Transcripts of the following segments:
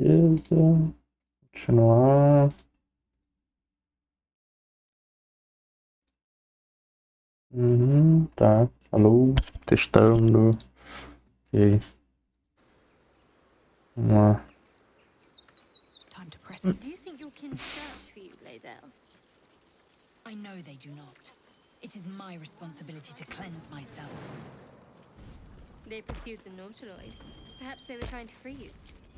Beleza. Continuar. Tá. Alô. Testando. Ok. Vamos lá. Time to press it. Do you think your kin search for you, Lae'zel? I know they do not. It is my responsibility to cleanse myself. They pursued the Nautiloid. Perhaps they were trying to free you.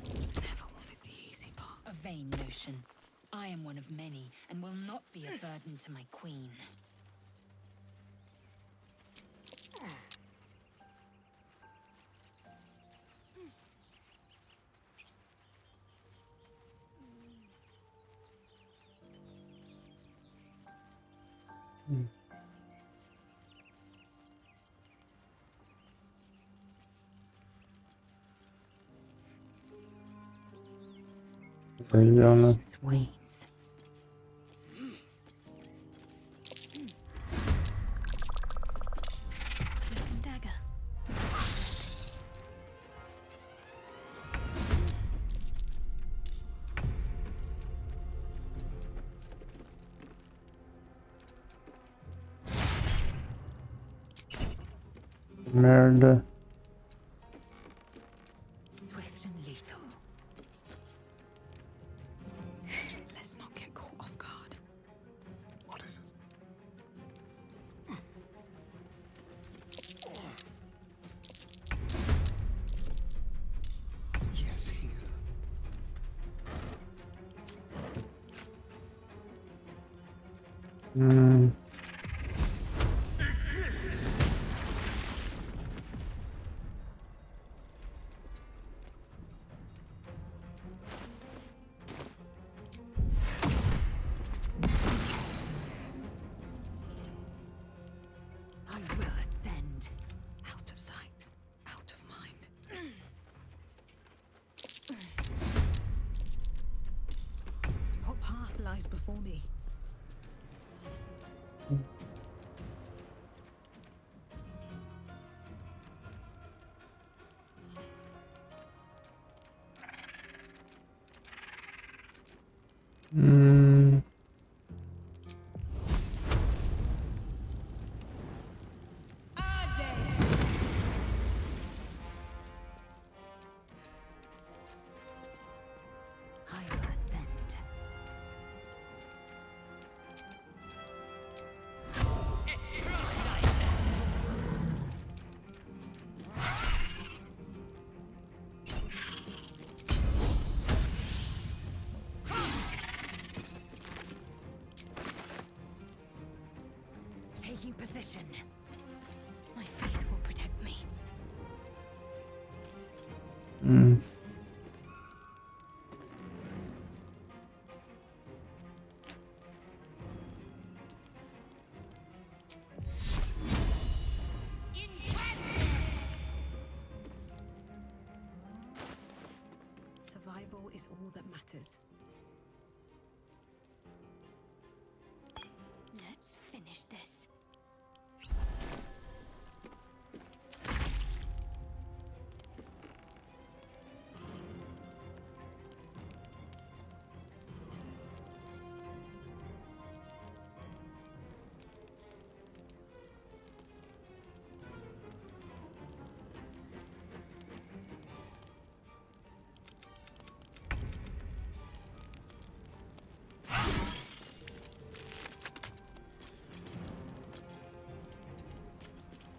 Never wanted the easy part. A vain notion. I am one of many, and will not be a burden to my queen. Legal, Wanes. Dagger. Merda. Swift and lethal. Let's not get caught off guard. What is it? Yes, here. I will ascend. Out of sight, out of mind. What path lies before me? I will ascend. Taking position. My faith will protect me. Survival is all that matters. Let's finish this.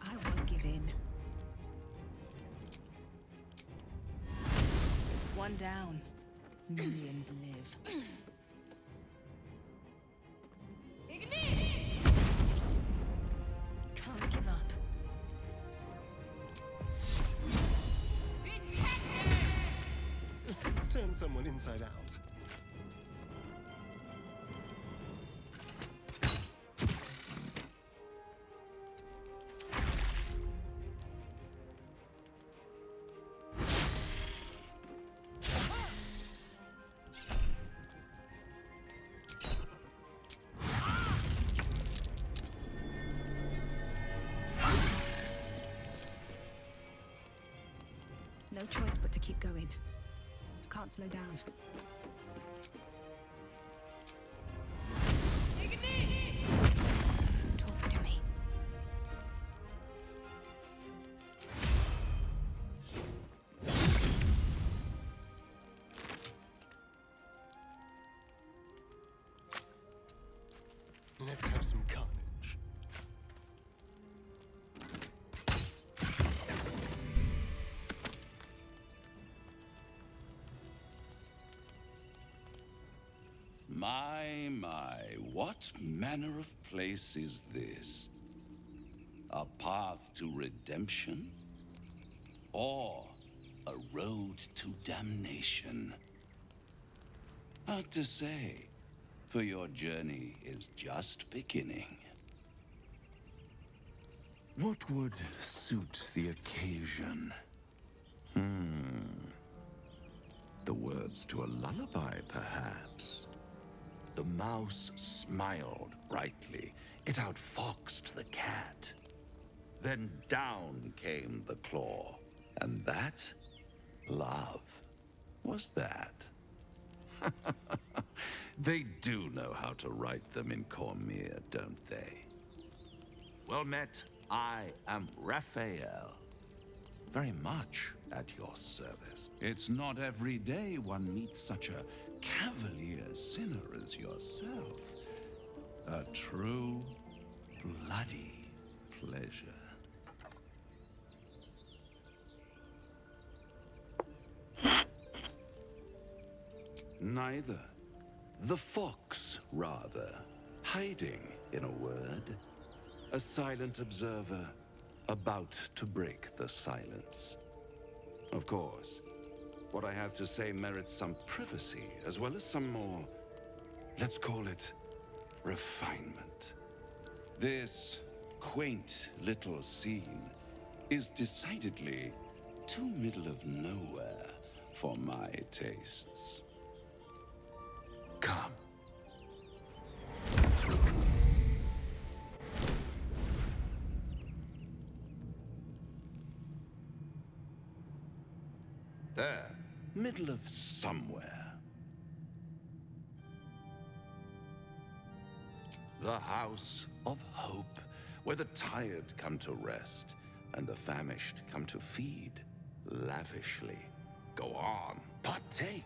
I won't give in. One down. Millions live. Can't give up. Let's turn someone inside out. No choice but to keep going. Can't slow down. Talk to me. Let's have some carnage. My, what manner of place is this? A path to redemption? Or a road to damnation? Hard to say, for your journey is just beginning. What would suit the occasion? The words to a lullaby, perhaps. The mouse smiled brightly. It outfoxed the cat. Then down came the claw. And that, love, was that. They do know how to write them in Cormier, don't they? Well met, I am Raphael. Very much at your service. It's not every day one meets such a cavalier sinner as yourself. A true, bloody pleasure. Neither. The fox, rather. Hiding, in a word. A silent observer, about to break the silence. Of course, what I have to say merits some privacy, as well as some more, let's call it, refinement. This quaint little scene is decidedly too middle of nowhere for my tastes. Come. There, middle of somewhere. The House of Hope, where the tired come to rest and the famished come to feed lavishly. Go on, partake,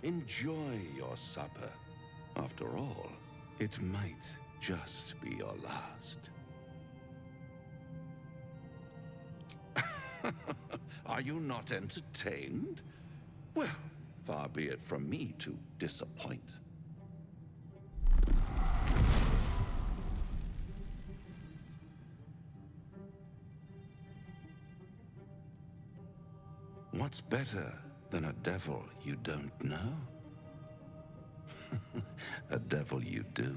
enjoy your supper. After all, it might just be your last. Are you not entertained? Well, far be it from me to disappoint. What's better than a devil you don't know? A devil you do.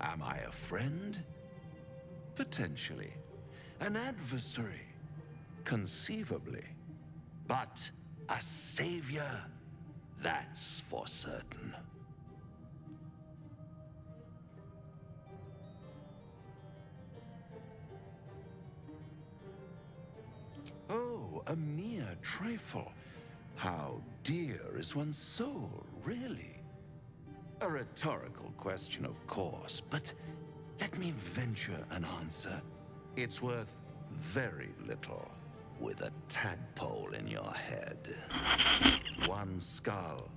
Am I a friend? Potentially. An adversary? Conceivably. But a savior? That's for certain. Oh, a mere trifle. How dear is one's soul, really? A rhetorical question, of course, but let me venture an answer. It's worth very little with a tadpole in your head. One skull,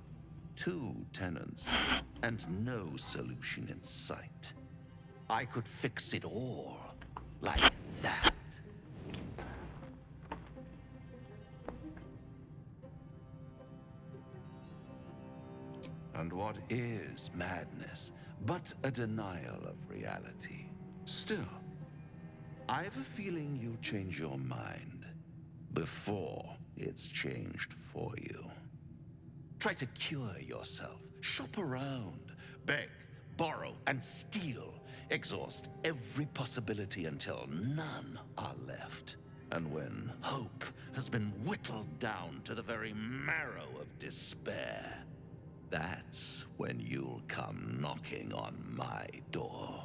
two tenants, and no solution in sight. I could fix it all like that. And what is madness but a denial of reality? Still, I've a feeling you'll change your mind before it's changed for you. Try to cure yourself, shop around, beg, borrow, and steal. Exhaust every possibility until none are left. And when hope has been whittled down to the very marrow of despair, that's when you'll come knocking on my door.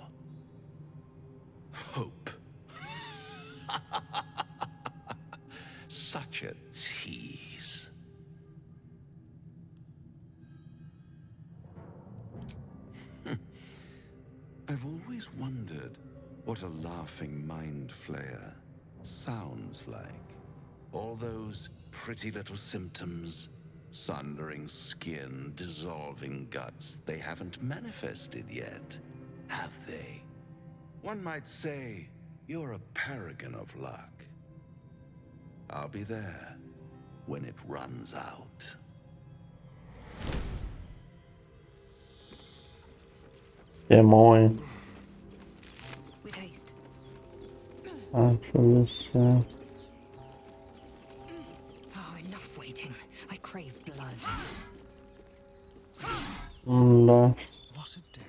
Hope. Such a tease. always wondered what a laughing mind flayer sounds like. All those pretty little symptoms, sundering skin, dissolving guts, they haven't manifested yet, have they? One might say you're a paragon of luck. I'll be there when it runs out. Demônio. With haste. Ah, deixa eu ver se... Oh, enough waiting. I crave blood. Não dá. What a day.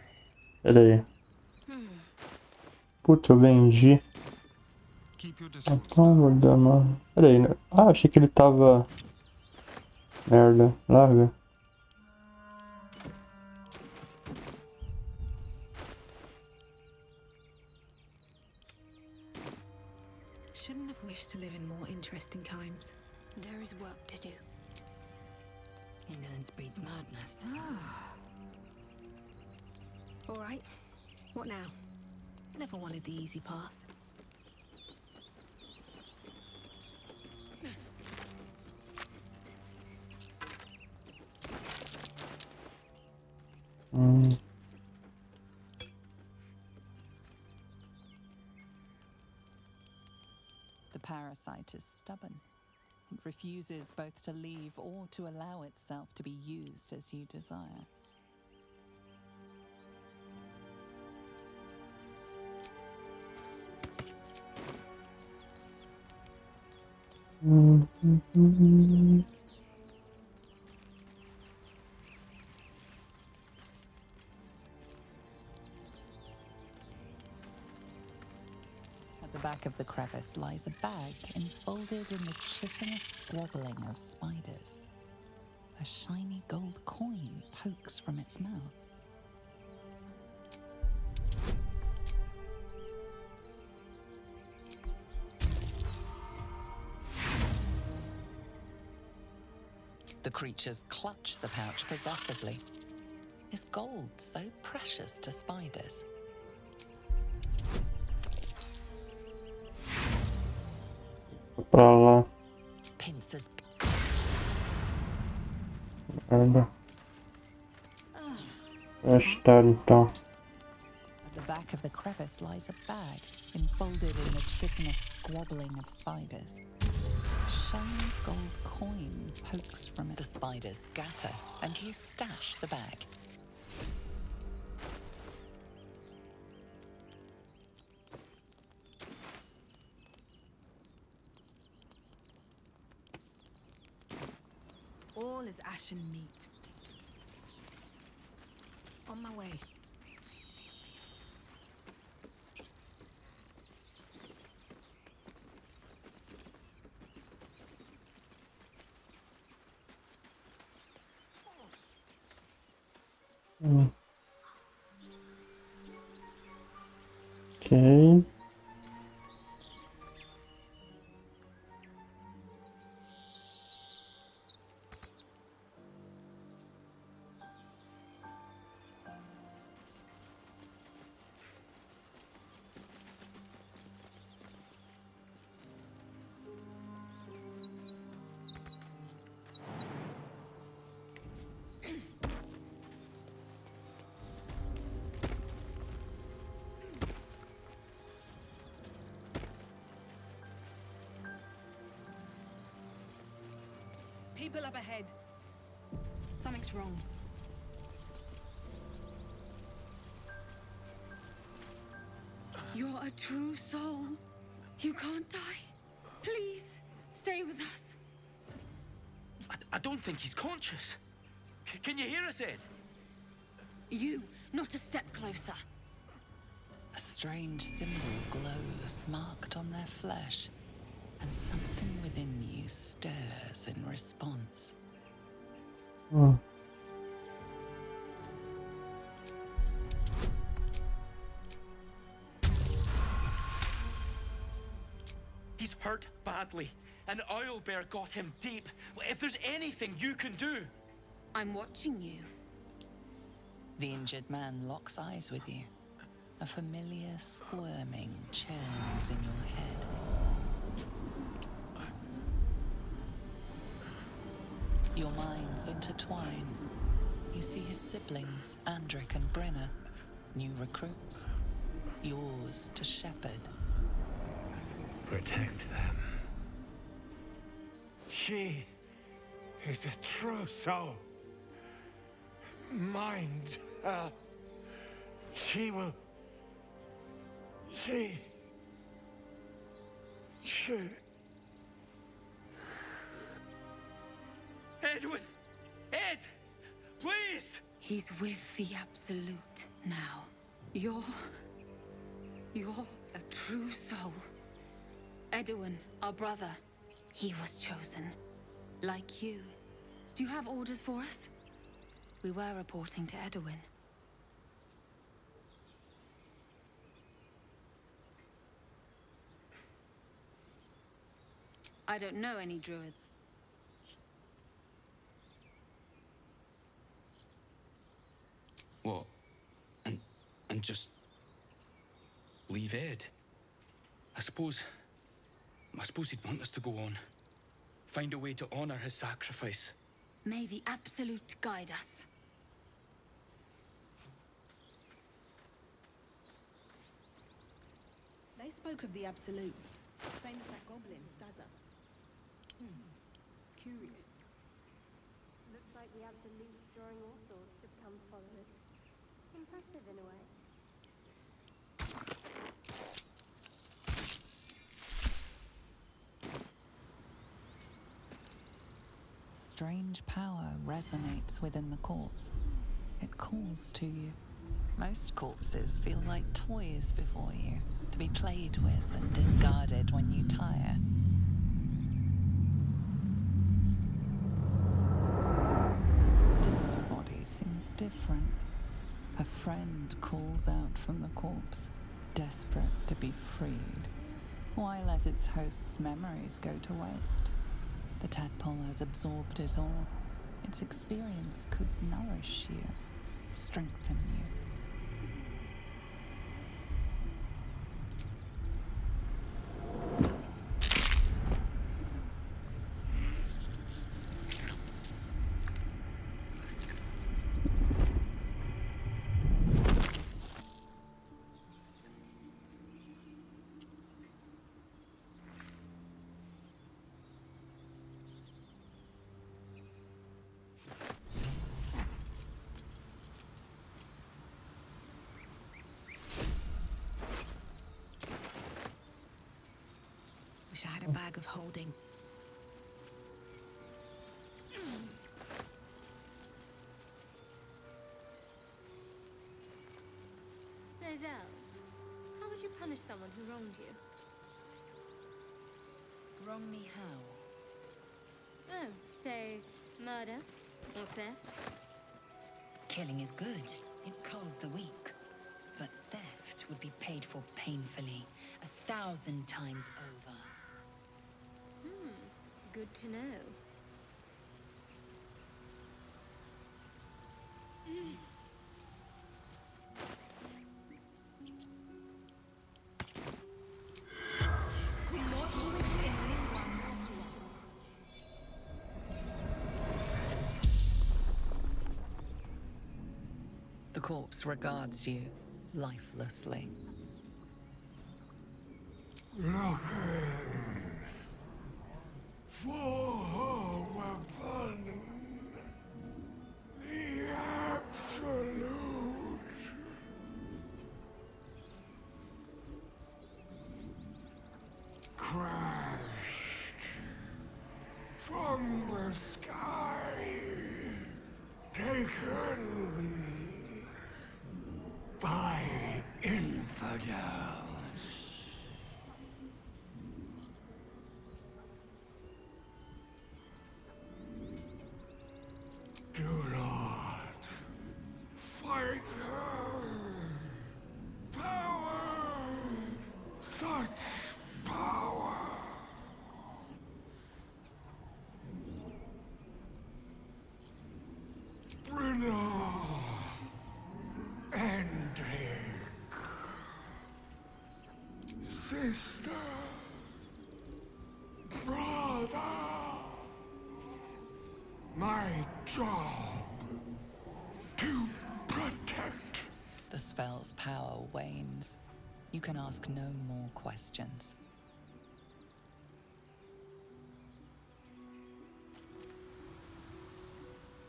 Pera aí. Putz, eu vendi. Keep your distance. Então, vou dar uma... Pera aí, né? Ah, achei que ele tava... Merda, larga. Shouldn't have wished to live in more interesting times. There is work to do. Indolence breeds madness. All right. What now? Never wanted the easy path. The parasite is stubborn. It refuses both to leave or to allow itself to be used as you desire. At the back of the crevice lies a bag enfolded in the chitinous squabbling of spiders. A shiny gold coin pokes from its mouth. The creatures clutch the pouch possessively. Is gold so precious to spiders? Pra lá. Pincers. Merda. Estar então. At the back of the crevice lies a bag enfolded in the chitinous squabbling of spiders. A shiny gold coin pokes from it. The spiders scatter, and you stash the bag. All is ashen meat. On my way. Ok. People up ahead. Something's wrong. You're a true soul. You can't die. Please, stay with us. I don't think he's conscious. Can you hear us, Ed? You, not a step closer. A strange symbol glows, marked on their flesh, and something within you stirs in response. He's hurt badly. An owlbear got him deep. If there's anything you can do... I'm watching you. The injured man locks eyes with you. A familiar squirming churns in your head. Your minds intertwine. You see his siblings, Andric and Brenna, new recruits. Yours to shepherd. Protect them. She is a true soul. Mind her. She will... She... Edwin! Ed! Please! He's with the Absolute now. You're a true soul. Edwin, our brother, he was chosen. Like you. Do you have orders for us? We were reporting to Edwin. I don't know any druids. What? And just... leave Ed? I suppose he'd want us to go on. Find a way to honor his sacrifice. May the Absolute guide us. They spoke of the Absolute. Same as that goblin, Saza. Curious. Looks like the Absolute's drawing all sorts of cult followers. Impressive in a way. Strange power resonates within the corpse. It calls to you. Most corpses feel like toys before you, to be played with and discarded when you tire. This body seems different. A friend calls out from the corpse, desperate to be freed. Why let its host's memories go to waste? The tadpole has absorbed it all. Its experience could nourish you, strengthen you. Wish I had a bag of holding. Nozel, how would you punish someone who wronged you? Wrong me how? Oh, say, murder or theft? Killing is good. It culls the weak. But theft would be paid for painfully, 1,000 times over. Good to know. The corpse regards you lifelessly. Looking for weapon. The Absolute. Crashed from the sky. Taken by infidels. Do not fight her. Power! Such power! Brenna! Endrick! sister, brother. My job to protect. The spell's power wanes. You can ask no more questions.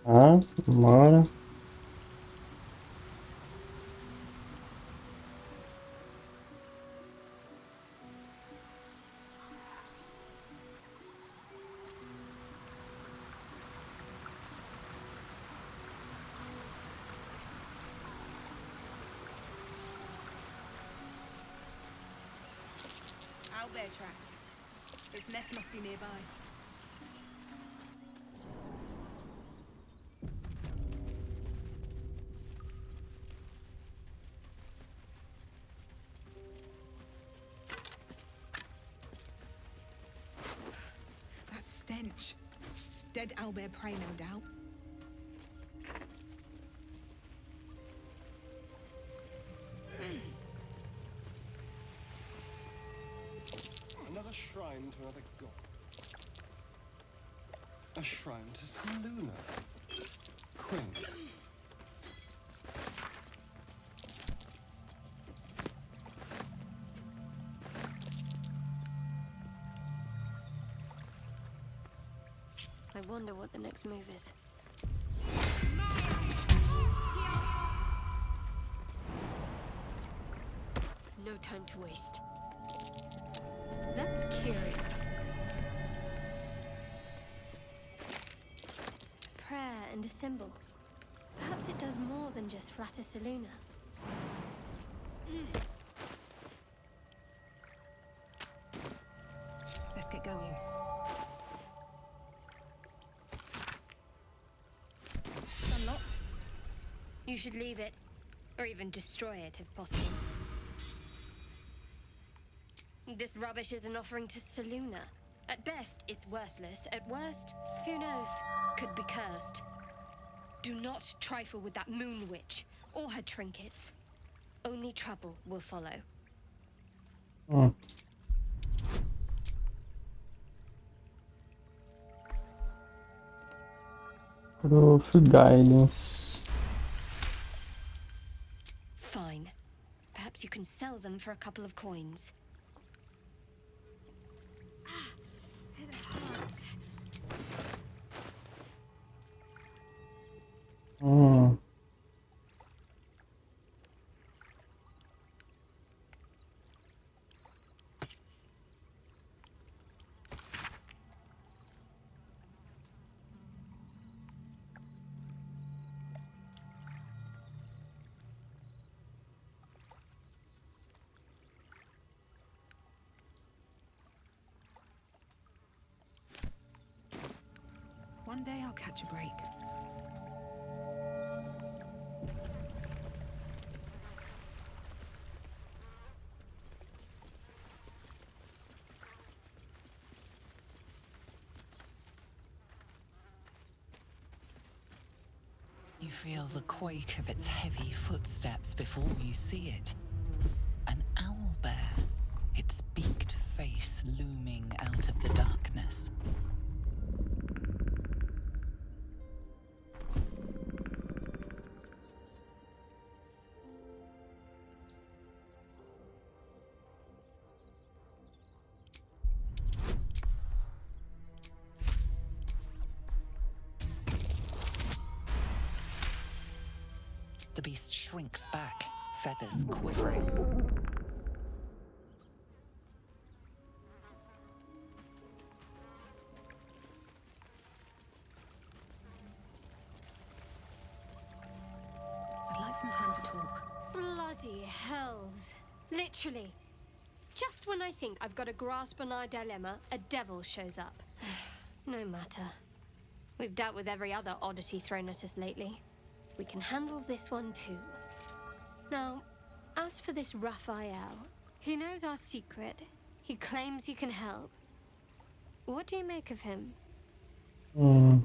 Ah, bora. Owlbear tracks. Its nest must be nearby. That stench. Dead owlbear prey, no doubt. Another shrine to another god. A shrine to Seluna. Quaint. I wonder what the next move is. No time to waste. That's curious. A prayer and a symbol. Perhaps it does more than just flatter Seluna. Let's get going. Unlocked. You should leave it, or even destroy it if possible. This rubbish is an offering to Seluna. At best, it's worthless. At worst, who knows? Could be cursed. Do not trifle with that moon witch or her trinkets. Only trouble will follow. Hmm. Proof guidance. Fine. Perhaps you can sell them for a couple of coins. It hurts. Hmm. One day I'll catch a break. You feel the quake of its heavy footsteps before you see it. An owlbear, its beaked face looming out of the darkness. The beast shrinks back, feathers quivering. I'd like some time to talk. Bloody hells. Literally. Just when I think I've got a grasp on our dilemma, a devil shows up. No matter. We've dealt with every other oddity thrown at us lately. We can handle this one too. Now, as for this Raphael, he knows our secret. He claims he can help. What do you make of him? Hmm.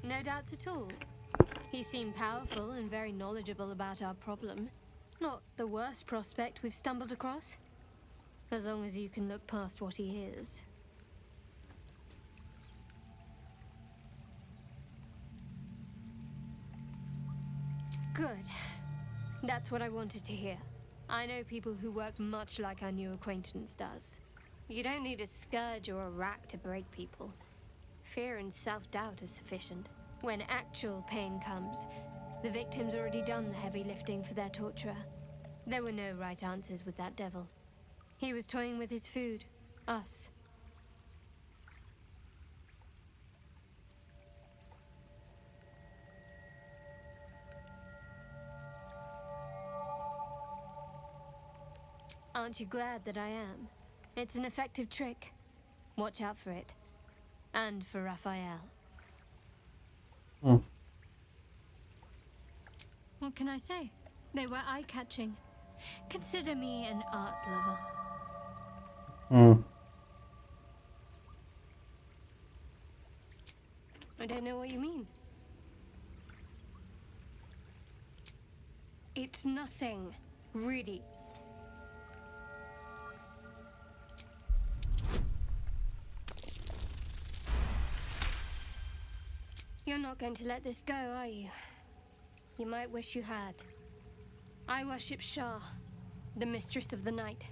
No doubts at all. He seemed powerful and very knowledgeable about our problem. Not the worst prospect we've stumbled across. As long as you can look past what he is. Good. That's what I wanted to hear. I know people who work much like our new acquaintance does. You don't need a scourge or a rack to break people. Fear and self-doubt is sufficient. When actual pain comes, the victim's already done the heavy lifting for their torturer. There were no right answers with that devil. He was toying with his food. Us. Aren't you glad that I am? It's an effective trick. Watch out for it. And for Raphael. Hmm. What can I say? They were eye-catching. Consider me an art lover. Hmm. I don't know what you mean. It's nothing, really. You're not going to let this go, are you? You might wish you had. I worship Shah, the mistress of the night.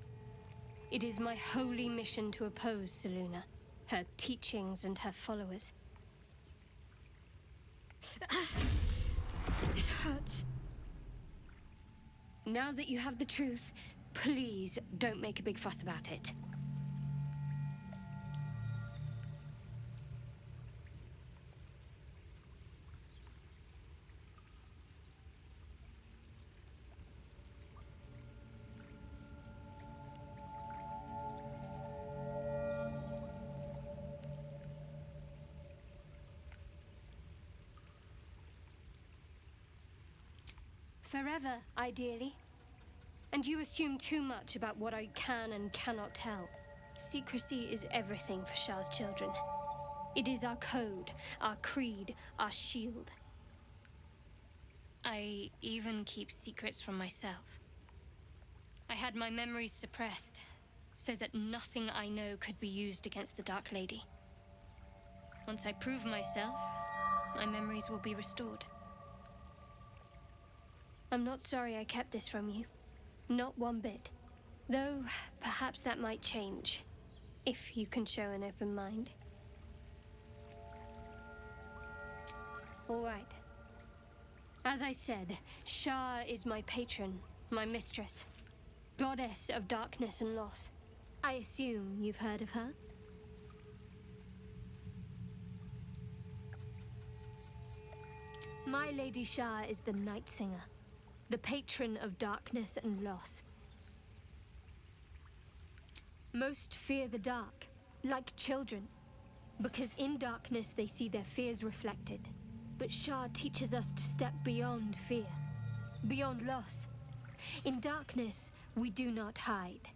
It is my holy mission to oppose Selûne, her teachings and her followers. It hurts. Now that you have the truth, please don't make a big fuss about it. Forever, ideally. And you assume too much about what I can and cannot tell. Secrecy is everything for Shah's children. It is our code, our creed, our shield. I even keep secrets from myself. I had my memories suppressed, so that nothing I know could be used against the Dark Lady. Once I prove myself, my memories will be restored. I'm not sorry I kept this from you. Not one bit. Though, perhaps that might change. If you can show an open mind. All right. As I said, Shah is my patron, my mistress. Goddess of darkness and loss. I assume you've heard of her? My Lady Shah is the Night Singer. The patron of darkness and loss. Most fear the dark, like children, because in darkness they see their fears reflected. But Shah teaches us to step beyond fear, beyond loss. In darkness, we do not hide.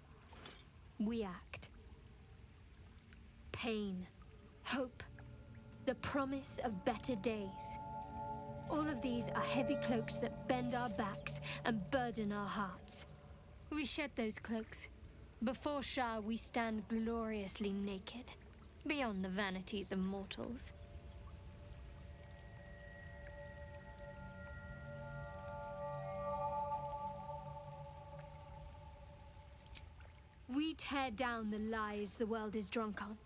We act. Pain, hope, the promise of better days. All of these are heavy cloaks that bend our backs and burden our hearts. We shed those cloaks. Before Shah, we stand gloriously naked, beyond the vanities of mortals. We tear down the lies the world is drunk on.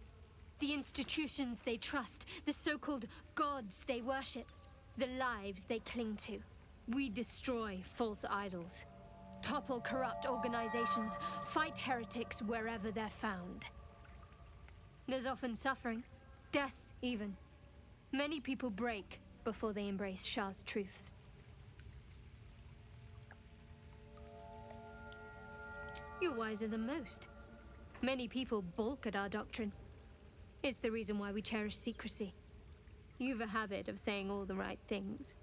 The institutions they trust, the so-called gods they worship. The lives they cling to. We destroy false idols, topple corrupt organizations, fight heretics wherever they're found. There's often suffering, death even. Many people break before they embrace Shah's truths. You're wiser than most. Many people balk at our doctrine. It's the reason why we cherish secrecy. You've a habit of saying all the right things.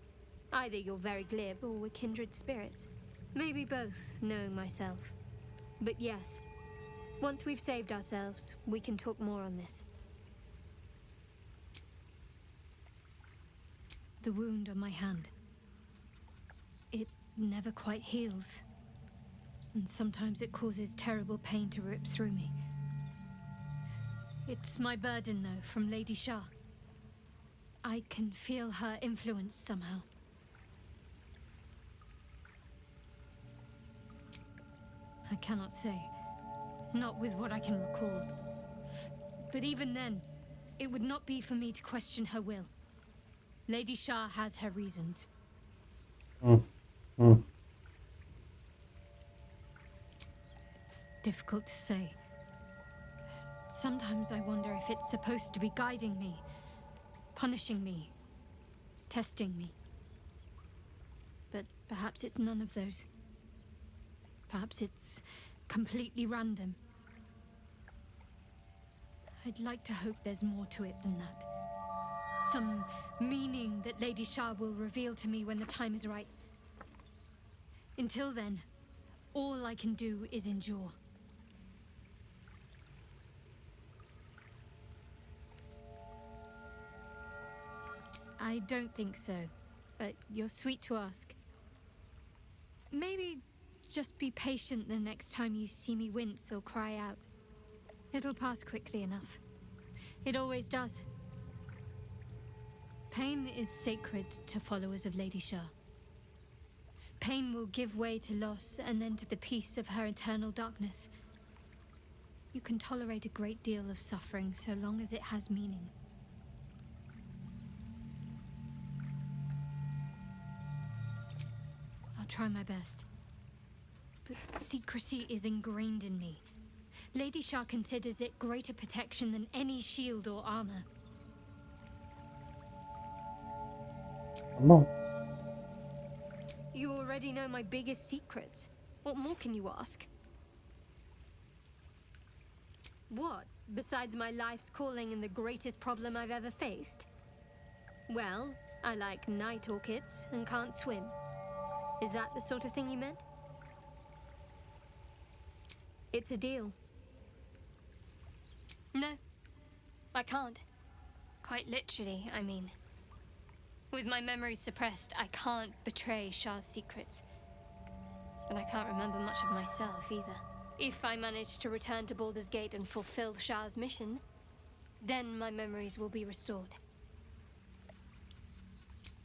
Either you're very glib or we're kindred spirits. Maybe both, knowing myself. But yes, once we've saved ourselves, we can talk more on this. The wound on my hand. It never quite heals. and sometimes it causes terrible pain to rip through me. It's my burden, though, from Lady Shah. I can feel her influence somehow. I cannot say. Not with what I can recall. But even then, it would not be for me to question her will. Lady Shah has her reasons. It's difficult to say. Sometimes I wonder if it's supposed to be guiding me, punishing me, testing me. But perhaps it's none of those. Perhaps it's completely random. I'd like to hope there's more to it than that. Some meaning that Lady Shah will reveal to me when the time is right. Until then, all I can do is endure. I don't think so, but you're sweet to ask. Maybe just be patient the next time you see me wince or cry out. It'll pass quickly enough. It always does. Pain is sacred to followers of Lady Shah. Pain will give way to loss and then to the peace of her eternal darkness. You can tolerate a great deal of suffering so long as it has meaning. I'll try my best. But secrecy is ingrained in me. Lady Shah considers it greater protection than any shield or armor. Bom, You already know my biggest secrets. What more can you ask? What, besides my life's calling and the greatest problem I've ever faced? Well, I like night orchids and can't swim. Is that the sort of thing you meant? It's a deal. No, I can't. Quite literally, I mean. With my memories suppressed, I can't betray Shah's secrets. But I can't remember much of myself either. If I manage to return to Baldur's Gate and fulfill Shah's mission, then my memories will be restored.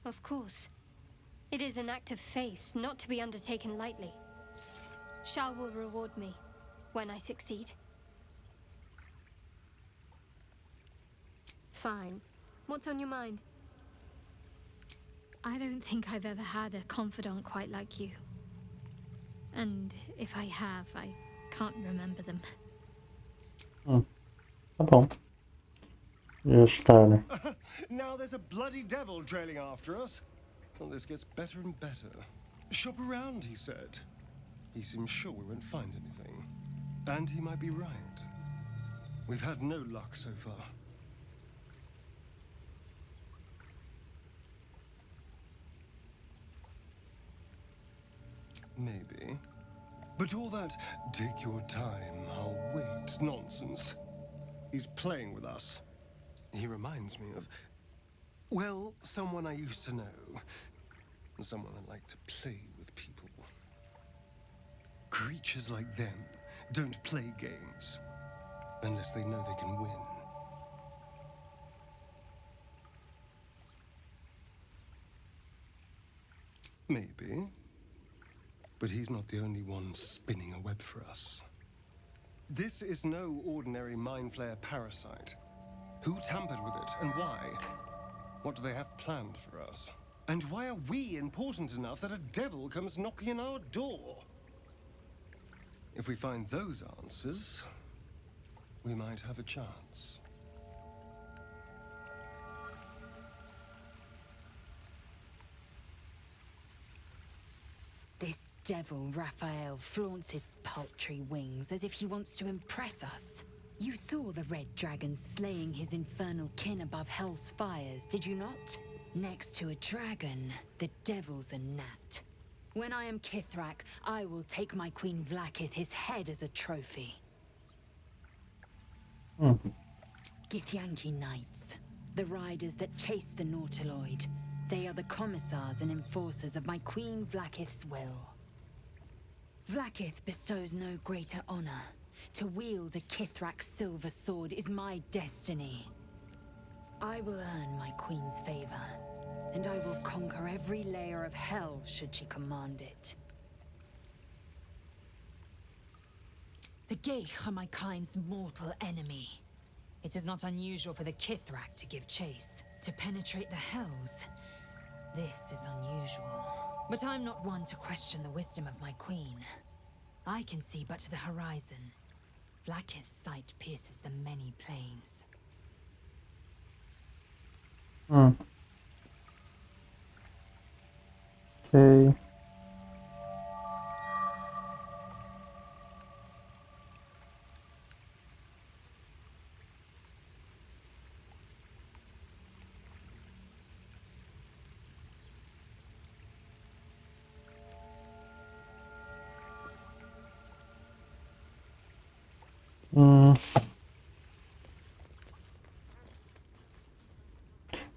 Of course. It is an act of faith, not to be undertaken lightly. Shah will reward me when I succeed. Fine. What's on your mind? I don't think I've ever had a confidant quite like you. And if I have, I can't remember them. tá bom. Just där. Now there's a bloody devil trailing after us. Well, this gets better and better. Shop around, he said. He seems sure we won't find anything. And he might be right. We've had no luck so far. Maybe. But all that, take your time, I'll wait nonsense. He's playing with us. He reminds me of, well, someone I used to know. Someone that liked to play with people. Creatures like them don't play games unless they know they can win. Maybe. But he's not the only one spinning a web for us. This is no ordinary Mind Flayer parasite. Who tampered with it, and why? What do they have planned for us? And why are we important enough that a devil comes knocking on our door? If we find those answers, we might have a chance. This devil, Raphael, flaunts his paltry wings as if he wants to impress us. You saw the red dragon slaying his infernal kin above hell's fires, did you not? Next to a dragon, the devil's a gnat. When I am Kithrak, I will take my Queen Vlaakith his head as a trophy. Githyanki Knights, the riders that chase the Nautiloid. They are the commissars and enforcers of my Queen Vlaakith's will. Vlaakith bestows no greater honor. To wield a Kithrak's silver sword is my destiny. I will earn my queen's favor, and I will conquer every layer of hell should she command it. The Geich are my kind's mortal enemy. It is not unusual for the Kithrak to give chase. To penetrate the hells, this is unusual. But I'm not one to question the wisdom of my queen. I can see but to the horizon. Vlaakith's sight pierces the many plains. Ok.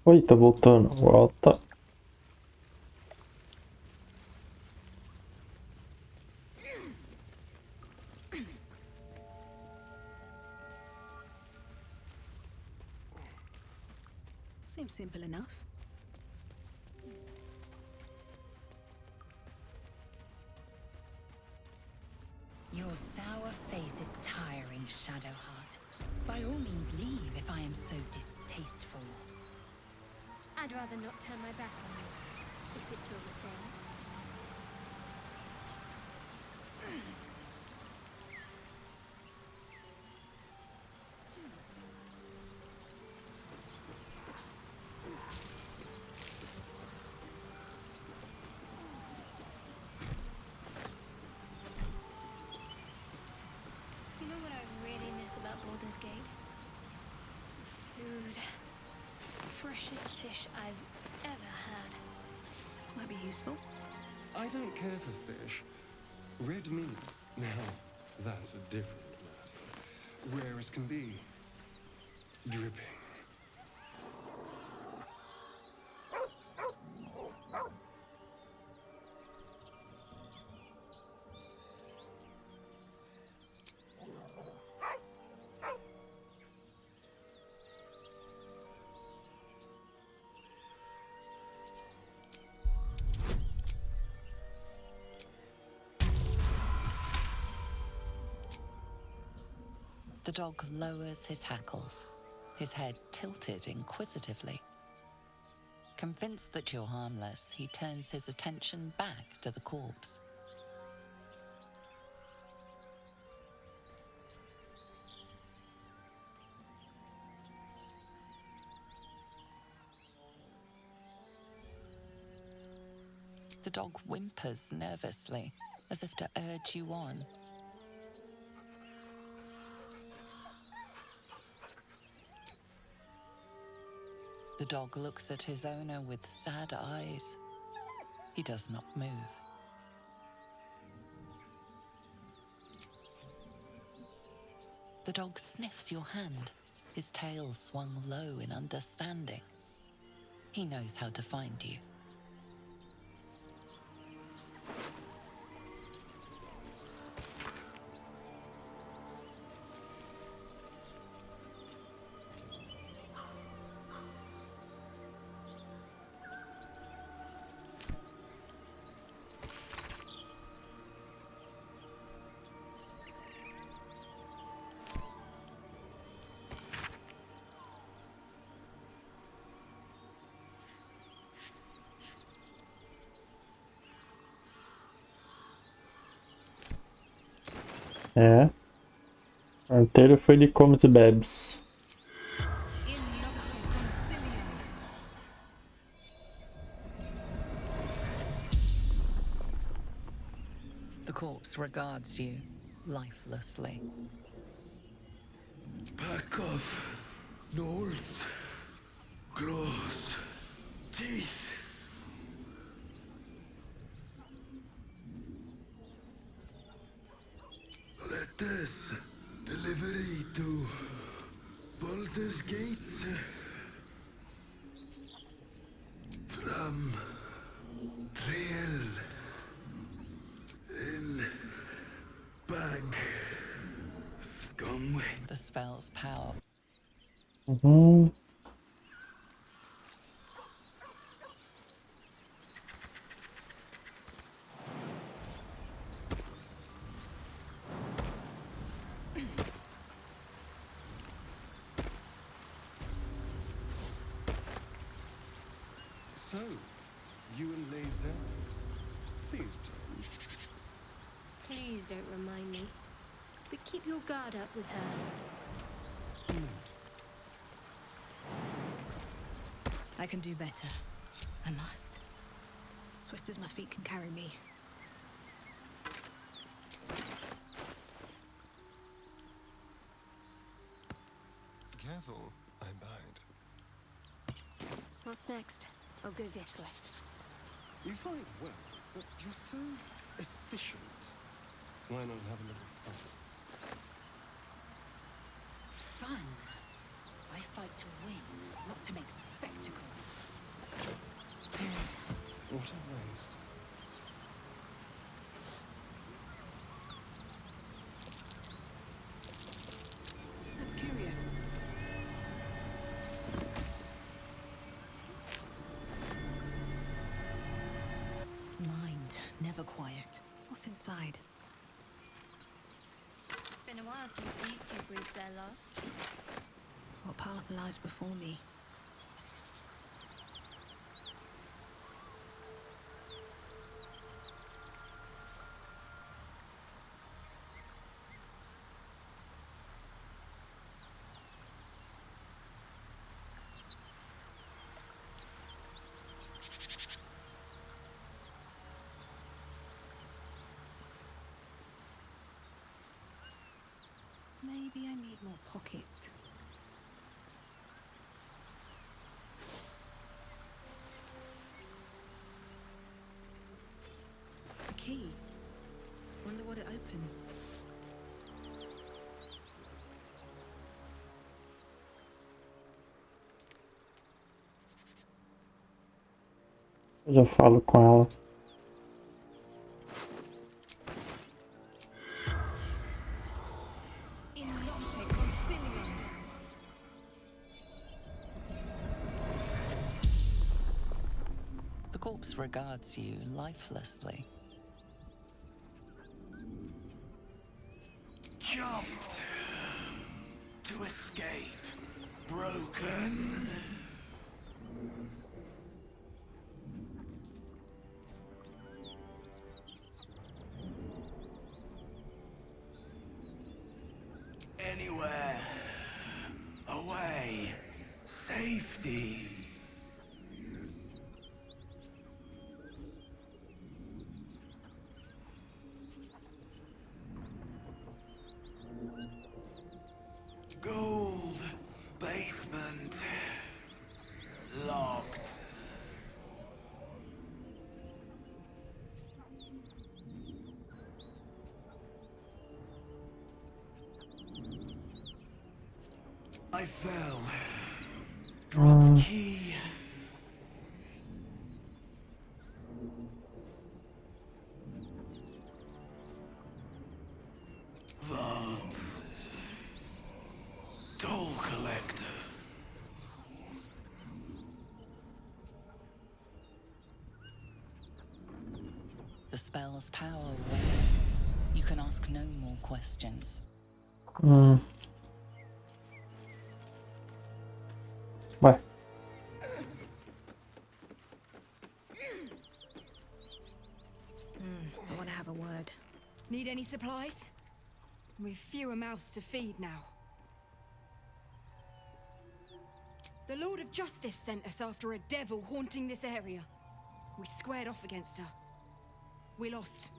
Oi, tá voltando. Volta. Seems simple enough. Your sour face is tiring, Shadowheart. By all means leave if I am so distasteful. I'd rather not turn my back on you, if it's all the same. You know what I really miss about Baldur's Gate? Food. Freshest fish I've ever had. Might be useful. I don't care for fish. Red meat, now, that's a different matter. Rare as can be. Dripping. The dog lowers his hackles, his head tilted inquisitively. Convinced that you're harmless, he turns his attention back to the corpse. The dog whimpers nervously, as if to urge you on. The dog looks at his owner with sad eyes. He does not move. The dog sniffs your hand, his tail swung low in understanding. He knows how to find you. É. A inteira foi de comes e bebes. The corpse regards you lifelessly. Pack of gnolls, claws, teeth. Letters, delivery to Baldur's Gate from Trail in Scum with The spell's power. Mhm. So, you and Lae'zel? Seems changed. Please don't remind me. But keep your guard up with her. I can do better. I must. Swift as my feet can carry me. Careful, I bite. What's next? I'll go this way. You fight well, but you're so efficient. Why not have a little fun? Fun? I fight to win, not to make spectacles. What a waste. That's curious. Mind, never quiet. What's inside? It's been a while since these two breathed their last. What path lies before me? Maybe I need more pockets. A key. Wonder what it opens. Eu já falo com ela. The corpse regards you lifelessly. Jumped to escape. Broken. Anywhere. Away. Safety. Gold basement locked. I fell. Dropped key. Vance. Toll collector. The spell's power wanes. You can ask no more questions. Ué. I want to have a word. Need any supplies? We've fewer mouths to feed now. The Lord of Justice sent us after a devil haunting this area. We squared off against her. We lost.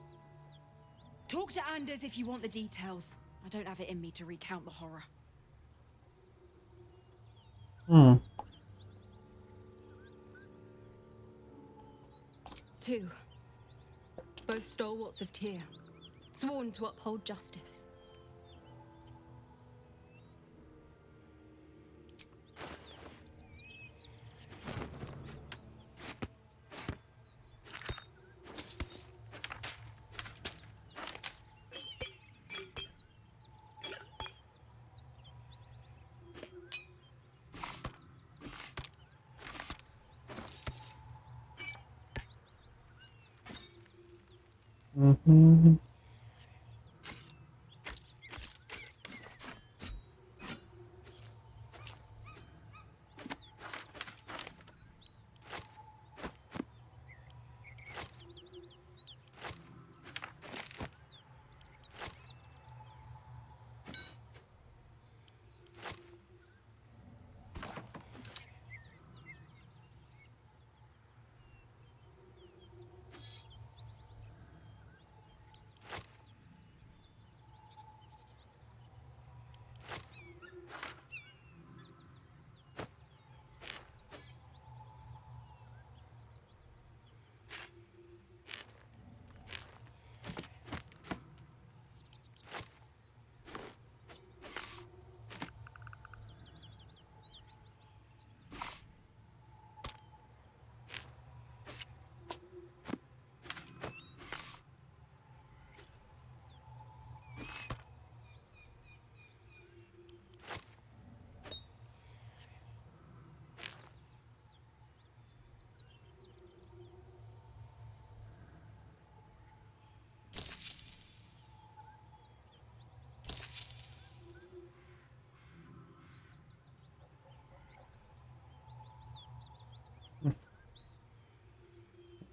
Talk to Anders if you want the details. I don't have it in me to recount the horror. Two. Both stalwarts of Tyr. Sworn to uphold justice. Mm-hmm.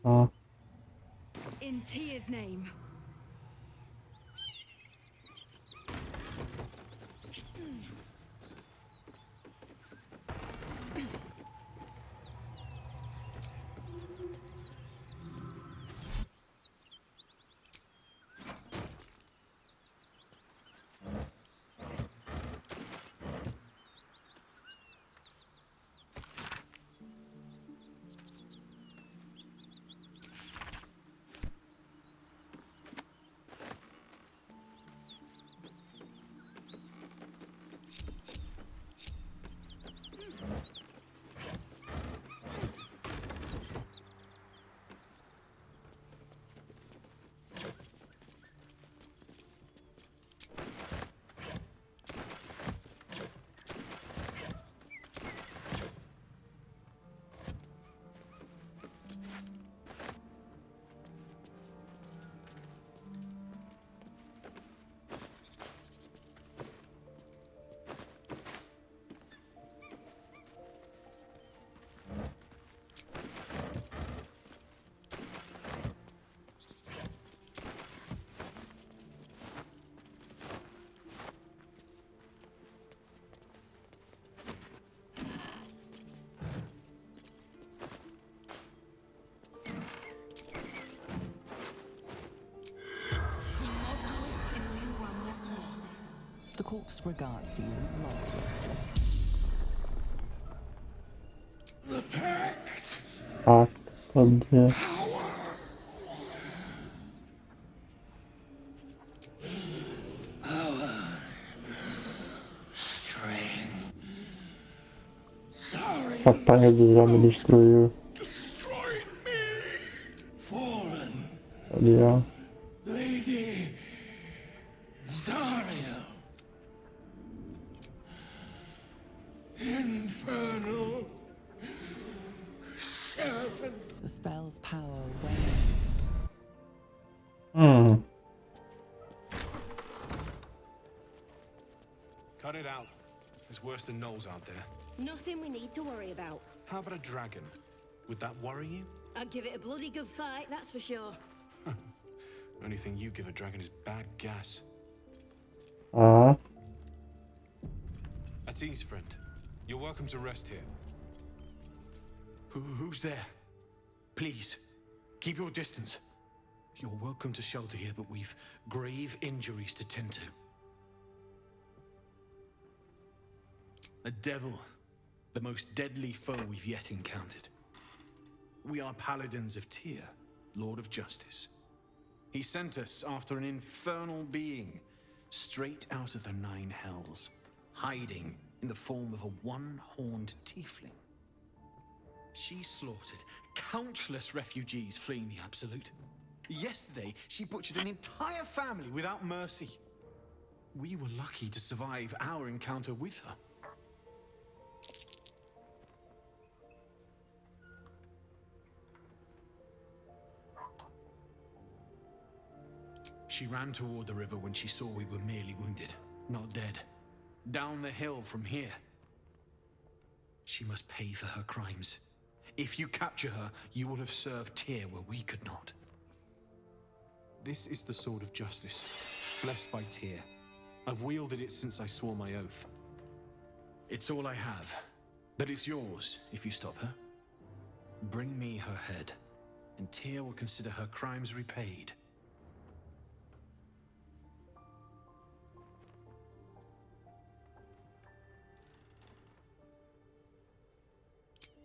Oh. In Tia's name. The corpse regards you lifelessly. The pact. Part. Parte. Strength. Sorry. Apanha dos homens destruiu. Destroyed me. Fallen. Ali, ó. Lady. Zariel. Infernal. Servant. The spell's power wanes. Hmm. Cut it out. There's worse than gnolls out there. Nothing we need to worry about. How about a dragon? Would that worry you? I'd give it a bloody good fight, that's for sure. Only thing you give a dragon is bad gas. At ease, friend. You're welcome to rest here. Who's there? Please, keep your distance. You're welcome to shelter here, but we've grave injuries to tend to. A devil, the most deadly foe we've yet encountered. We are paladins of Tyr, Lord of Justice. He sent us after an infernal being, straight out of the Nine Hells, hiding in the form of a one-horned tiefling. She slaughtered countless refugees fleeing the Absolute. Yesterday, she butchered an entire family without mercy. We were lucky to survive our encounter with her. She ran toward the river when she saw we were merely wounded, not dead. Down the hill from here. She must pay for her crimes. If you capture her, you will have served Tyr where we could not. This is the sword of justice, blessed by Tyr. I've wielded it since I swore my oath. It's all I have, but it's yours if you stop her. Bring me her head, and Tyr will consider her crimes repaid.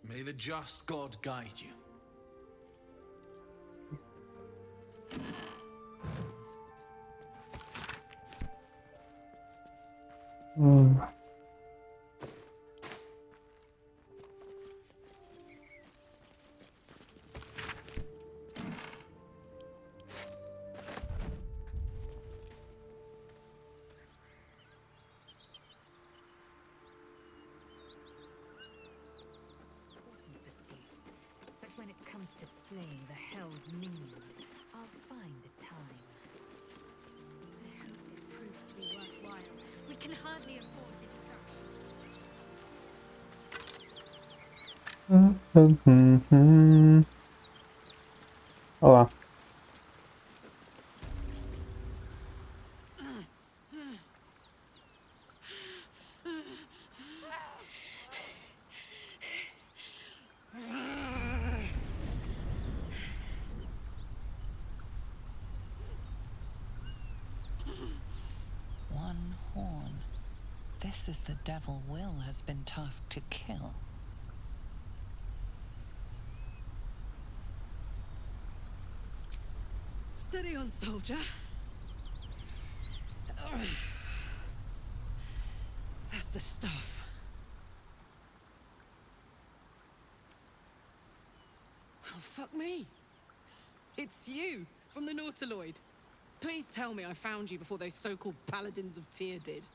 May the just God guide you. Pursuits, but when it comes to slaying the Hell's minions, I'll find the time. I hope this proves to be worthwhile. We can hardly afford distractions. Olá. One horn. This is the devil Will has been tasked to kill. Steady on, soldier. That's the stuff. Oh, fuck me. It's you, from the Nautiloid. Please tell me I found you before those so-called paladins of Tyr did.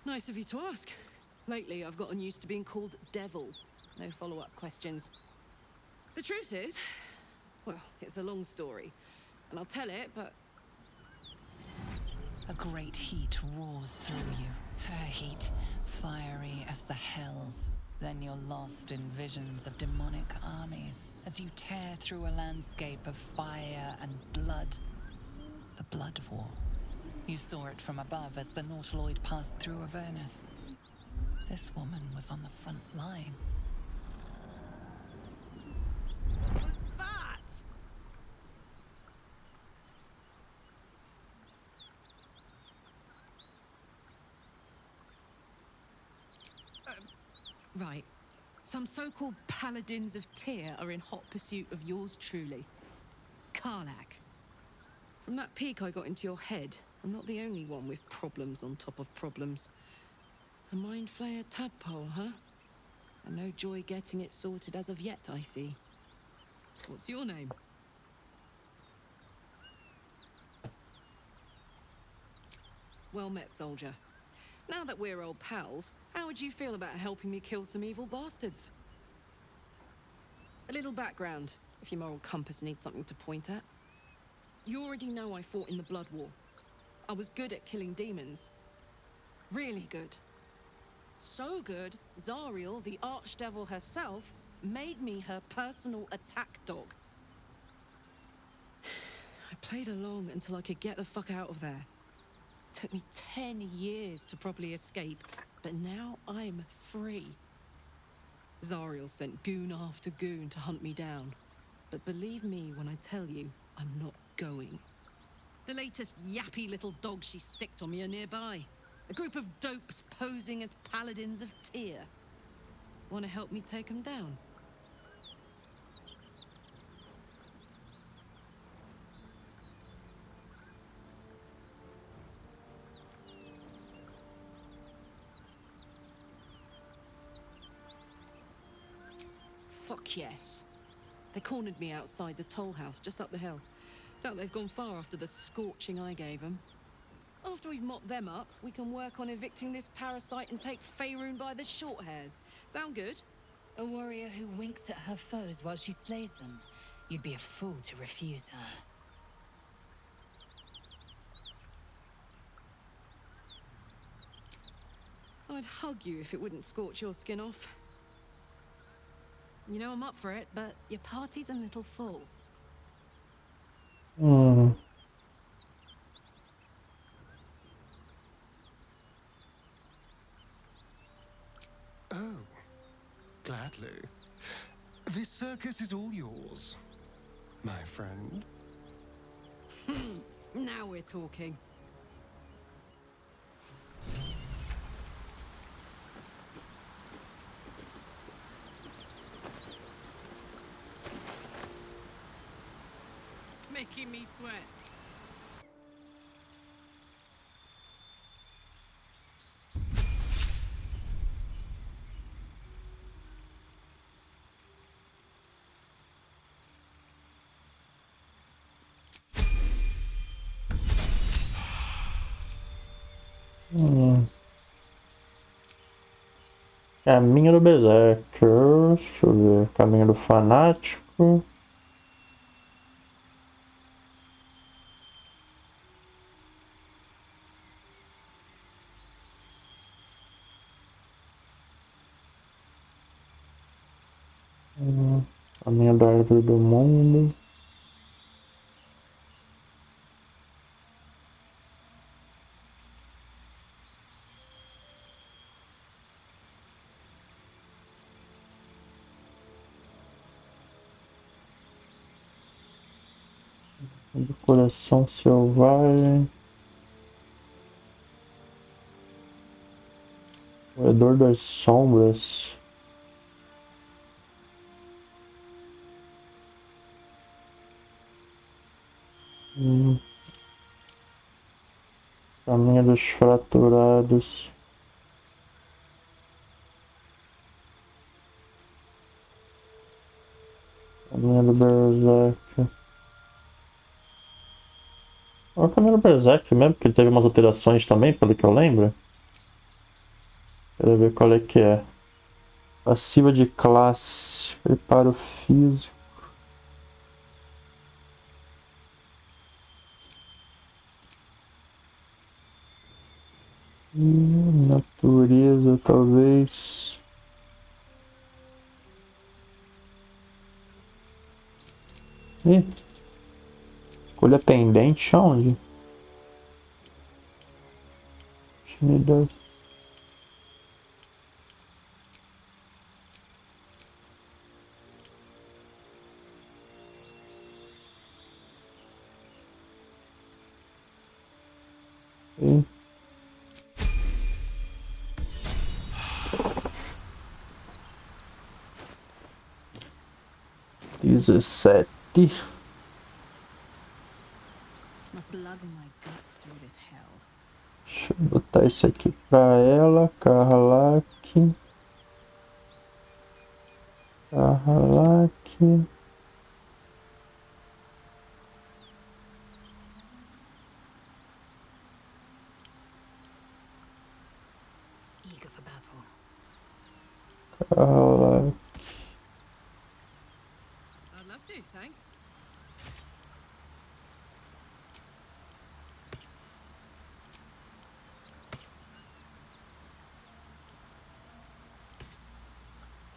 Nice of you to ask. Lately, I've gotten used to being called Devil. No follow-up questions. The truth is, well, it's a long story, and I'll tell it, but... A great heat roars through you. Her heat, fiery as the hells. Then you're lost in visions of demonic armies as you tear through a landscape of fire and blood. The Blood War. You saw it from above as the Nautiloid passed through Avernus. This woman was on the front line. What was that? Right. Some so-called paladins of Tyr are in hot pursuit of yours truly. Karlach. From that peek I got into your head, I'm not the only one with problems on top of problems. A mind flayer tadpole, huh? And no joy getting it sorted as of yet, I see. What's your name? Well met, soldier. Now that we're old pals, how would you feel about helping me kill some evil bastards? A little background, if your moral compass needs something to point at. You already know I fought in the Blood War. I was good at killing demons. Really good. So good, Zariel, the archdevil herself, made me her personal attack dog. I played along until I could get the fuck out of there. Took me 10 years to properly escape, but now I'm free. Zariel sent goon after goon to hunt me down. But believe me when I tell you, I'm not going. The latest yappy little dogs she sicked on me are nearby. A group of dopes posing as paladins of Tyr. Want to help me take them down? Fuck yes. They cornered me outside the toll house just up the hill. Doubt they've gone far after the scorching I gave them. After we've mopped them up, we can work on evicting this parasite and take Faerun by the short hairs. Sound good? A warrior who winks at her foes while she slays them. You'd be a fool to refuse her. I'd hug you if it wouldn't scorch your skin off. You know I'm up for it, but your party's a little full. Hmm. Oh, gladly. This circus is all yours, my friend. Now we're talking. Making me sweat. Caminho do Berserker. Deixa eu ver. Caminho do Fanático. Caminho da Árvore do Mundo. Do Coração Selvagem. Corredor das Sombras. Caminho dos Fraturados. Caminho do Berserk. É o Caminho do Berserk mesmo, porque ele teve umas alterações também, pelo que eu lembro. Quero ver qual é que é. Passiva de classe. Preparo físico. Natureza, talvez. Ih. Escolha pendente onde? Intimidade. Ih. Dezessete. Must lug my guts through this hell. Deixa eu botar isso aqui pra ela. Carlac. Carlac. Eager for battle. Carlac. I'd love to, thanks.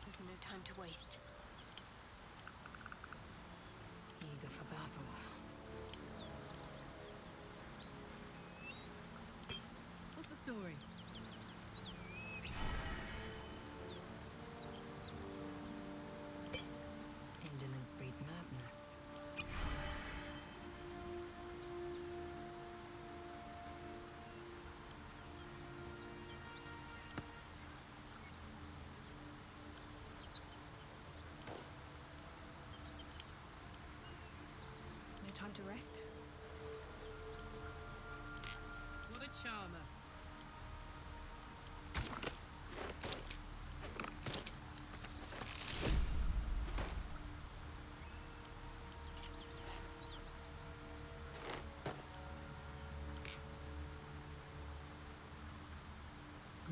There's no time to waste. Eager for battle. What's the story? Indolence breeds madness. No time to rest. What a charmer.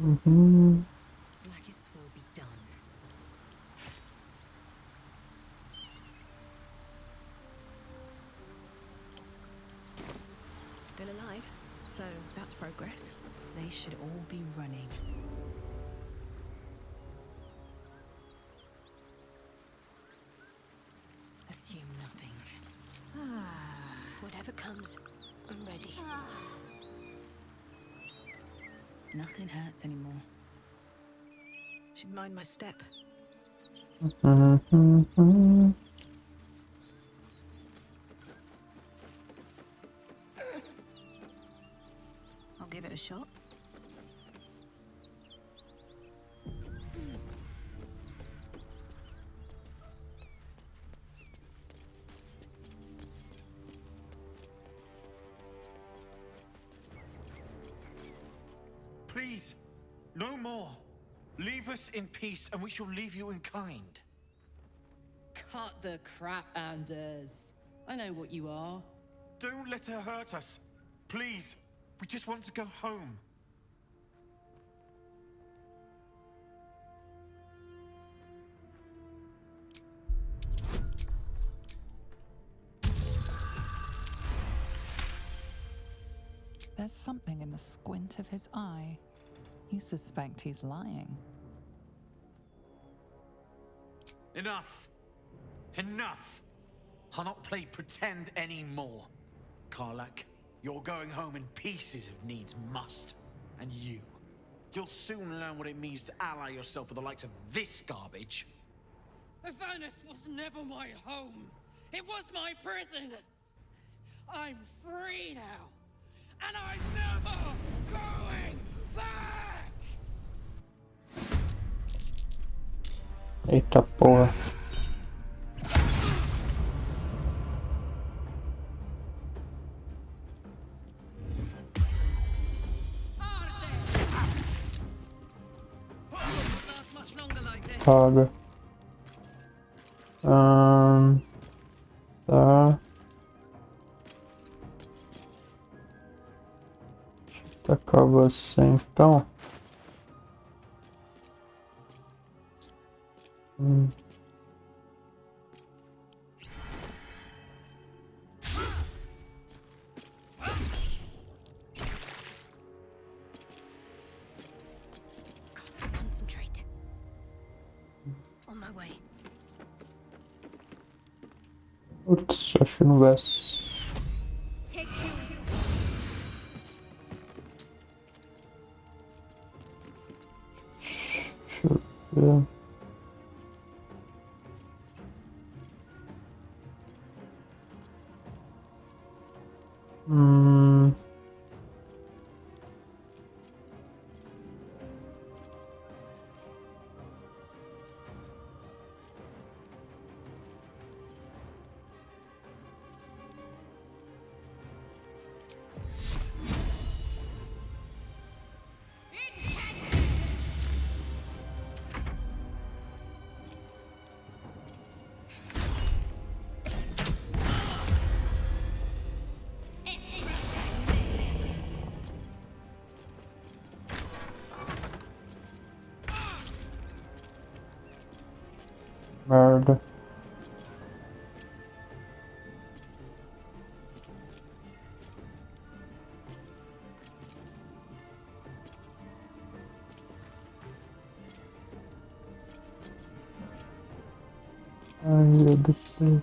Blackets will be done. Still alive, so that's progress. They should all be running. Assume nothing. Whatever comes, I'm ready. Nothing hurts anymore. Should mind my step. I'll give it a shot. Please, no more. Leave us in peace, and we shall leave you in kind. Cut the crap, Anders. I know what you are. Don't let her hurt us. Please, we just want to go home. There's something in the squint of his eye. You suspect he's lying. Enough. Enough. I'll not play pretend anymore. Karlak, you're going home in pieces if needs must. And you'll soon learn what it means to ally yourself with the likes of this garbage. Avernus was never my home. It was my prison. I'm free now. And I'm never going back! Eita porra. Paga. Tá. Tacar você então. Concentrate. On my way. Putz, acho que não vai. Take two. Deixa eu ver. Merda. Ai, meu Deus do céu.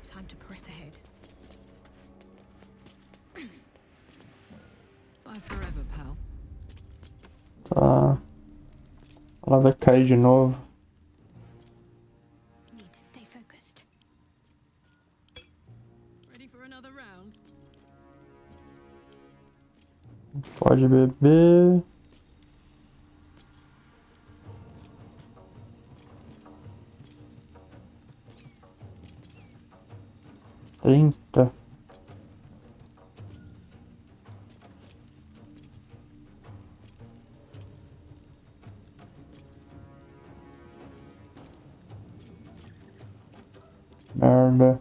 Time to press ahead. Bye forever, pal. Tá. Ela vai cair de novo. Need to stay focused. Ready for another round? Pode beber. Trinta. merda.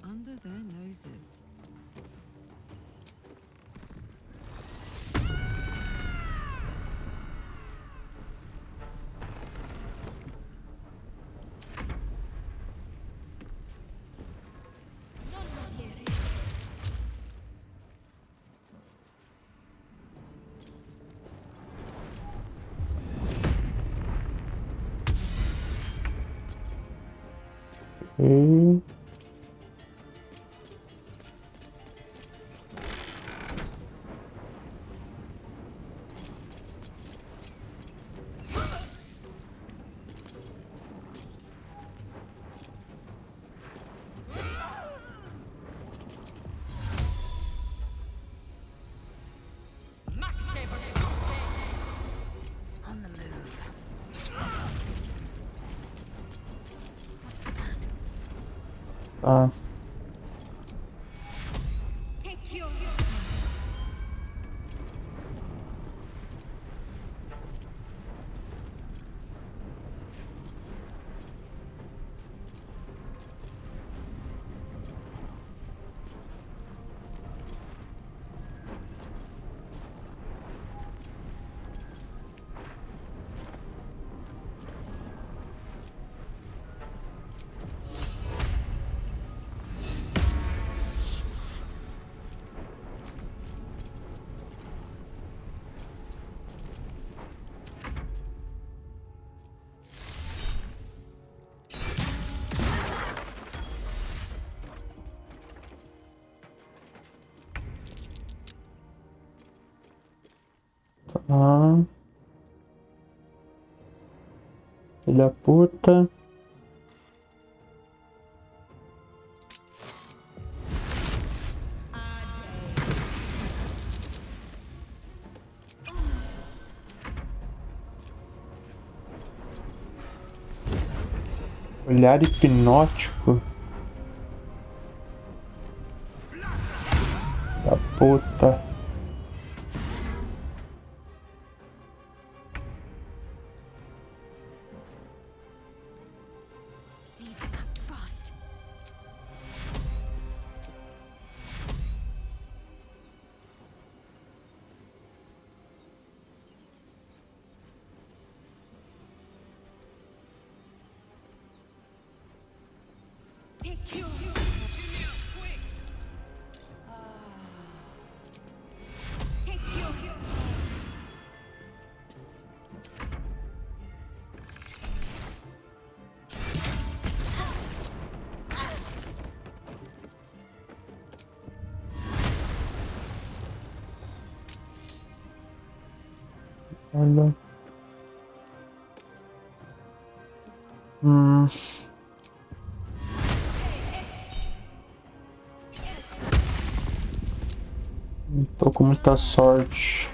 Under their noses. E... On the move. Tá. Tá. Filha da puta. Olhar hipnótico. Da puta. Olha. Não tô com muita sorte.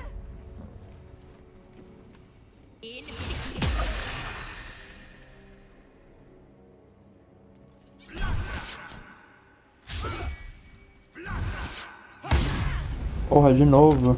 Porra, de novo.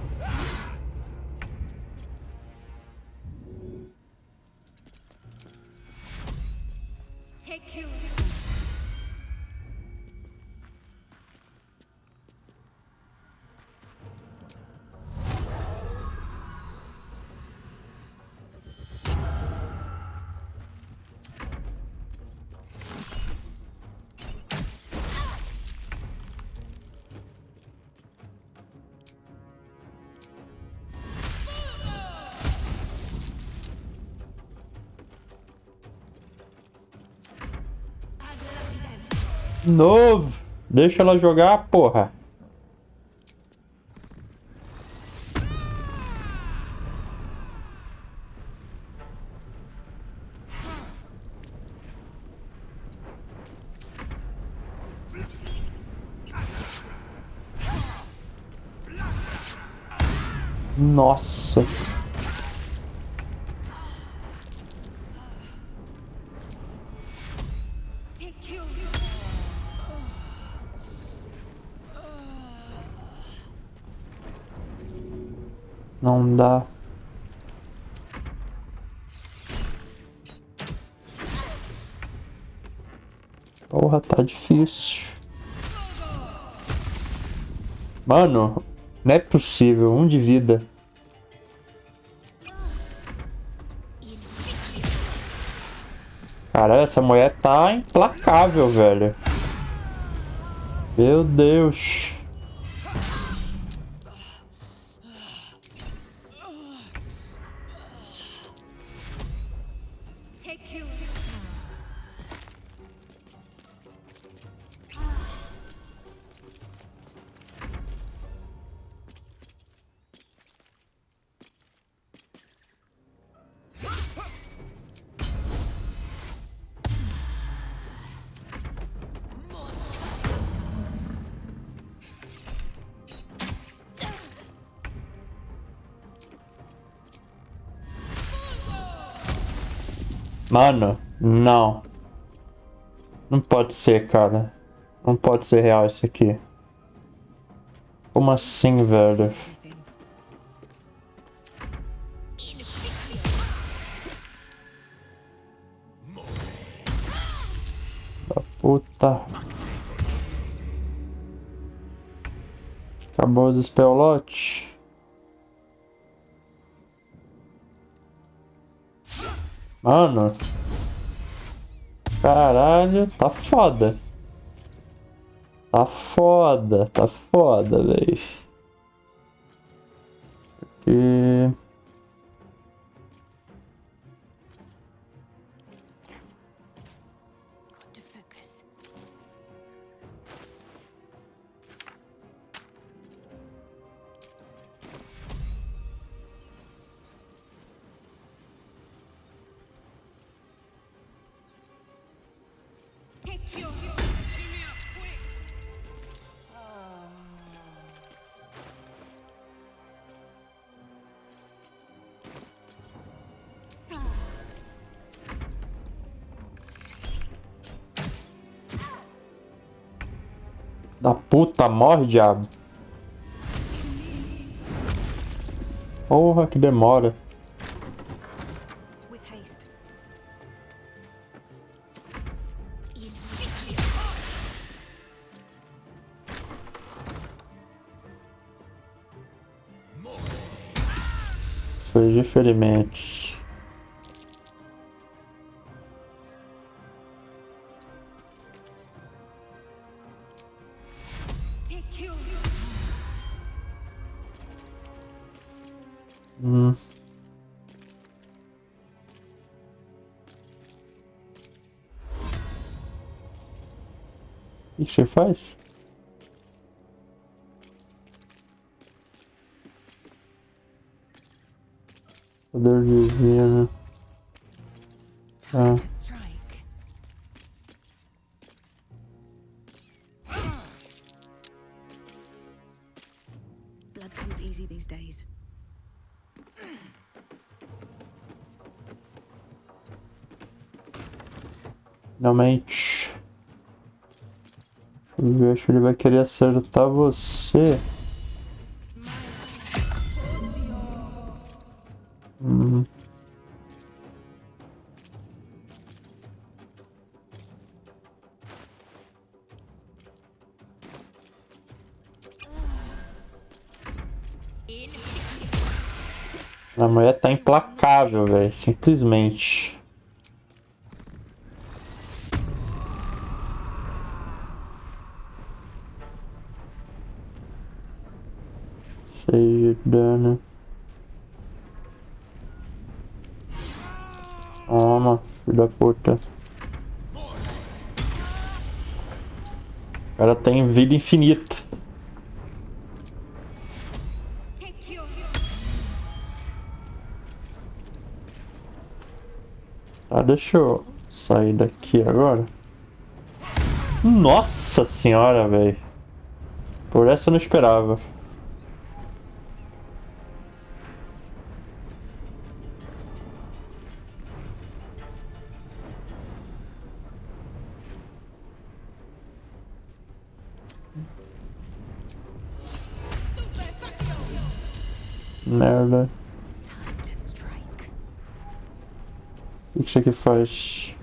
Novo! Deixa ela jogar, porra! Nossa. Não dá. Porra, tá difícil. Mano, não é possível. 1 de vida. Caralho, essa mulher tá implacável, velho. Meu Deus. Mano, não. Não pode ser, cara. Não pode ser real isso aqui. Como assim, velho? Da puta. Acabou os spellotes. Mano. Caralho, tá foda. Tá foda, velho. E... Da puta, morre, diabo. Porra, que demora. Infligir ferimentos. O que você faz? Poder divino. Ah. Blood comes easy these days. Finalmente. Eu acho que ele vai querer acertar você. A mulher tá implacável, velho. Simplesmente. Cheio de dano. Toma, filho da puta. O cara tem vida infinita. Tá, deixa eu sair daqui agora. Nossa senhora, velho. Por essa eu não esperava. Merda. O que isso aqui faz?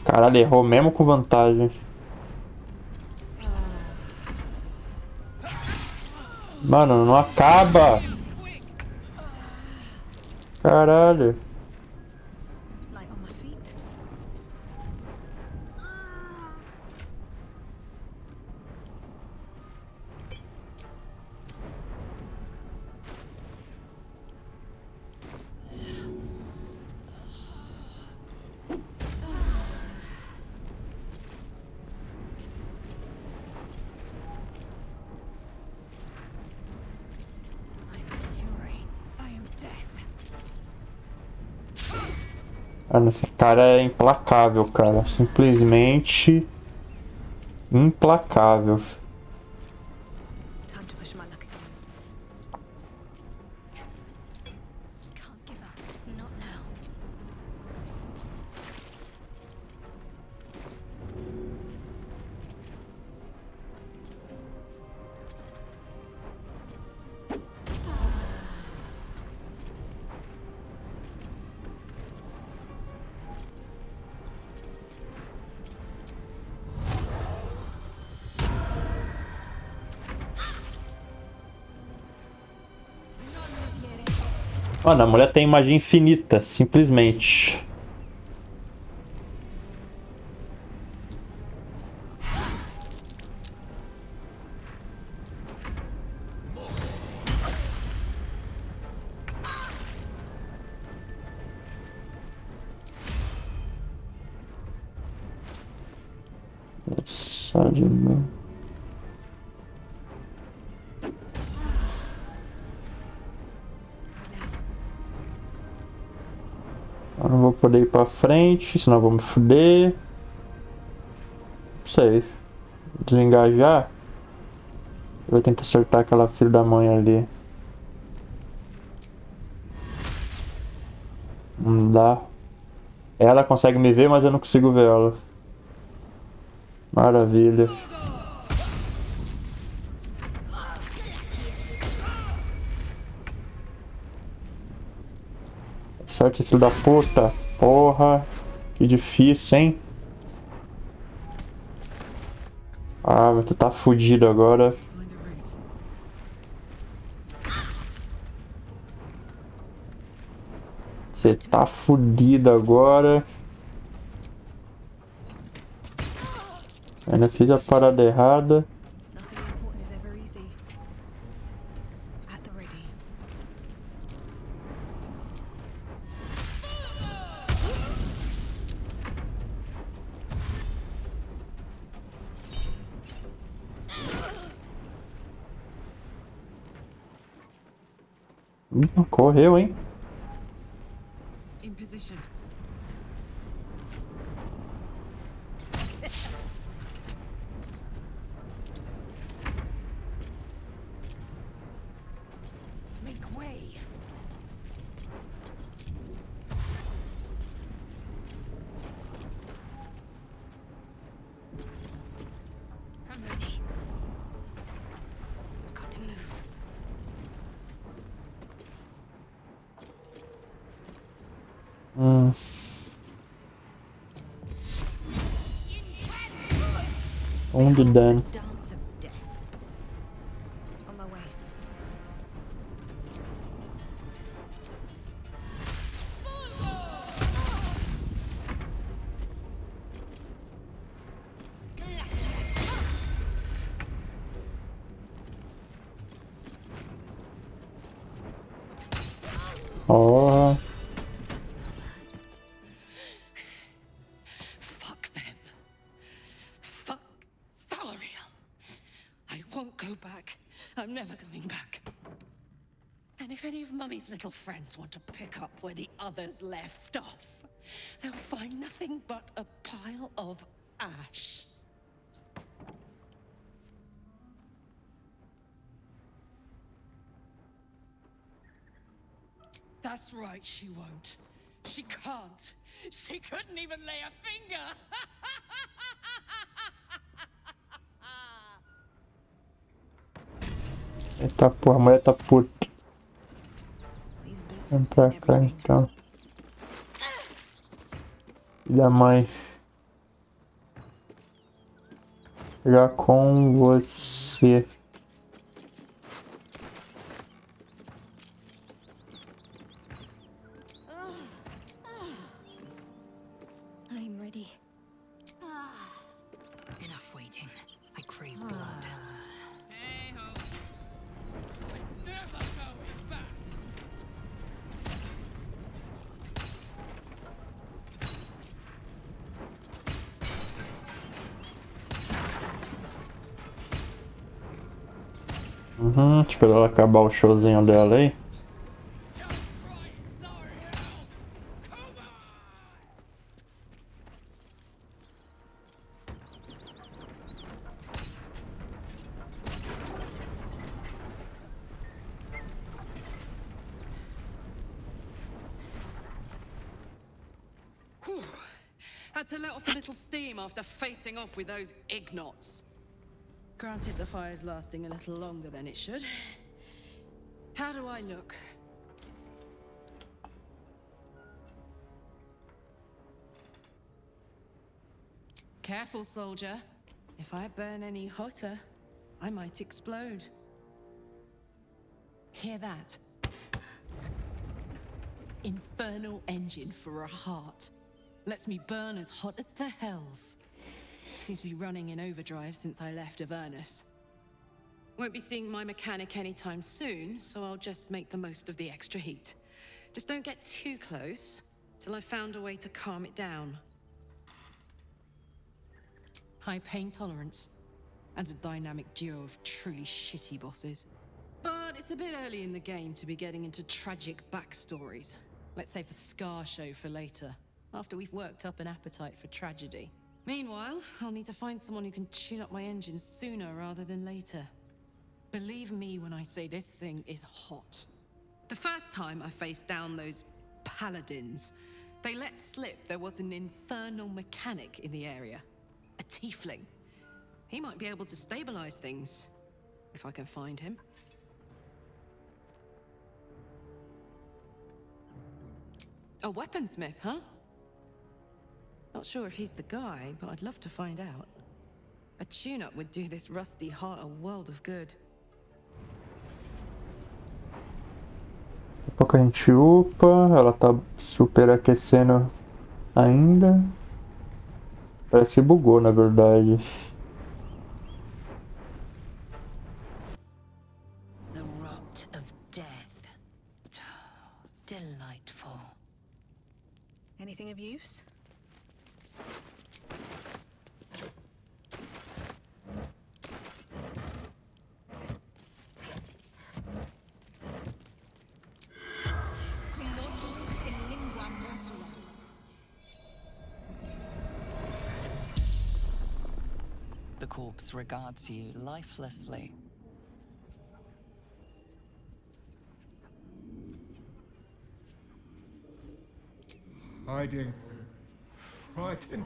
Caralho, errou mesmo com vantagem. Mano, não acaba! Caralho. Light on my feet. Mano, esse cara é implacável, cara. Simplesmente implacável. Time to push my luck again. Can't give up. Not now. Mano, a mulher tem magia infinita, simplesmente. Nossa, de novo. Eu não vou poder ir pra frente, senão eu vou me fuder. Não sei. Desengajar. Eu vou tentar acertar aquela filha da mãe ali. Não dá. Ela consegue me ver, mas eu não consigo ver ela. Maravilha. Sorte, filho da puta. Porra. Que difícil, hein? Ah, mas tu tá fudido agora. Você tá fudido agora. Ainda fiz a parada errada. Nothing important is ever easy. At the ready. Correu, hein? In position. Make way. I'm ready. Got to move. De dano. Dance of death. On my way. Ó. Fuck them. Fuck Thariel. I won't go back. I'm never going back. And if any of Mummy's little friends want to pick up where the others left off, they'll find nothing but a pile of ash. That's right, she won't. She can't. She couldn't even lay a finger. Eita porra, a mulher tá puta. Vem pra cá então. Filha da mãe. Já com você. I'm ready. Enough waiting. I crave blood. Hey ho. I'm never going back. Esperar ela acabar o showzinho dela aí. Had to let off a little steam after facing off with those ignots. Granted, the fire's lasting a little longer than it should. How do I look? Careful, soldier. If I burn any hotter, I might explode. Hear that? Infernal engine for a heart. Lets me burn as hot as the hells. Seems to be running in overdrive since I left Avernus. Won't be seeing my mechanic anytime soon, so I'll just make the most of the extra heat. Just don't get too close till I've found a way to calm it down. High pain tolerance, and a dynamic duo of truly shitty bosses. But it's a bit early in the game to be getting into tragic backstories. Let's save the Scar show for later, after we've worked up an appetite for tragedy. Meanwhile, I'll need to find someone who can tune up my engine sooner rather than later. Believe me when I say this thing is hot. The first time I faced down those paladins, they let slip there was an infernal mechanic in the area. A tiefling. He might be able to stabilize things, if I can find him. A weaponsmith, huh? Not sure if he's the guy, but I'd love to find out. A tune-up would do this rusty heart a world of good. Daqui a pouco a gente upa, ela tá super aquecendo ainda. Parece que bugou, na verdade. The rot of death. Delightful. Anything of use? The corpse regards you lifelessly. Hiding. Frightened.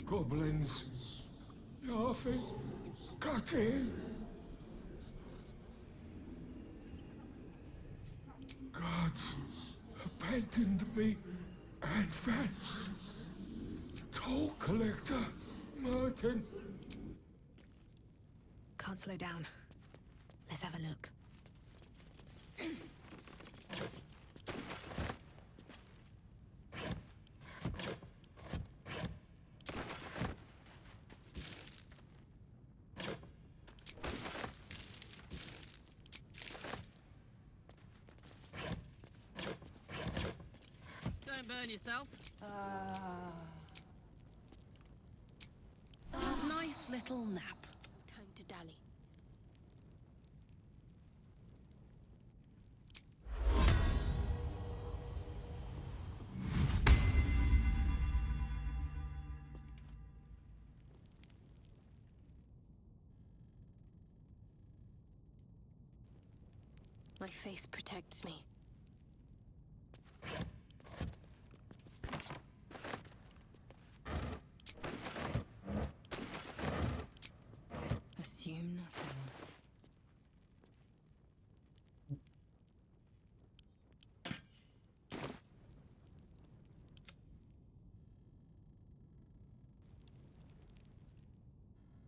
Goblins. Laughing. Cutting. Gods abandoned me and Vance. Toll collector, Martin. Can't slow down. Let's have a look. Don't burn yourself. Nice little nap. Time to dally. My faith protects me. Assume nothing.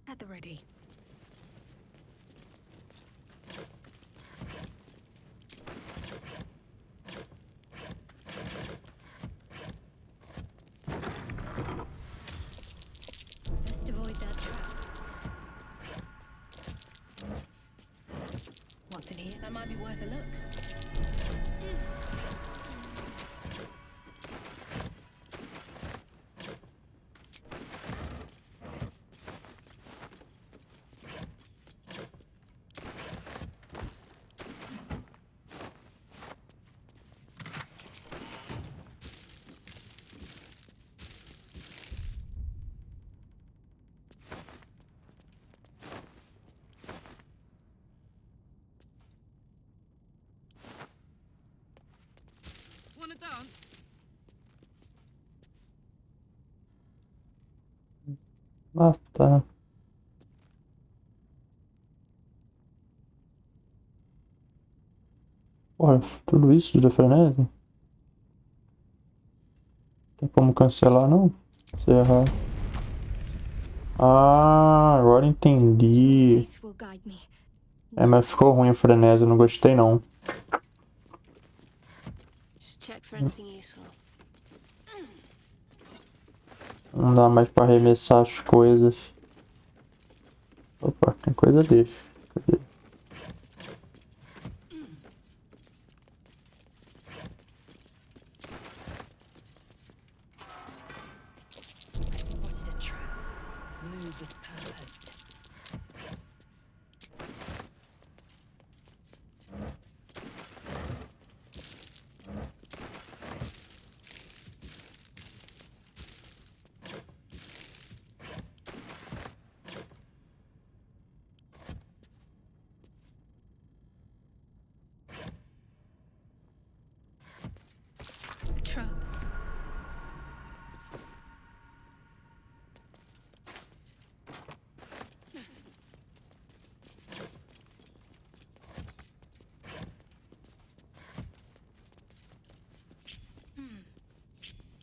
At the ready. Best avoid that trap. What's in here? That might be worth a look. Wanna dance? Ah, tá. Porra, tudo isso de frenesi? Tem como cancelar, não? Se errar. Ah, agora entendi. Faith will guide me. É, mas ficou ruim o frenesi, eu não gostei não. Just check for anything useful. Não dá mais pra arremessar as coisas. Opa, tem coisa desse. Cadê? Spotted a trap. Move with purpose. A trap.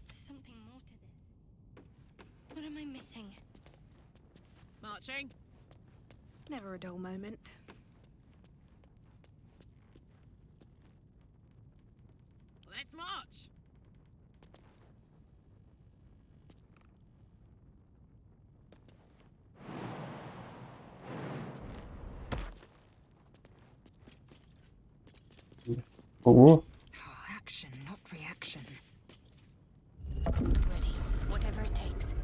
There's something more to this. What am I missing? Marching. Never a dull moment. Let's march. Oh, Action, not reaction. I'm ready. Whatever it takes.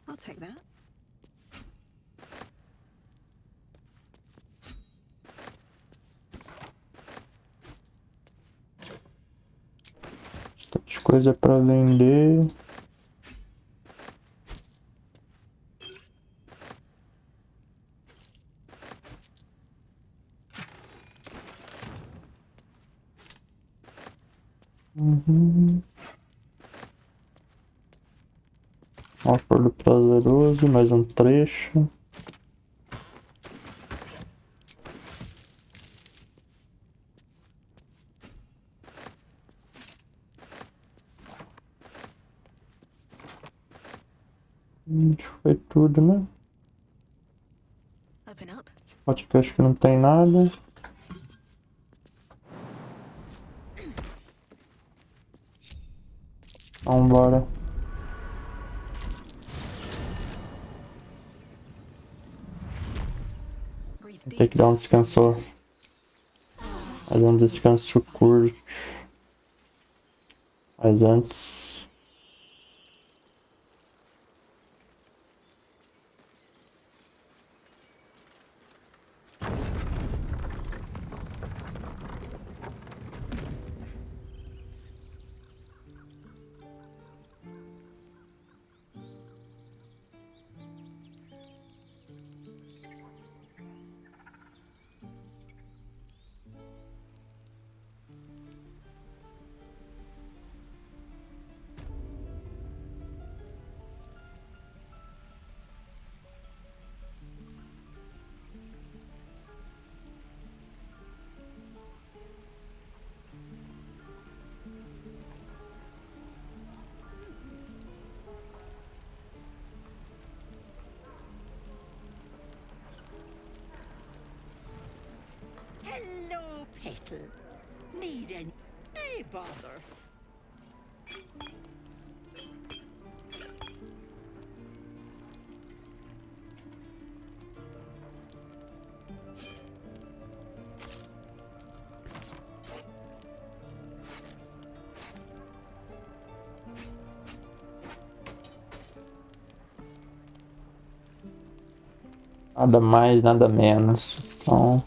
I'll take that. bastante coisa pra vender. Um acordo prazeroso, mais um trecho. Acho que foi tudo, né? Open up. Pode que acho que não tem nada. Vambora. Vou ter que dar um descanso. Mas um descanso curto. Mas antes. kettle. Need any... Hey, bother. Nada mais, nada menos. Então...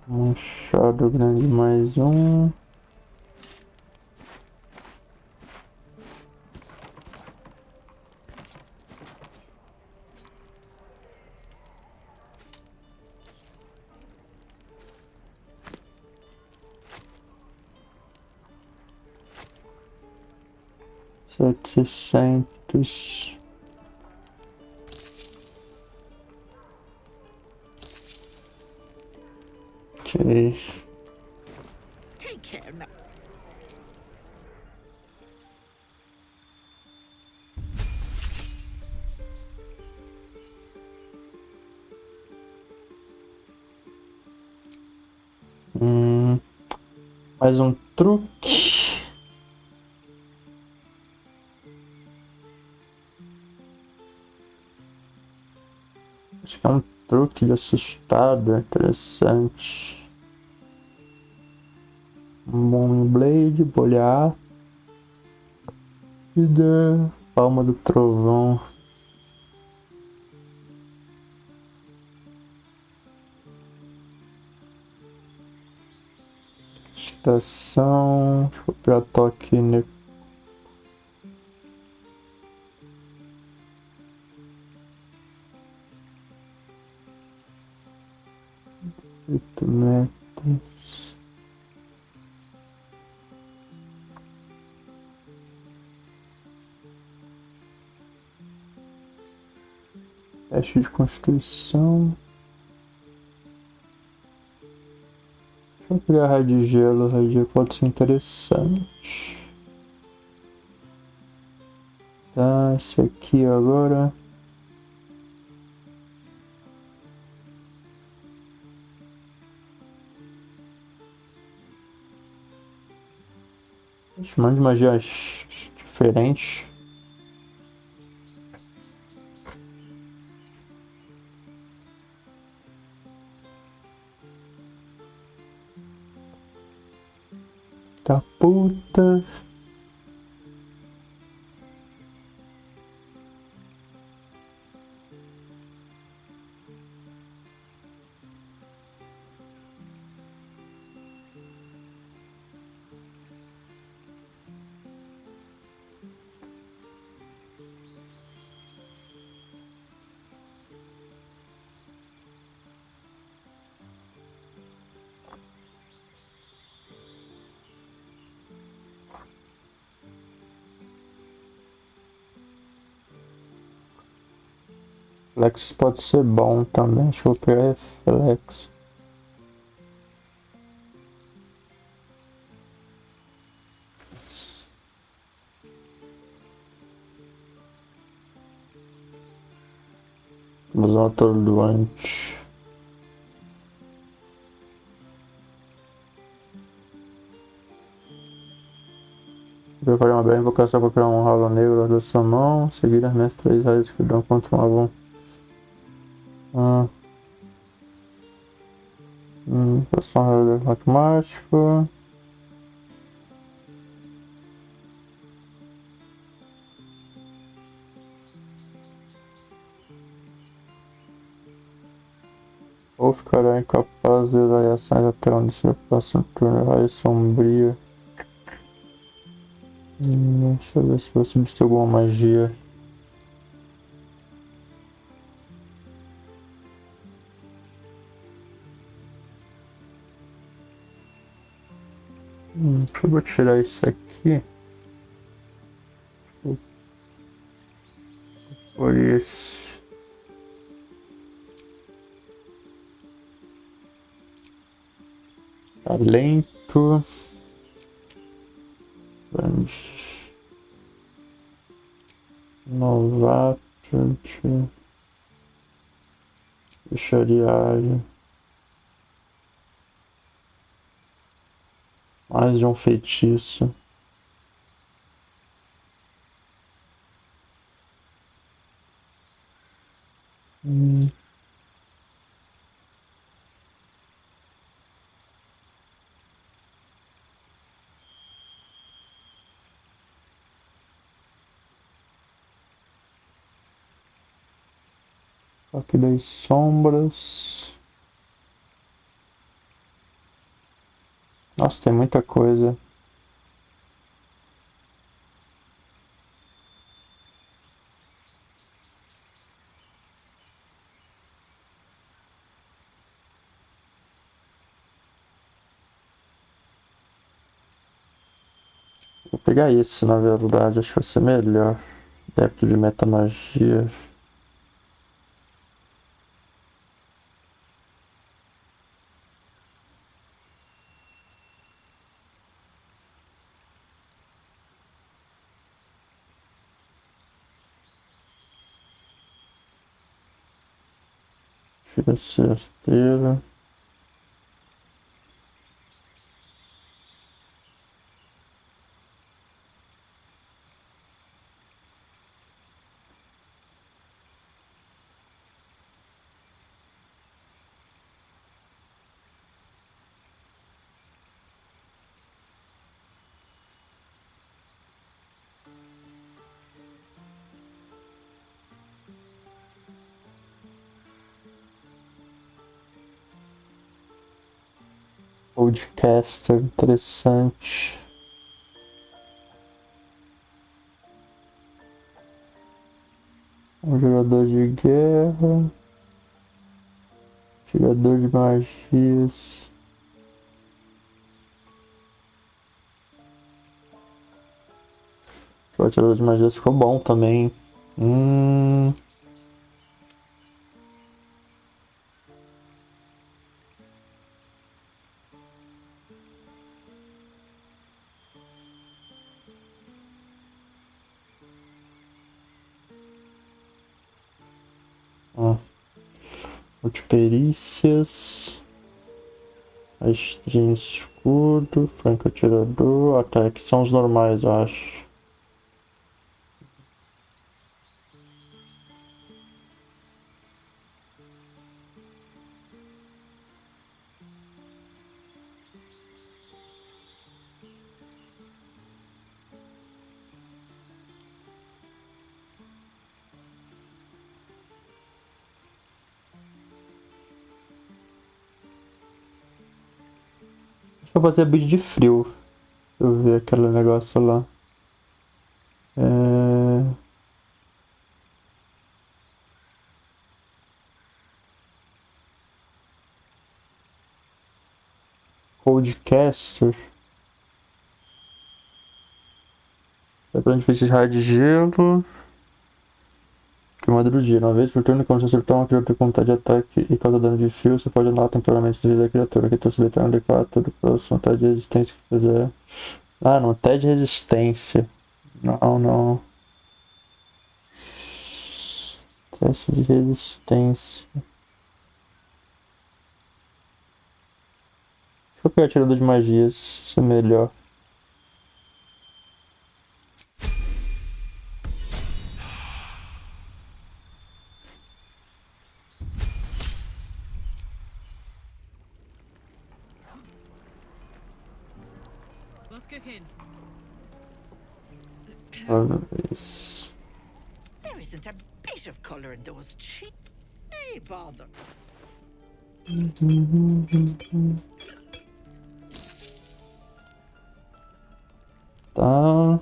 um machado grande mais um. Setecentos. Ok. Take care now. Mais um truque. Acho que é um truque de assustado, interessante. Booming Blade, bolhar. E da palma do trovão. Estação. Deixa eu pegar toque. Metros. Teste de constituição. Deixa eu pegar raio de gelo. Raio de gelo pode ser interessante. Tá, esse aqui agora. Chamando de magias diferentes. Tá puta. Flex pode ser bom também. Deixa eu pegar Flex. Vamos usar um atordoante. Preparar uma bela invocação para criar um ralo negro da sua mão. Seguir as minhas 3 raios que dão contra uma bom. Invocação automático. Ou ficará incapaz de usar ações até onde se próximo turno. Raio sombrio. Deixa eu ver se você substitui alguma magia. Eu vou tirar isso aqui. Por isso. Talento. Novato. Bruxariagem. Mais de um feitiço. Aqui das sombras. Nossa, tem muita coisa. Vou pegar esse, na verdade. Acho que vai ser melhor. Débito de metamagia. Tira certeira. Podcaster, interessante. Um jogador de guerra. Tirador de magias. O tirador de magias ficou bom também. Multiperícias. Estrinho escudo. Franco atirador. Ataque são os normais, eu acho. Vou fazer build de frio. Deixa eu ver aquele negócio lá. Podcaster. É pra gente de raio de gelo. Queimadura do dia. Uma vez por turno, quando você acertar uma criatura com vontade de ataque e causa dano de fio, você pode anular temporariamente o da criatura. Que tu submeter um D4 para sua vontade de resistência que fizer. Ah, não. Até de resistência. Não, não. Teste de resistência. Deixa eu pegar tirador de magias. Isso é melhor. What's cooking? Isso. There isn't a bit of colour in those cheeks. Hey, bother. Tá.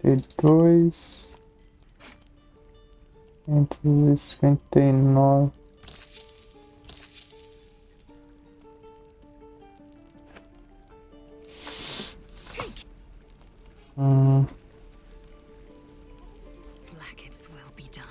52, 559. Blackets will be done.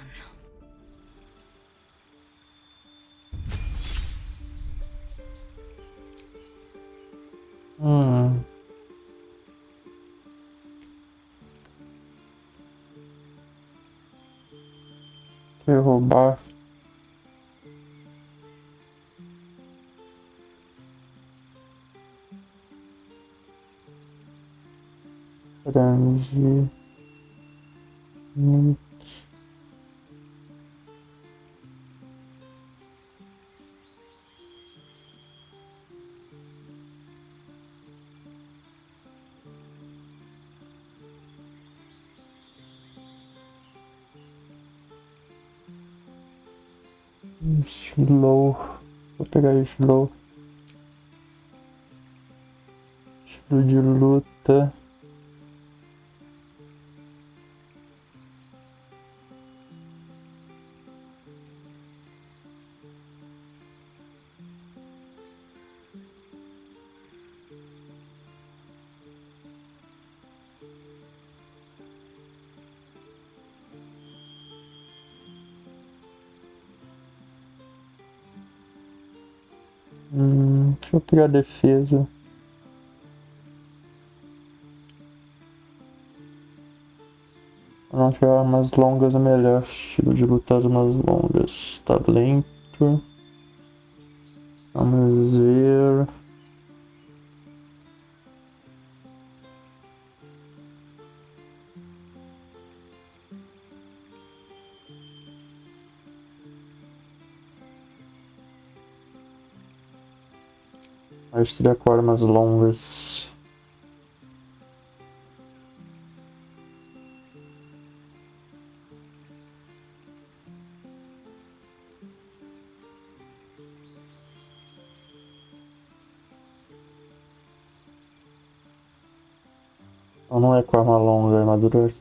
Derrubar. Grande. Slow. Vou pegar slow. Estilo de luta. Deixa eu pegar a defesa. Se não tiver armas longas é melhor. Estilo de luta armas longas. Tá lento. Vamos ver. Maestria com armas longas. Então não é com arma longa, é armadura.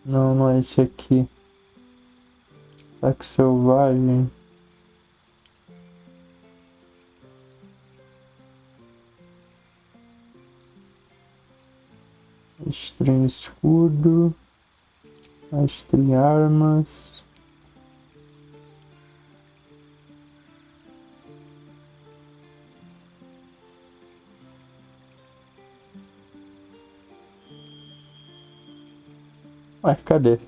Não, não é esse aqui. Ataque selvagem. Maestria em escudo. Maestria em armas. Ué, cadê?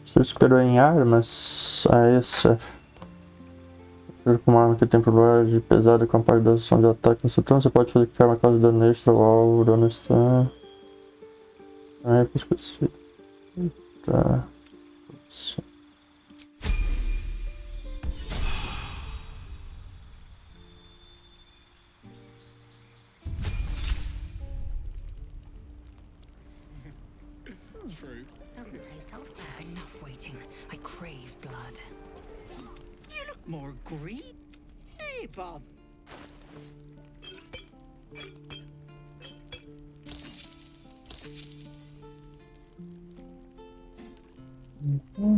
Você escolheu em armas? Essa. Com uma arma que tem probabilidade pesada com a parte da ação de ataque no seu turno, você pode fazer que arma causa dano extra ou alvo, dano extra. É, esqueci. Tá. True. Doesn't taste half bad. Enough waiting. I crave blood. You look more green. Hey, Bob. Ok.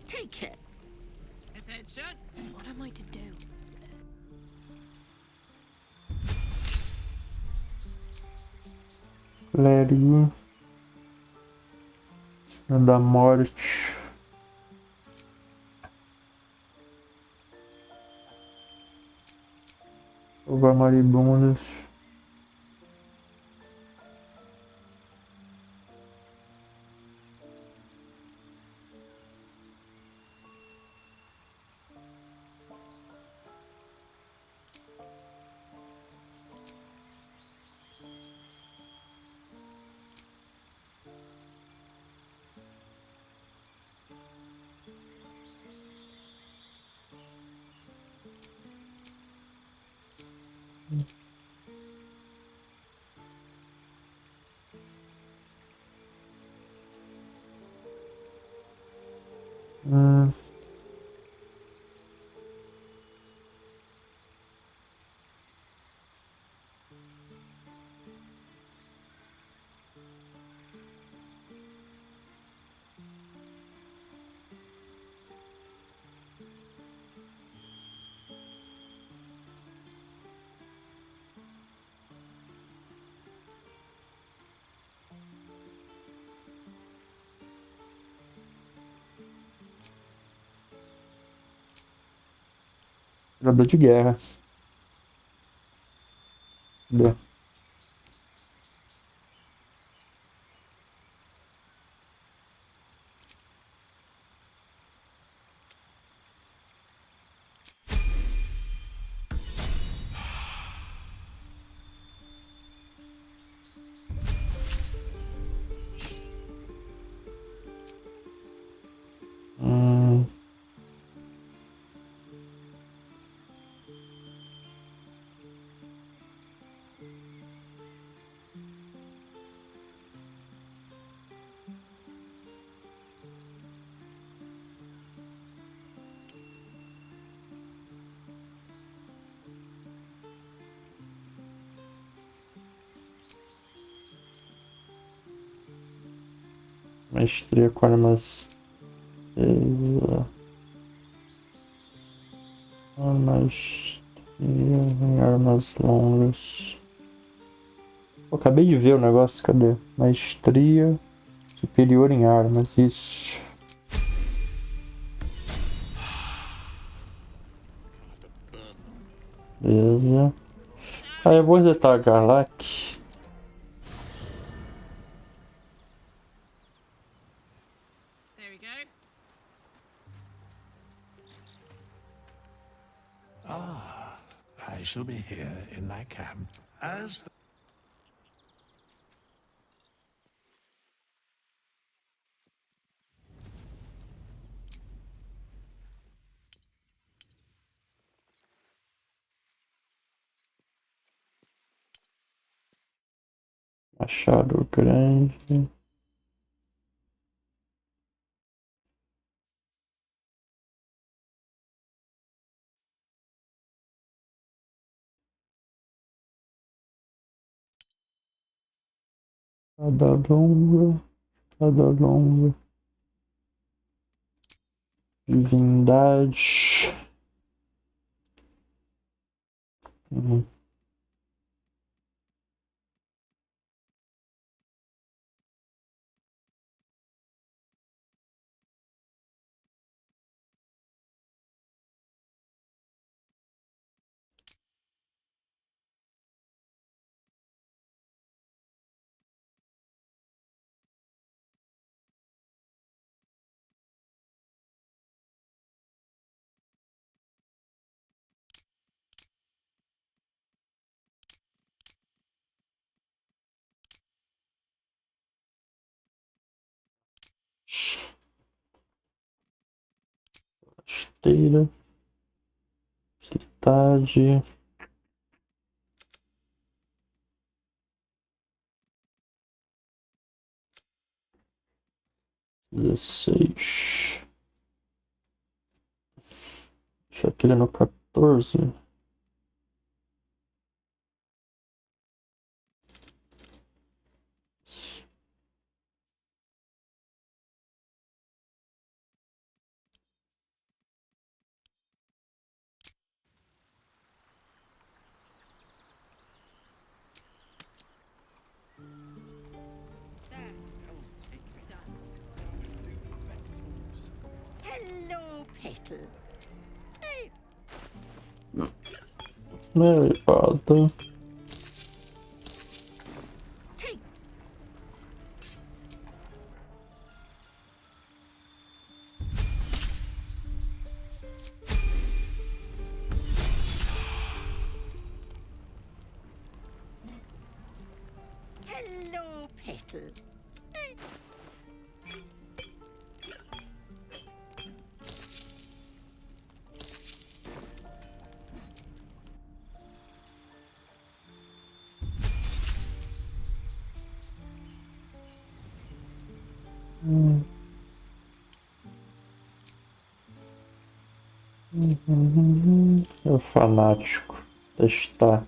Take it. Attention. What am I to do? Clérigo. Da morte. Salvar maribundos. Hum. Jogador de guerra. Cadê? Hum. Maestria com armas. Maestria em armas longas. Pô, acabei de ver o negócio, cadê? Maestria superior em armas, isso. Beleza. Ah, eu vou resetar a Garlac. There we go. Ah, I shall be here in my camp as the Machado grande. Cada longa. Cada longa. Divindade. Uhum. Esteira. Cidade. Dezesseis. Deixa aquele no 14. Hello, Petal. Hey. Meu Baldur. Hello, Petal. É o fanático. Testar.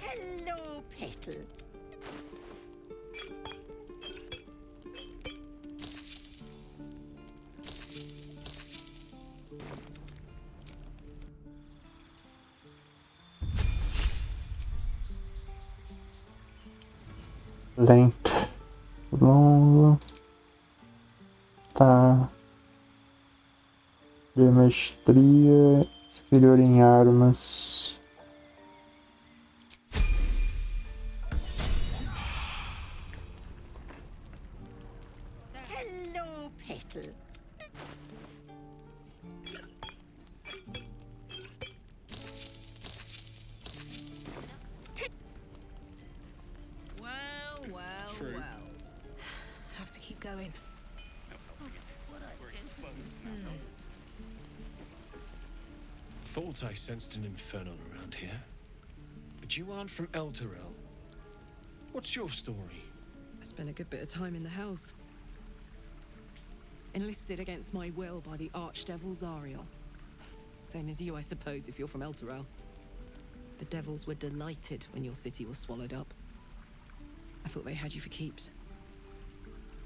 Hello, Petal. Lento. Longo. Tá. De mestria. Superior em armas. Hello, Petal. Well. Have to keep going. Thought I sensed an infernal around here. But you aren't from Elturel. What's your story? I spent a good bit of time in the Hells. Enlisted against my will by the Archdevil Zariel. Same as you, I suppose, if you're from Elturel. The devils were delighted when your city was swallowed up. I thought they had you for keeps.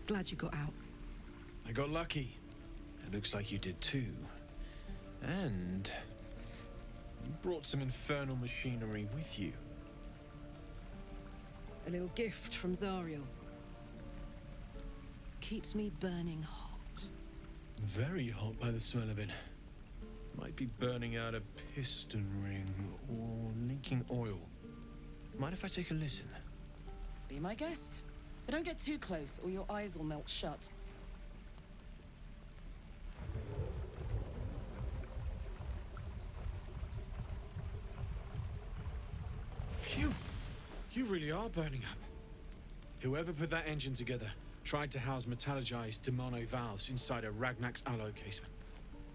Glad you got out. I got lucky. It looks like you did too. And you brought some infernal machinery with you. A little gift from Zariel. Keeps me burning hot. Very hot by the smell of it. Might be burning out a piston ring or leaking oil. Mind if I take a listen? Be my guest. But don't get too close or your eyes will melt shut. Phew! You really are burning up. Whoever put that engine together tried to house metallurgized Demono valves inside a Ragnak's alloy casement.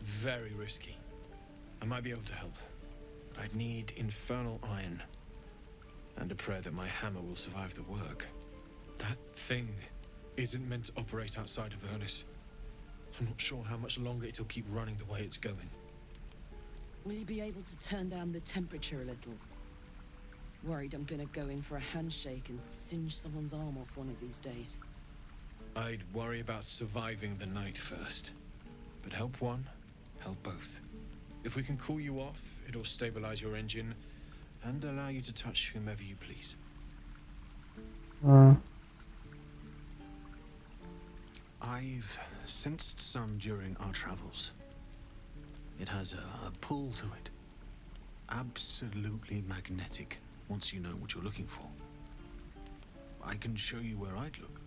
Very risky. I might be able to help. But I'd need infernal iron. And a prayer that my hammer will survive the work. That thing isn't meant to operate outside of Vernus. I'm not sure how much longer it'll keep running the way it's going. Will you be able to turn down the temperature a little? Worried I'm gonna go in for a handshake and singe someone's arm off one of these days. I'd worry about surviving the night first. But help one, help both. If we can cool you off, it'll stabilize your engine and allow you to touch whomever you please. I've sensed some during our travels. It has a pull to it. Absolutely magnetic, once you know what you're looking for. I can show you where I'd look.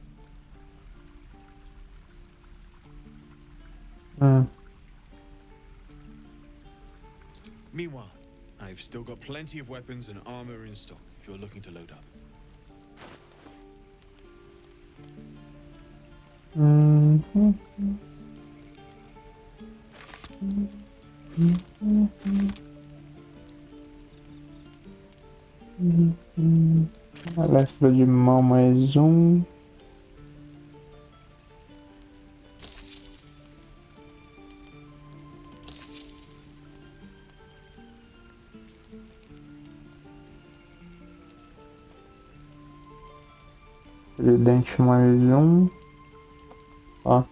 Meanwhile, I've still got plenty of weapons and armor in stock if you're looking to load up. Palestra de mão mais um. Tridente mais um. Ó.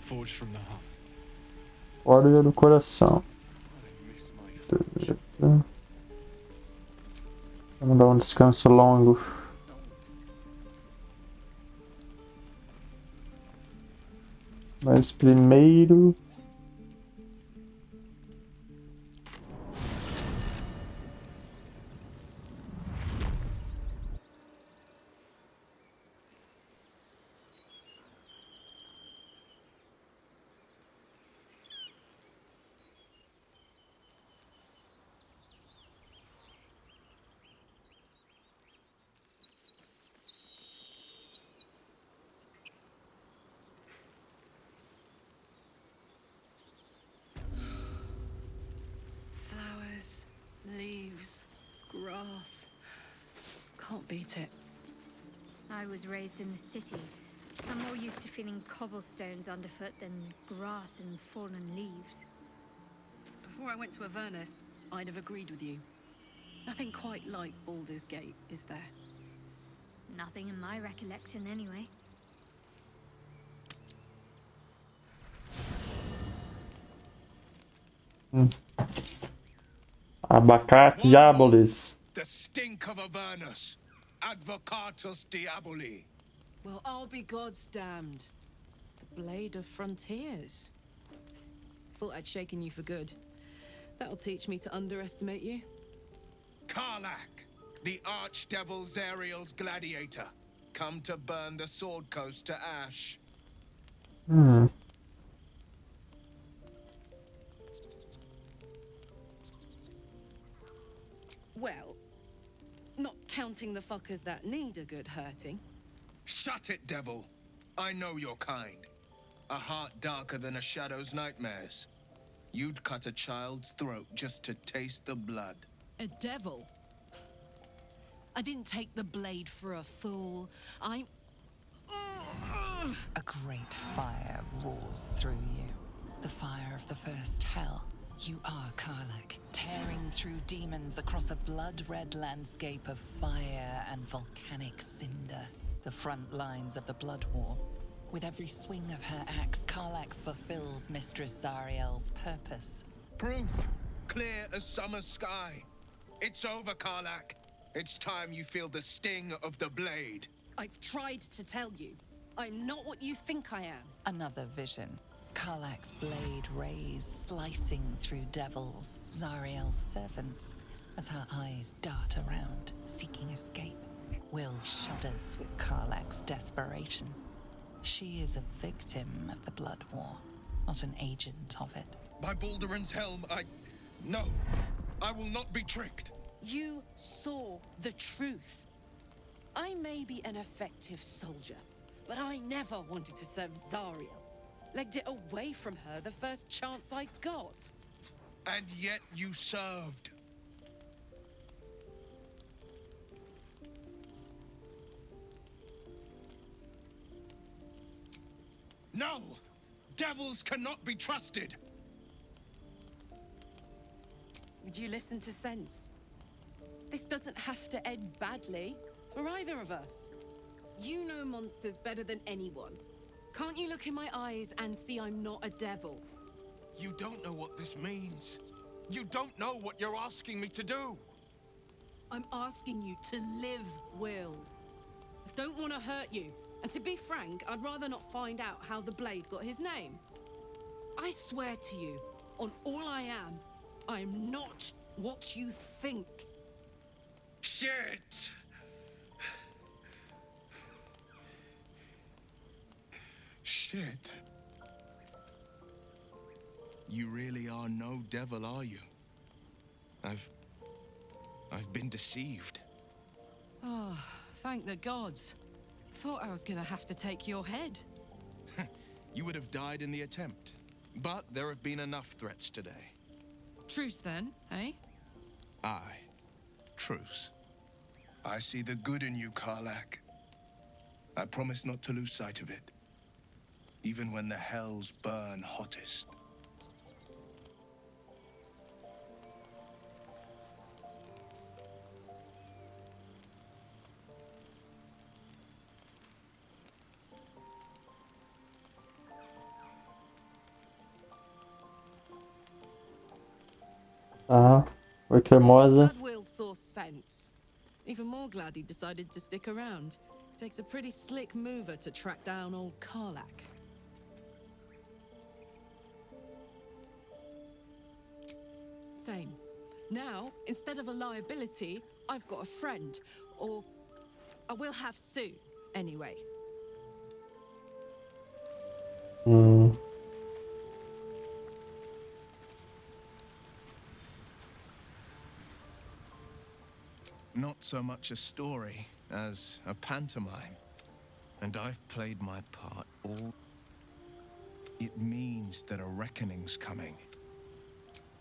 Forged from the heart. Forja do coração. Vamos dar um descanso longo. Mas primeiro... Flowers, leaves, grass. Can't beat it. I was raised in the city. I'm more used to feeling cobblestones underfoot than grass and fallen leaves. Before I went to Avernus, I'd have agreed with you. Nothing quite like Baldur's Gate, is there? Nothing in my recollection, anyway. Abacate diabolis. The stink of Avernus. Advocatus diaboli. Well, I'll be God's damned. The Blade of Frontiers. Thought I'd shaken you for good. That'll teach me to underestimate you. Karlach, the archdevil Zariel's gladiator, come to burn the Sword Coast to ash. Well, not counting the fuckers that need a good hurting. Shut it, devil. I know your kind. A heart darker than a shadow's nightmares. You'd cut a child's throat just to taste the blood. A devil? I didn't take the blade for a fool. I'm... A great fire roars through you. The fire of the first hell. You are Karlach, tearing through demons across a blood-red landscape of fire and volcanic cinder. The front lines of the Blood War. With every swing of her axe, Karlach fulfills Mistress Zariel's purpose. Proof, clear as summer sky. It's over, Karlach. It's time you feel the sting of the blade. I've tried to tell you. I'm not what you think I am. Another vision. Karlach's blade rays slicing through devils, Zariel's servants, as her eyes dart around, seeking escape. Will shudders with Karlach's desperation. She is a victim of the Blood War, not an agent of it. By Balduran's helm, No, I will not be tricked. You saw the truth. I may be an effective soldier, but I never wanted to serve Zariel. Legged it away from her the first chance I got. And yet you served. No! Devils cannot be trusted! Would you listen to sense? This doesn't have to end badly for either of us. You know monsters better than anyone. Can't you look in my eyes and see I'm not a devil? You don't know what this means. You don't know what you're asking me to do. I'm asking you to live, Will. I don't want to hurt you. And to be frank, I'd rather not find out how the blade got his name. I swear to you, on all I am not what you think. Shit! Shit. You really are no devil, are you? I've been deceived. Oh, thank the gods. Thought I was gonna have to take your head. You would have died in the attempt. But there have been enough threats today. Truce then, eh? Aye. Truce. I see the good in you, Karlach. I promise not to lose sight of it. Even when the hells burn hottest. Oi, cremosa. Glad Will saw sense. Even more glad he decided to stick around. Takes a pretty slick mover to track down old Karlach. same. Now, instead of a liability, I've got a friend. Or I will have soon, anyway. Not so much a story as a pantomime. And I've played my part all. It means that a reckoning's coming.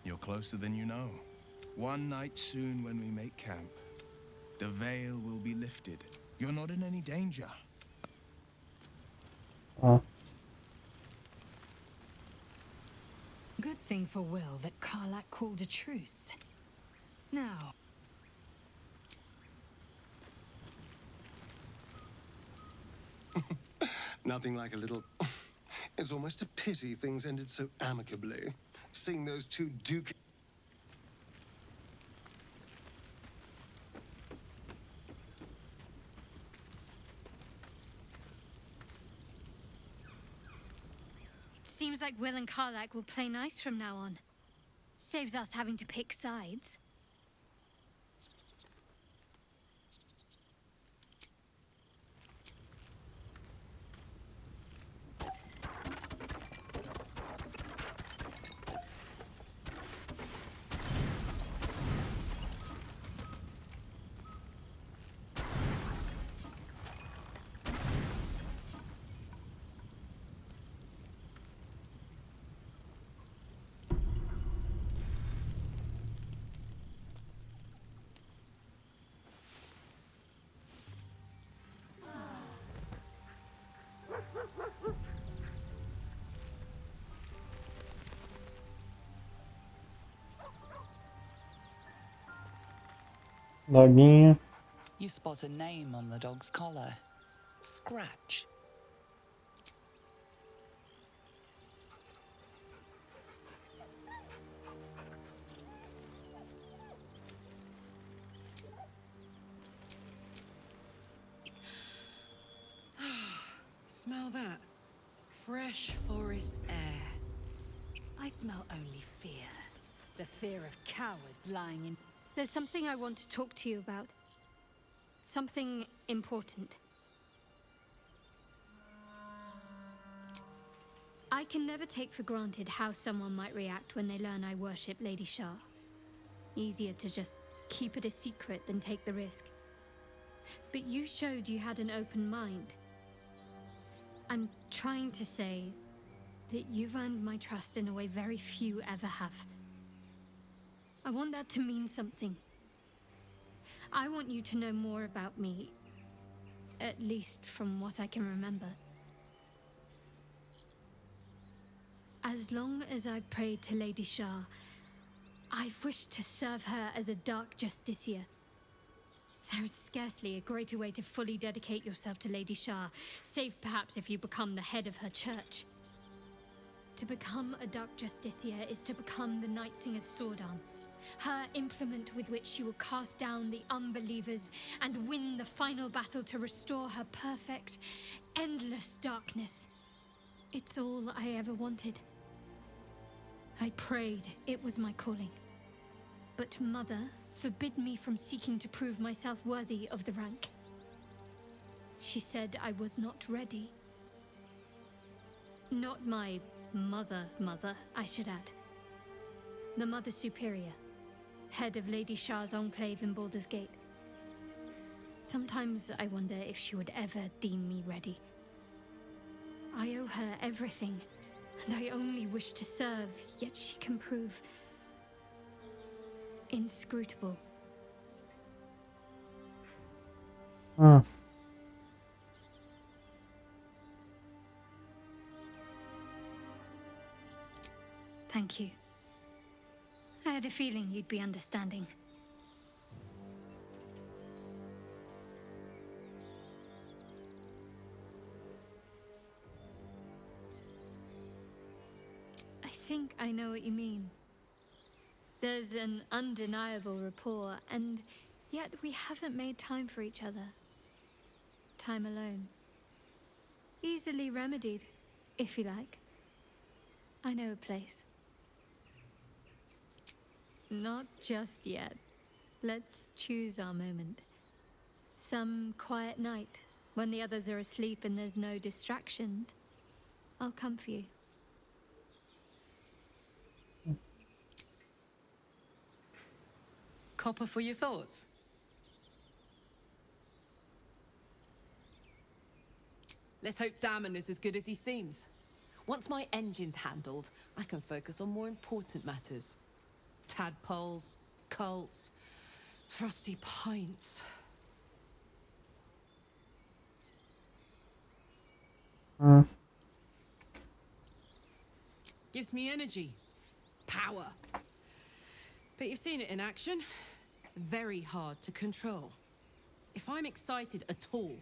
You're closer than you know. One night soon when we make camp, the veil will be lifted. You're not in any danger. Good thing for Will that Karlak called a truce. Now... Nothing like a little... It's almost a pity things ended so amicably. Seeing those two Duke... Seems like Will and Karlak will play nice from now on. Saves us having to pick sides. Doguinho. You spot a name on the dog's collar. Scratch. Smell that? Fresh forest air. I smell only fear. The fear of cowards lying in... There's something I want to talk to you about. Something important. I can never take for granted how someone might react when they learn I worship Lady Shah. Easier to just keep it a secret than take the risk. But you showed you had an open mind. I'm trying to say that you've earned my trust in a way very few ever have. I want that to mean something. I want you to know more about me, at least from what I can remember. As long as I've prayed to Lady Shah, I've wished to serve her as a dark justiciar. There is scarcely a greater way to fully dedicate yourself to Lady Shah, save perhaps if you become the head of her church. To become a dark justiciar is to become the Night Singer's sword arm, her implement with which she will cast down the unbelievers and win the final battle to restore her perfect, endless darkness. It's all I ever wanted. I prayed it was my calling. But Mother forbid me from seeking to prove myself worthy of the rank. She said I was not ready. Not my mother, I should add. The Mother Superior, head of Lady Shah's enclave in Baldur's Gate. Sometimes I wonder if she would ever deem me ready. I owe her everything, and I only wish to serve, yet she can prove inscrutable. Thank you. I had a feeling you'd be understanding. I think I know what you mean. There's an undeniable rapport, and yet we haven't made time for each other. Time alone. Easily remedied, if you like. I know a place. Not just yet. Let's choose our moment. Some quiet night, when the others are asleep and there's no distractions. I'll come for you. Copper for your thoughts. Let's hope Damon is as good as he seems. Once my engine's handled, I can focus on more important matters. Tadpoles, cults, frosty pints. Gives me energy. Power. But you've seen it in action. Very hard to control. If I'm excited at all,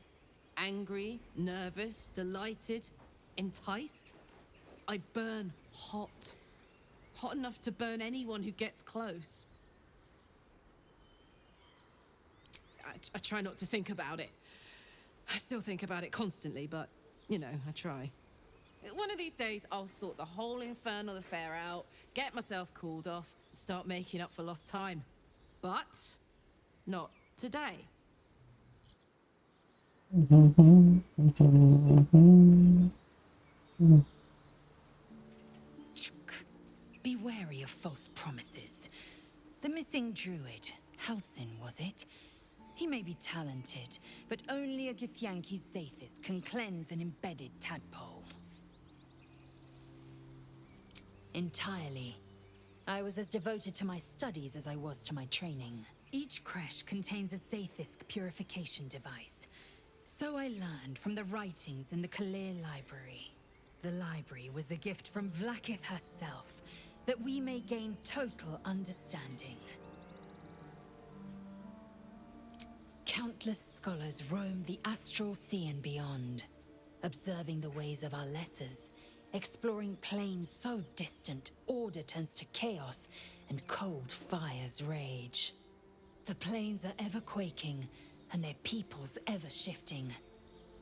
angry, nervous, delighted, enticed, I burn hot. Hot enough to burn anyone who gets close. I try not to think about it. I still think about it constantly, but, you know, I try. One of these days, I'll sort the whole infernal affair out, get myself cooled off, and start making up for lost time. But not today. Be wary of false promises. The missing druid, Halsin, was it? He may be talented, but only a Githyanki Zathis can cleanse an embedded tadpole. Entirely. I was as devoted to my studies as I was to my training. Each creche contains a Zathis purification device. So I learned from the writings in the Kalir Library. The library was a gift from Vlaakith herself, that we may gain total understanding. Countless scholars roam the astral sea and beyond, observing the ways of our lessers, exploring planes so distant order turns to chaos and cold fires rage. The planes are ever quaking, and their peoples ever shifting.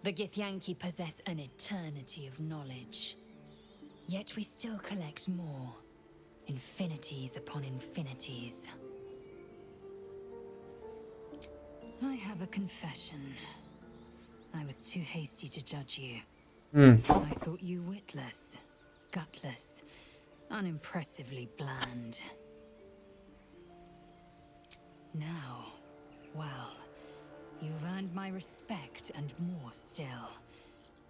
The Githyanki possess an eternity of knowledge. Yet we still collect more. Infinities upon infinities. I have a confession. I was too hasty to judge you. I thought you witless, gutless, unimpressively bland. Now, well, you've earned my respect and more still.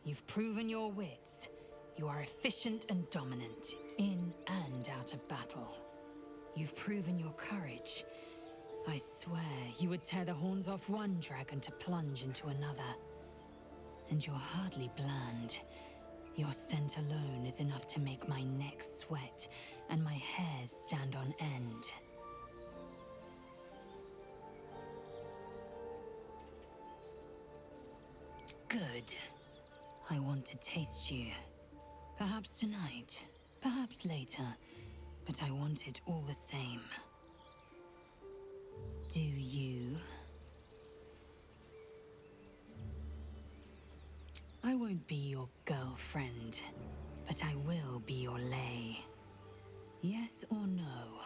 You've proven your wits. You are efficient and dominant, in and out of battle. You've proven your courage. I swear you would tear the horns off one dragon to plunge into another. And you're hardly bland. Your scent alone is enough to make my neck sweat and my hairs stand on end. Good. I want to taste you. Perhaps tonight, perhaps later, but I want it all the same. Do you? I won't be your girlfriend, but I will be your lay. Yes or no?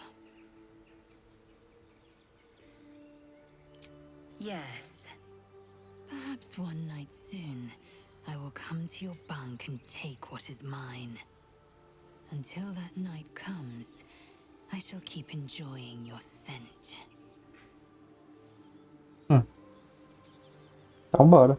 Yes. Perhaps one night soon, I will come to your bunk and take what is mine. Until that night comes, I shall keep enjoying your scent. Então bora.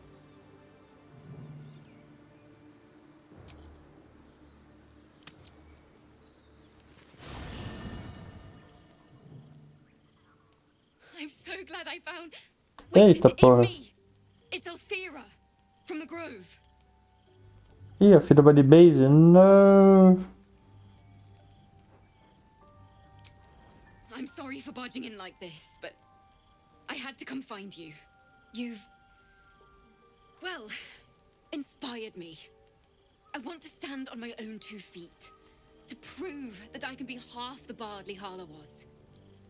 I'm so glad I found... Wait, Eita porra. it's me! It's Althera, from the Grove. Ih, a fita de base? No. I'm sorry for barging in like this, but I had to come find you. You've... well, inspired me. I want to stand on my own 2 feet. To prove that I can be half the Bardley Harla was.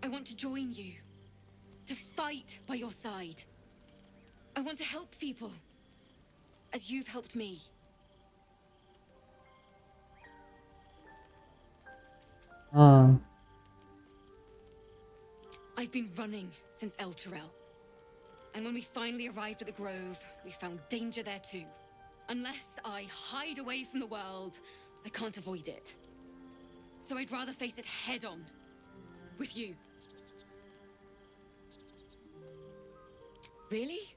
I want to join you. To fight by your side. I want to help people. As you've helped me. I've been running since El Terrell. And when we finally arrived at the Grove, we found danger there too. Unless I hide away from the world, I can't avoid it. So I'd rather face it head on. With you. Really?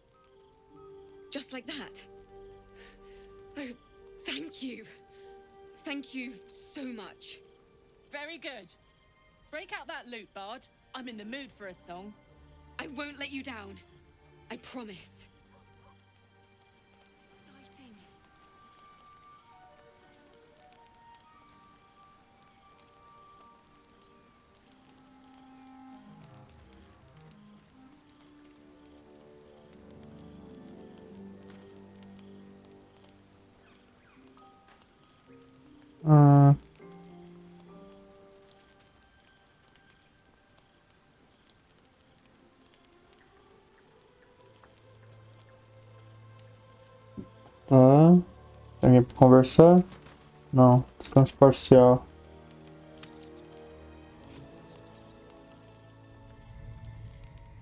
Just like that? Oh, thank you. Thank you so much. Very good. Break out that lute, Bard. I'm in the mood for a song. I won't let you down. I promise. Tá. Tem alguém pra conversar? Não. Descanso parcial.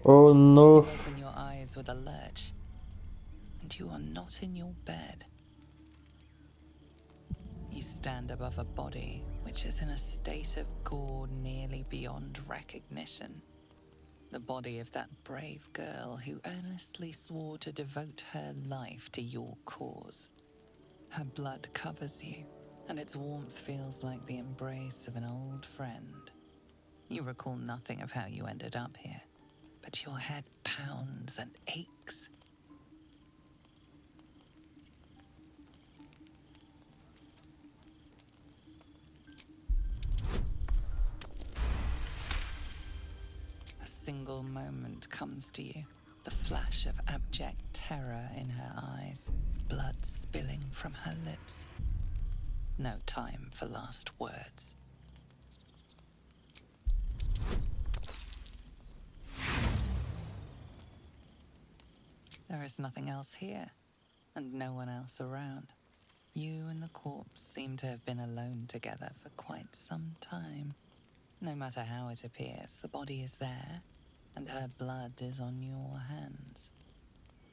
Oh no. You open your eyes with a lurch, and you are not in your bed. You stand above a body which is in a state of gore nearly beyond recognition. The body of that brave girl who earnestly swore to devote her life to your cause. Her blood covers you, and its warmth feels like the embrace of an old friend. You recall nothing of how you ended up here, but your head pounds and aches. A single moment comes to you, the flash of abject terror in her eyes, blood spilling from her lips. No time for last words. There is nothing else here, and no one else around. You and the corpse seem to have been alone together for quite some time. No matter how it appears, the body is there, and her blood is on your hands.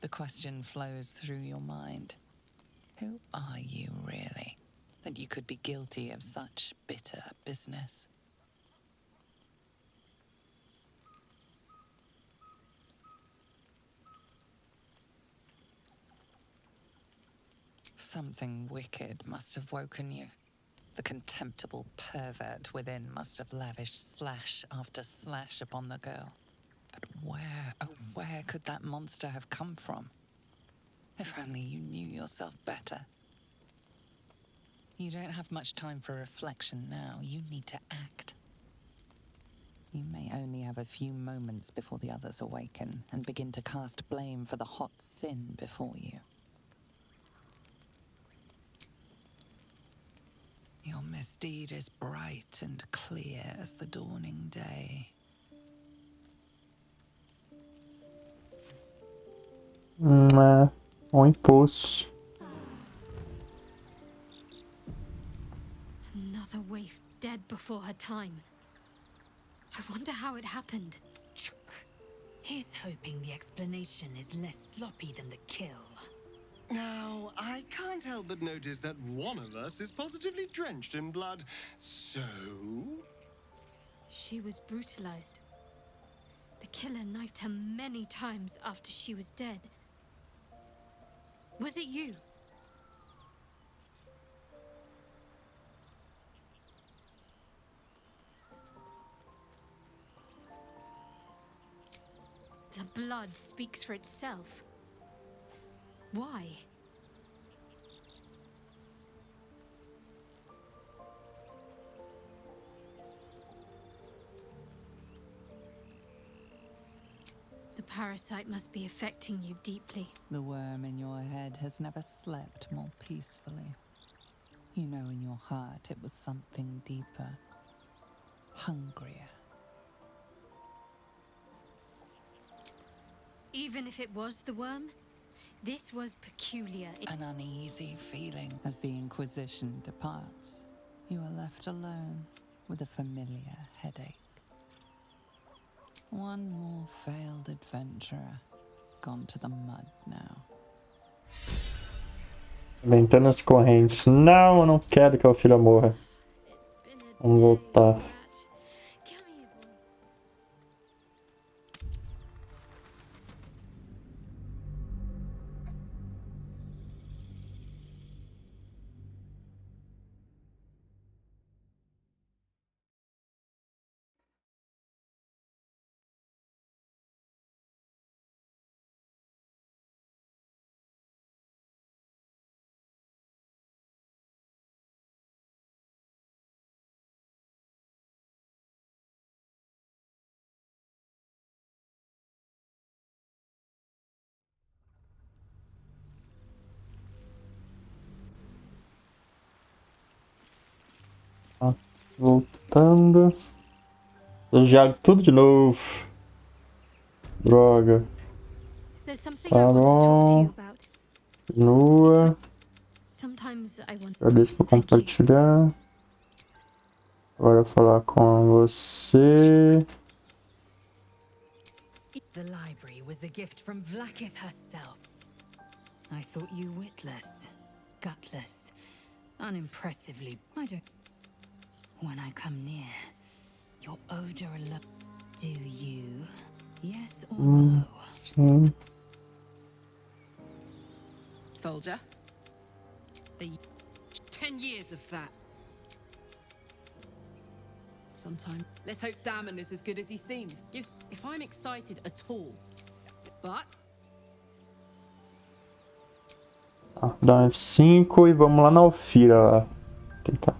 The question flows through your mind. Who are you, really, that you could be guilty of such bitter business? Something wicked must have woken you. The contemptible pervert within must have lavished slash after slash upon the girl. But where, oh where could that monster have come from? If only you knew yourself better. You don't have much time for reflection now. You need to act. You may only have a few moments before the others awaken and begin to cast blame for the hot sin before you. Your misdeed is bright and clear as the dawning day. Impulso. Another waif dead before her time. I wonder how it happened. Here's hoping the explanation is less sloppy than the kill. Now, I can't help but notice that one of us is positively drenched in blood. So... She was brutalized. The killer knifed her many times after she was dead. Was it you? The blood speaks for itself. Why? The parasite must be affecting you deeply. The worm in your head has never slept more peacefully. You know in your heart it was something deeper, hungrier. Even if it was the worm, this was peculiar. An uneasy feeling as the Inquisition departs. You are left alone with a familiar headache. One more failed adventurer. Gone to the mud now. Aumentando as correntes. Não, eu não quero que a filha morra. Vamos voltar. Voltando. Eu jogo tudo de novo. Droga. There's something Tá I want to talk to you bom. about. Continua. Sometimes I want. Agradeço por compartilhar. Agora eu vou falar com você. The library was a gift from Vlaakith herself. I thought you witless, gutless, unimpressively. I don't. When I come near, your odor alone. Do you? Yes or no? Sim. Soldier. 10 years of that. Sometime. Let's hope Damon is as good as he seems. If I'm excited at all. But Dá um F5 e vamos lá na Alfira lá. Tentar.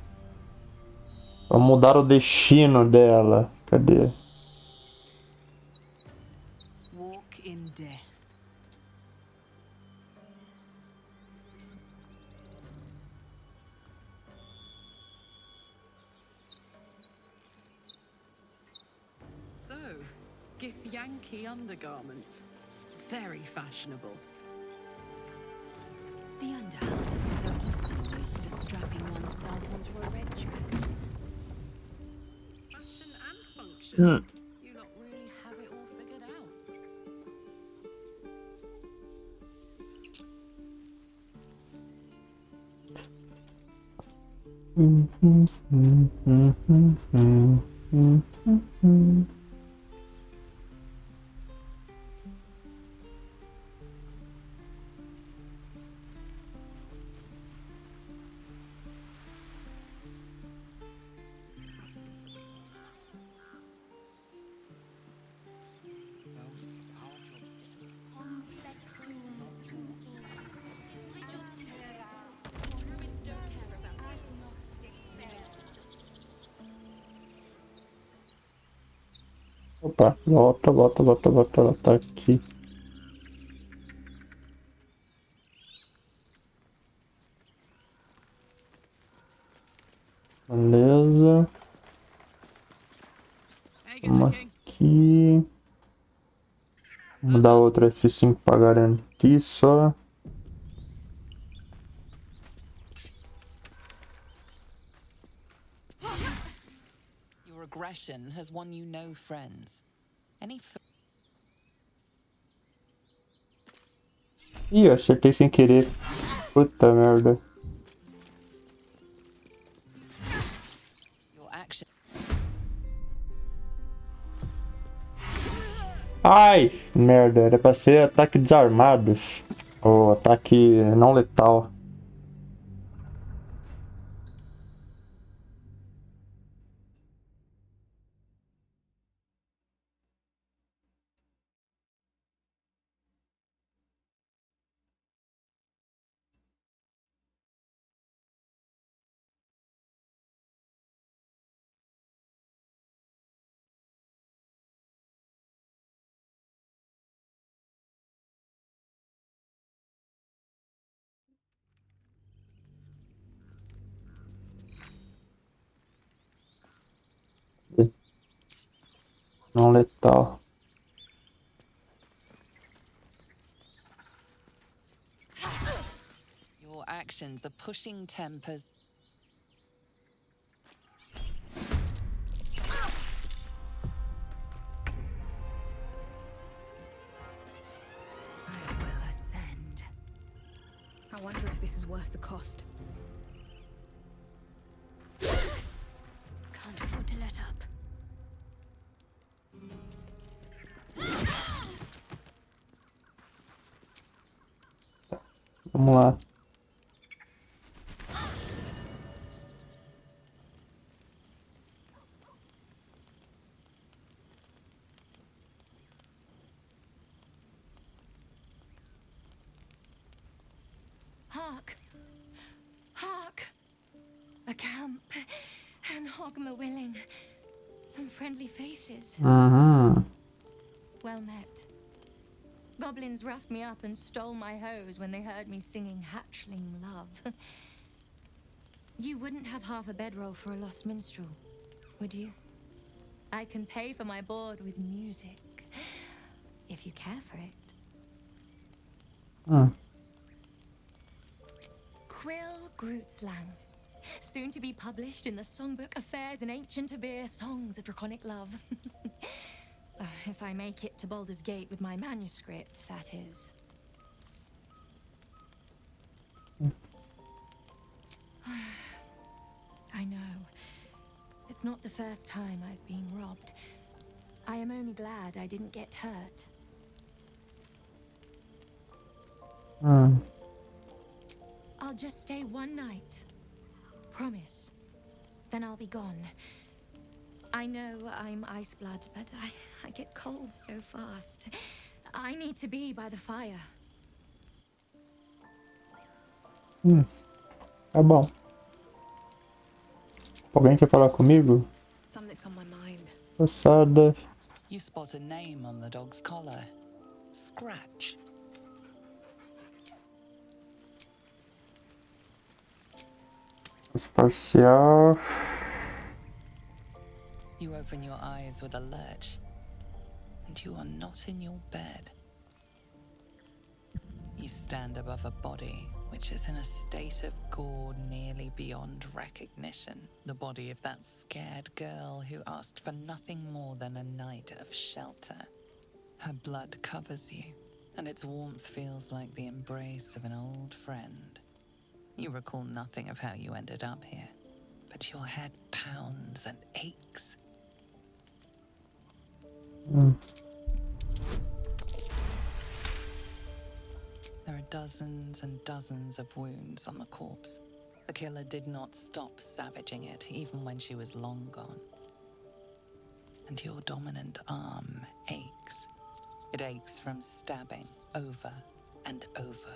Vamos mudar o destino dela. Cadê? Walk in death. so, Githyanki undergarments. Very fashionable. The underharnesses are often used for strapping oneself onto a red dragon. Fashion and function. You not really have it all figured out. Opa, volta, ela tá aqui. Beleza. Vamos aqui. Vamos dar outra F5 pra garantir só. Your aggression has won you no friends. Any Ih, eu acertei sem querer. Puta merda. your action. Ai, merda, era pra ser ataque desarmado. Ou ataque não letal. Não letal. Your actions are pushing tempers. I wonder if this is worth the cost. Can't afford to let up. Vamos lá. Hark! Hark! A camp, and Hogma willing. Some friendly faces. Uhum. Well met. Goblins roughed me up and stole my hose when they heard me singing hatchling love. You wouldn't have half a bedroll for a lost minstrel, would you? I can pay for my board with music, if you care for it. Quill Grootslang. Soon to be published in the songbook Affairs in Ancient Abir, Songs of Draconic Love. If I make it to Baldur's Gate with my manuscript, that is. I know. It's not the first time I've been robbed. I am only glad I didn't get hurt. I'll just stay one night. Promise. Then I'll be gone. I know I'm ice blood, but I get cold so fast. I need to be by the fire. Tá bom. Alguém quer falar comigo? Something's on my mind. Passada. You spot a name on the dog's collar. Scratch. Espacial. You open your eyes with a lurch, and you are not in your bed. You stand above a body which is in a state of gore nearly beyond recognition. The body of that scared girl who asked for nothing more than a night of shelter. Her blood covers you, and its warmth feels like the embrace of an old friend. You recall nothing of how you ended up here, but your head pounds and aches. There are dozens and dozens of wounds on the corpse. The killer did not stop savaging it, even when she was long gone. And your dominant arm aches. It aches from stabbing over and over.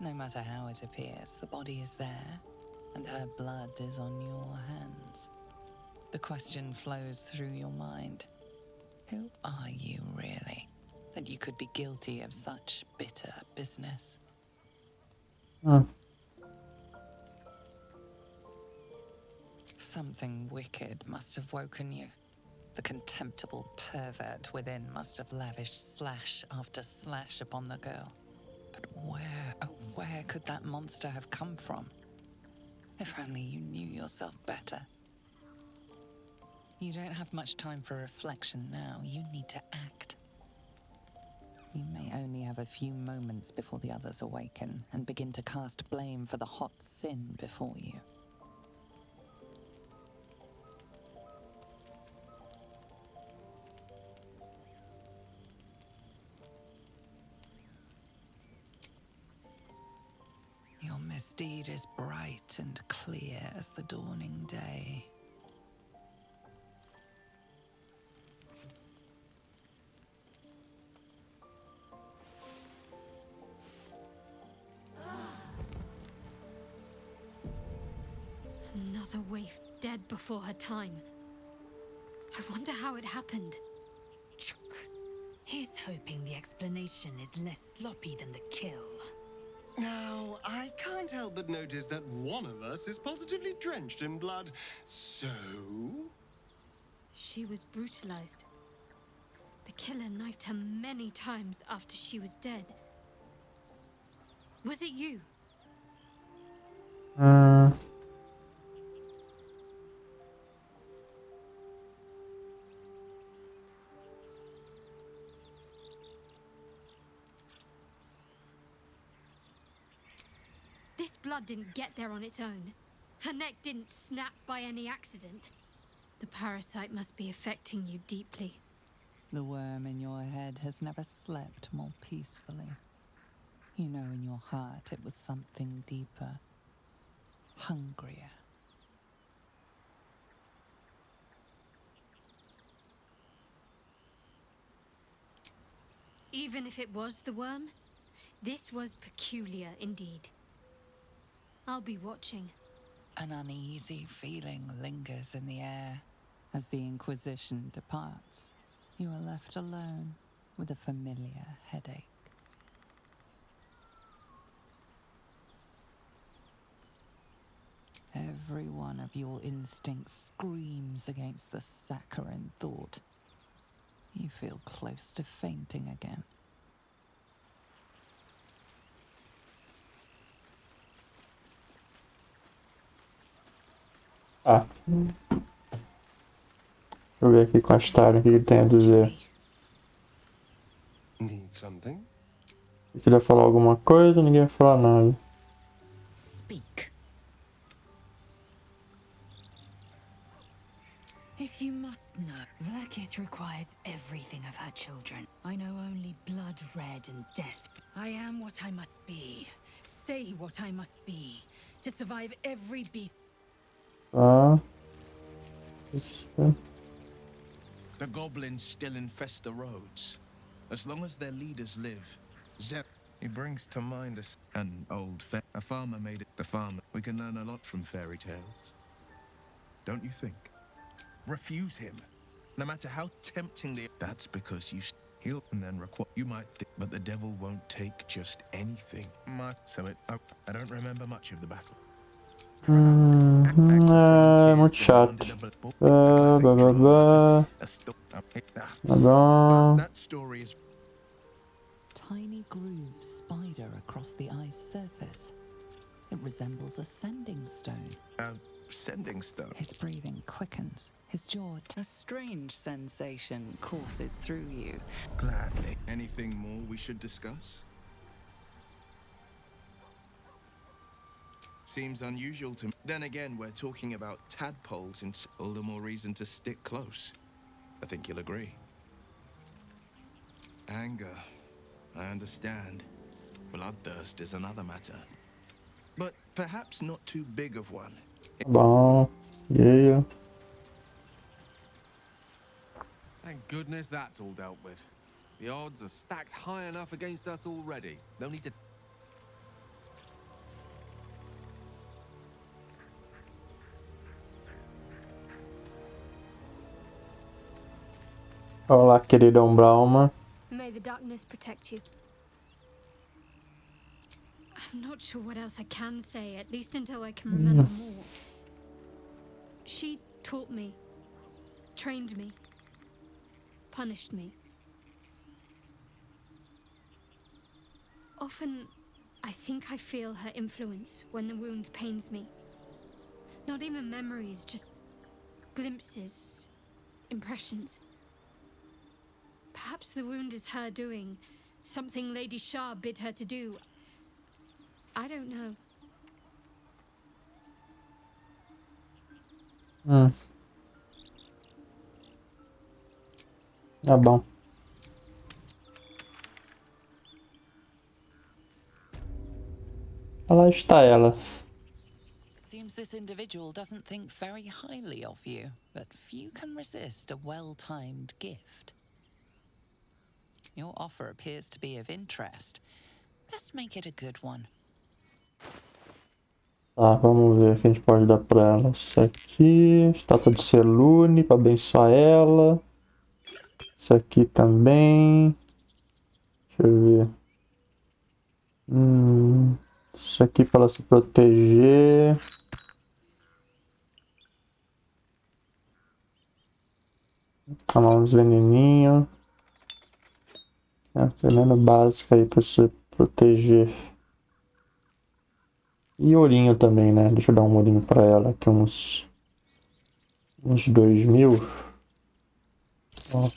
No matter how it appears, the body is there, and her blood is on your hands. The question flows through your mind. Who are you, really, that you could be guilty of such bitter business? Something wicked must have woken you. The contemptible pervert within must have lavished slash after slash upon the girl. But where could that monster have come from? If only you knew yourself better. You don't have much time for reflection now. You need to act. You may only have a few moments before the others awaken and begin to cast blame for the hot sin before you. Your misdeed is bright and clear as the dawning day. Another waif dead before her time. I wonder how it happened. He's hoping the explanation is less sloppy than the kill. Now, I can't help but notice that one of us is positively drenched in blood. So? She was brutalized. The killer knifed her many times after she was dead. Was it you? blood didn't get there on its own. Her neck didn't snap by any accident. The parasite must be affecting you deeply. The worm in your head has never slept more peacefully. You know in your heart it was something deeper, hungrier. Even if it was the worm, this was peculiar indeed. I'll be watching. An uneasy feeling lingers in the air. As the Inquisition departs, you are left alone with a familiar headache. Every one of your instincts screams against the saccharine thought. You feel close to fainting again. Ah. Deixa eu ver aqui com a história o que ele tem a dizer. Need something? Eu queria falar alguma coisa, ninguém vai falar nada. Speak. If you must know, Vlaakith requires everything of her children. I know only blood red and death. I am what I must be. Say what I must be. To survive every beast. Ah. The goblins still infest the roads. As long as their leaders live, he brings to mind an old a farmer made it. The farmer. We can learn a lot from fairy tales. Don't you think? Refuse him, no matter how tempting that's because you heal and then require. You might think, but the devil won't take just anything. So I don't remember much of the battle. Muito chato. Tá bom. That story is Tiny grooves spider across the ice surface. It resembles a sending stone. Sending stone. His breathing quickens. His jaw. A strange sensation courses through you. Gladly. Anything more we should discuss? Seems unusual to me. Then again, we're talking about tadpoles, and all the more reason to stick close. I think you'll agree. Anger. I understand. Bloodthirst is another matter. But perhaps not too big of one. Tá bom. Yeah. Thank goodness that's all dealt with. The odds are stacked high enough against us already. No need to... Olá, queridão Brahma. May the darkness protect you. I'm not sure what else I can say, at least until I can remember more. She taught me, trained me, punished me. Often, I think I feel her influence when the wound pains me. Not even memories, just glimpses, impressions. Perhaps the wound is her doing, something Lady Shah bid her to do. I don't know. Tá bom. Lá está ela. Seems this individual doesn't think very highly of you, but few can resist a well-timed gift. Your offer appears to be of interest. Best make it a good one. Tá, vamos ver o que a gente pode dar pra ela. Isso aqui, estátua de Selune, pra abençoar ela. Isso aqui também. Deixa eu ver. Isso aqui pra ela se proteger. Tomar uns veneninhos. Veneno básico aí pra se proteger. E ourinho também, né? Deixa eu dar um ourinho pra ela aqui, uns 2000. Ó.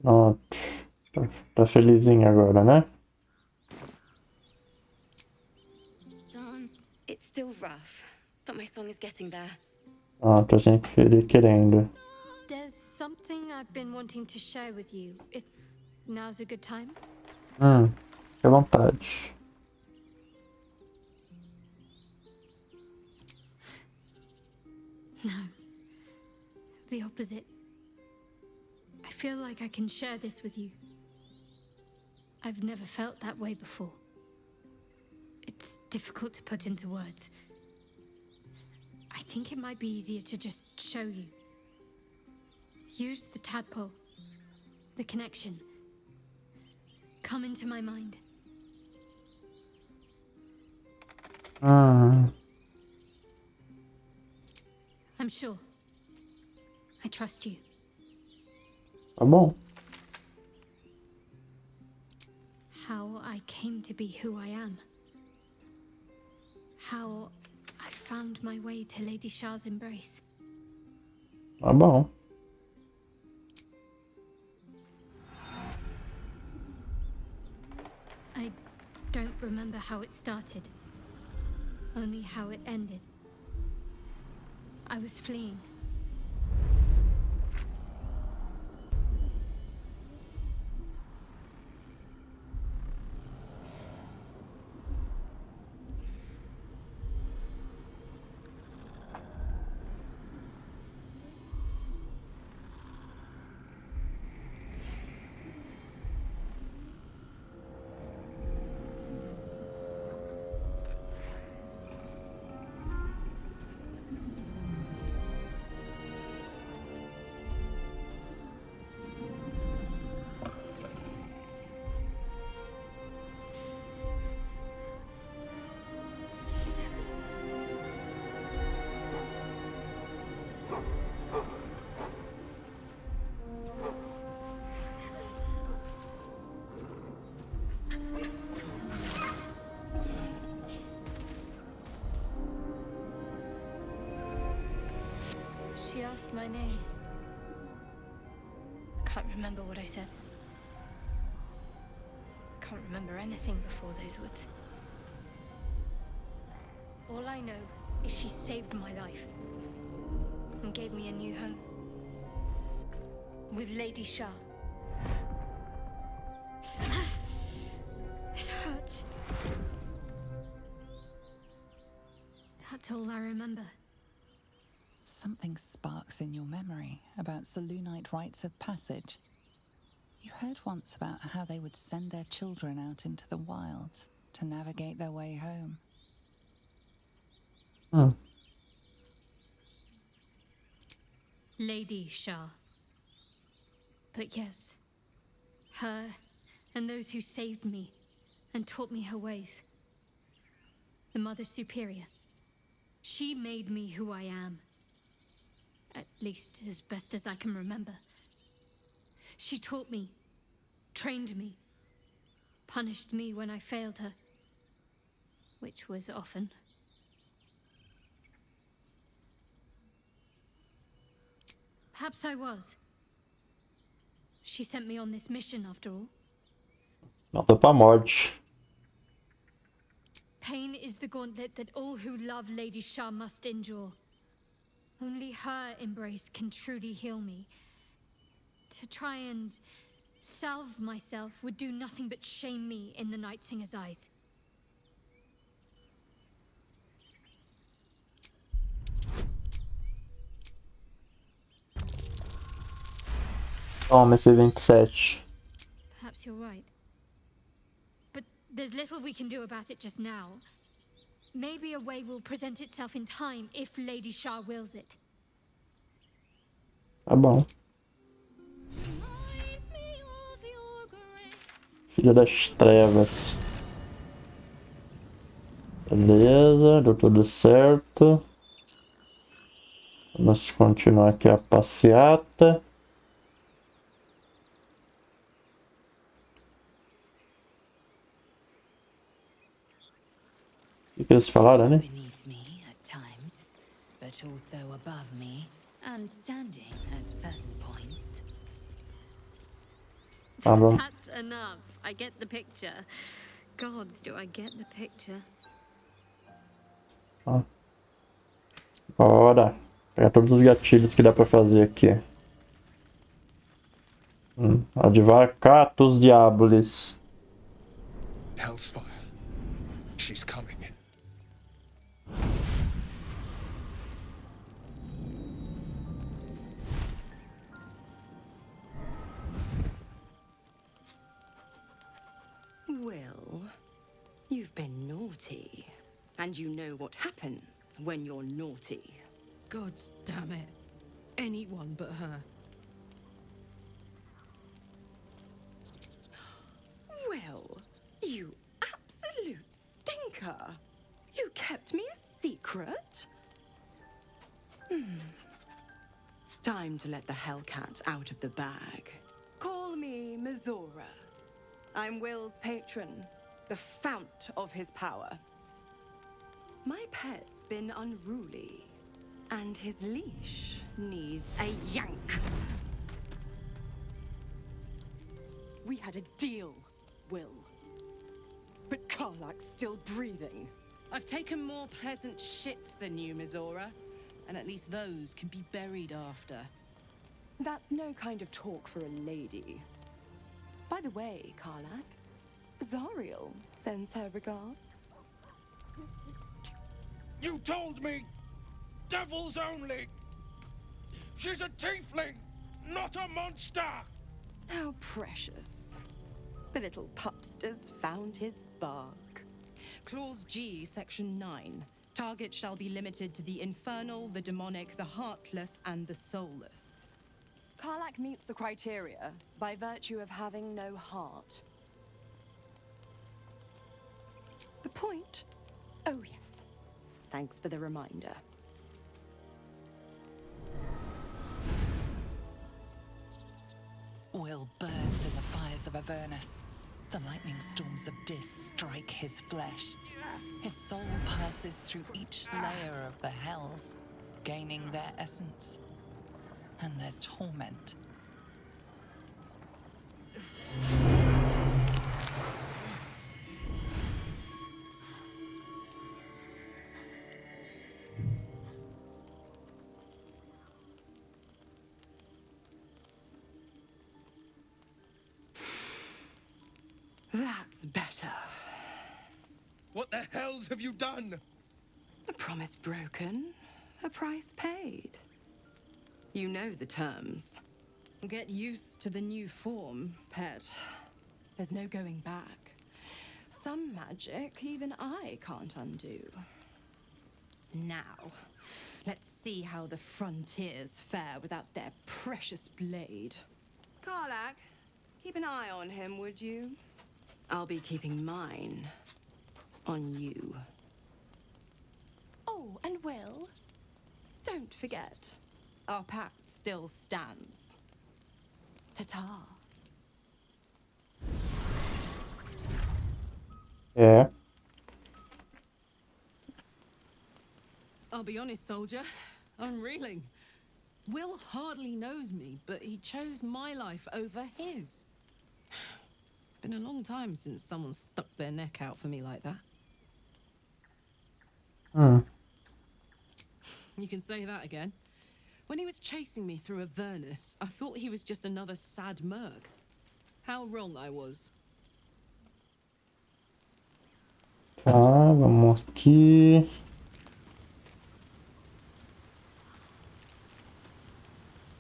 Pronto. Tá felizinha agora, né? Darn. It's still rough, but my song is getting there. Ah, tô sempre querendo. There's something I've been wanting to share with you, if now's a good time. Fique à vontade. No. The opposite. I feel like I can share this with you. I've never felt that way before. It's difficult to put into words. I think it might be easier to just show you. Use the tadpole. The connection. Come into my mind. I'm sure. I trust you. Tá bom. How I came to be who I am. How I found my way to Lady Shah's embrace. Tá bom. I don't remember how it started. Only how it ended. I was fleeing. She asked my name. I can't remember what I said. I can't remember anything before those words. All I know is she saved my life and gave me a new home with Lady Shah. It hurts. That's all I remember. Something sparks in your memory about Selûnite rites of passage. You heard once about how they would send their children out into the wilds to navigate their way home. Lady Shah. But yes, her and those who saved me and taught me her ways. The Mother Superior. She made me who I am. At least as best as I can remember. She taught me, trained me, punished me when I failed her, which was often. Perhaps I was. She sent me on this mission after all. Nota pra morte. Pain is the gauntlet that all who love Lady Shah must endure. Only her embrace can truly heal me. To try and salve myself would do nothing but shame me in the Night Singer's eyes. Toma esse 27. Perhaps you're right. But there's little we can do about it just now. Maybe a way will present itself in time if Lady Shah wills it. Tá bom. Filha das trevas. Beleza, deu tudo certo. Vamos continuar aqui a passeata. O que eles falaram, né? Beneath me at times, but also above me and standing at certain points. Tá bom. That's enough. I get the picture. Gods, do I get the picture. Ó. Bora. Pegar todos os gatilhos que dá pra fazer aqui. Advocatus Diabolis. Hell's fire. She's coming. Will, you've been naughty. And you know what happens when you're naughty. Gods damn it. Anyone but her. Will, you absolute stinker. You kept me a secret? Time to let the Hellcat out of the bag. Call me Mizora. I'm Will's patron, the fount of his power. My pet's been unruly, and his leash needs a yank. We had a deal, Will. But Karlak's still breathing. I've taken more pleasant shits than you, Mizora. And at least those can be buried after. That's no kind of talk for a lady. By the way, Karlak, Zariel sends her regards. You told me! Devils only! She's a tiefling, not a monster! How precious. The little pupster's found his bark. Clause G, Section 9. Target shall be limited to the infernal, the demonic, the heartless, and the soulless. Karlak meets the criteria by virtue of having no heart. The point? Oh, yes. Thanks for the reminder. Will burns in the fires of Avernus. The lightning storms of Dis strike his flesh. His soul passes through each layer of the hells, gaining their essence and their torment. That's better. What the hells have you done? A promise broken, a price paid. You know the terms. Get used to the new form, pet. There's no going back. Some magic even I can't undo. Now, let's see how the frontiers fare without their precious blade. Karlak, keep an eye on him, would you? I'll be keeping mine on you. Oh, and Will, don't forget, our pact still stands. Ta-ta. É. I'll be honest, soldier. I'm reeling. Will hardly knows me, but he chose my life over his. Been a long time since someone stuck their neck out for me like that. You can say that again. When he was chasing me through Avernus, I thought he was just another sad merc. How wrong I was. Tá, vamos aqui.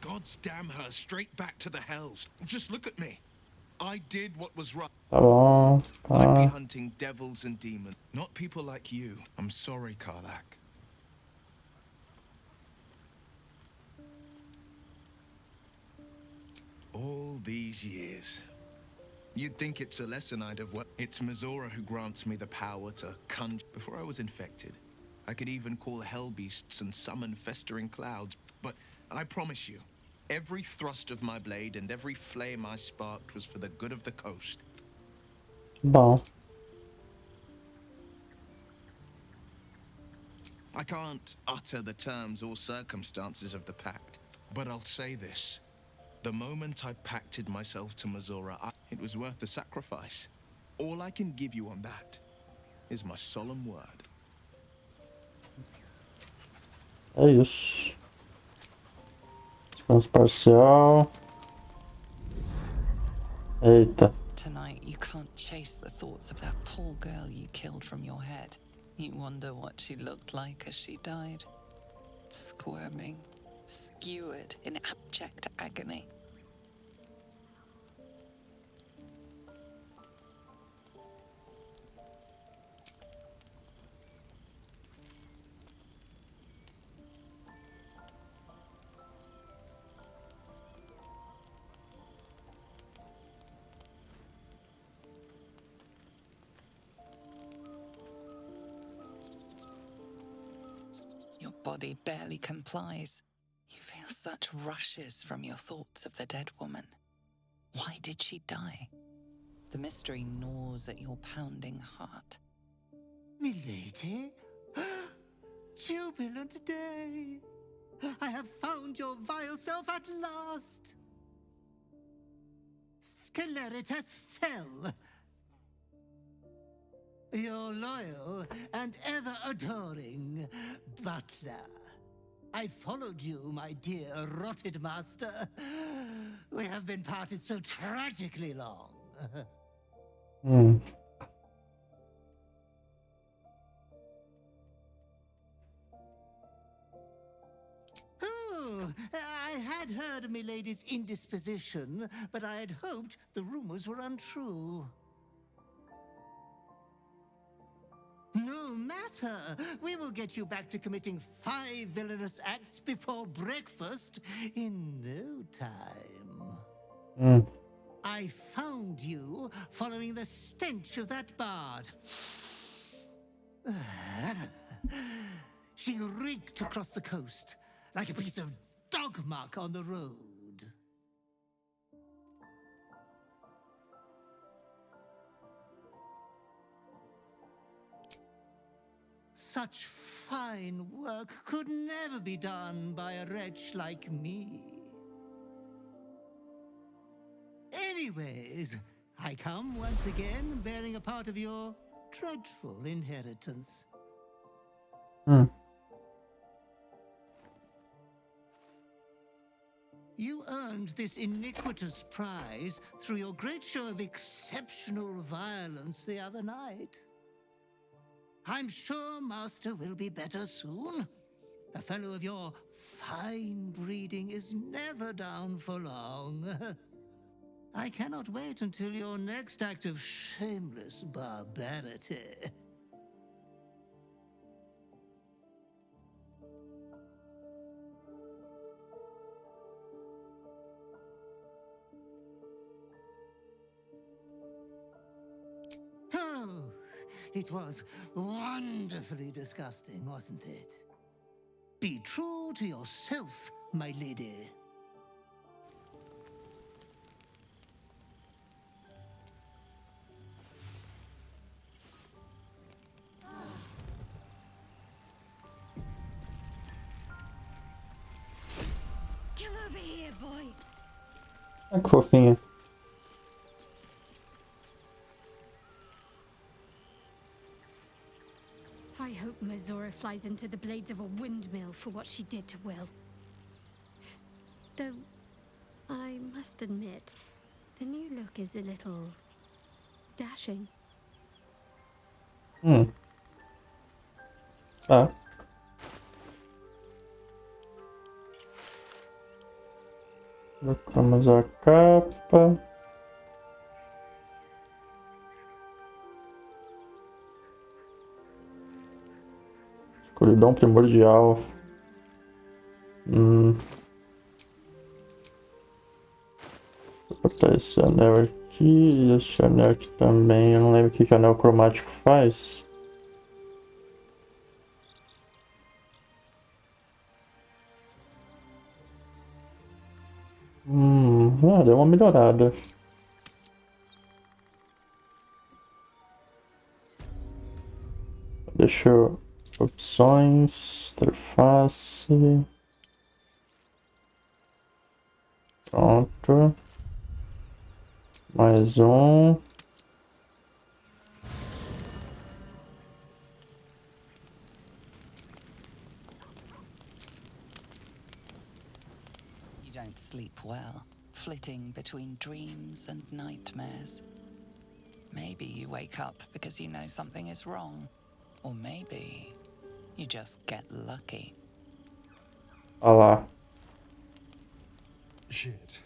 Gods damn her, straight back to the hells. Just look at me. I did what was right. Tá bom, I'd be tá. hunting devils and demons, not people like you. I'm sorry, Karlak. All these years. You'd think it's a lesson I'd have learned. It's Mizora who grants me the power to conjure. Before I was infected, I could even call hell beasts and summon festering clouds. But I promise you, every thrust of my blade and every flame I sparked was for the good of the coast. Bom. I can't utter the terms or circumstances of the pact, but I'll say this. The moment I pacted myself to Mizora, it was worth the sacrifice. All I can give you on that is my solemn word. É isso. Descanso parcial. Eita. Tonight, you can't chase the thoughts of that poor girl you killed from your head. You wonder what she looked like as she died. Squirming, skewered in abject agony. Your body barely complies. You feel such rushes from your thoughts of the dead woman. Why did she die? The mystery gnaws at your pounding heart. Milady? Jubilant day! I have found your vile self at last! Sceleritas fell. Your loyal and ever-adoring butler. I followed you, my dear rotted master. We have been parted so tragically long. Oh, I had heard of Milady's indisposition, but I had hoped the rumors were untrue. No matter. We will get you back to committing 5 villainous acts before breakfast in no time. I found you following the stench of that bard. She reeked across the coast like a piece of dog muck on the road. Such fine work could never be done by a wretch like me. Anyways, I come once again bearing a part of your dreadful inheritance. You earned this iniquitous prize through your great show of exceptional violence the other night. I'm sure Master will be better soon. A fellow of your fine breeding is never down for long. I cannot wait until your next act of shameless barbarity. Oh, it was wonderfully disgusting, wasn't it? Be true to yourself, my lady. Come over here, boy. Ah, que fofinha. I hope Mazora flies into the blades of a windmill for what she did to Will. Though, I must admit, the new look is a little dashing. Ah. Colocamos a capa. Escuridão primordial. Vou botar esse anel aqui e esse anel aqui também. Eu não lembro o que o anel cromático faz. Deu uma melhorada. Deixa eu... Opções, interface. Pronto. Mais um. don't sleep well, flitting between dreams and nightmares. Maybe you wake up because you know something is wrong. Or maybe you just get lucky. Olha lá. Shit.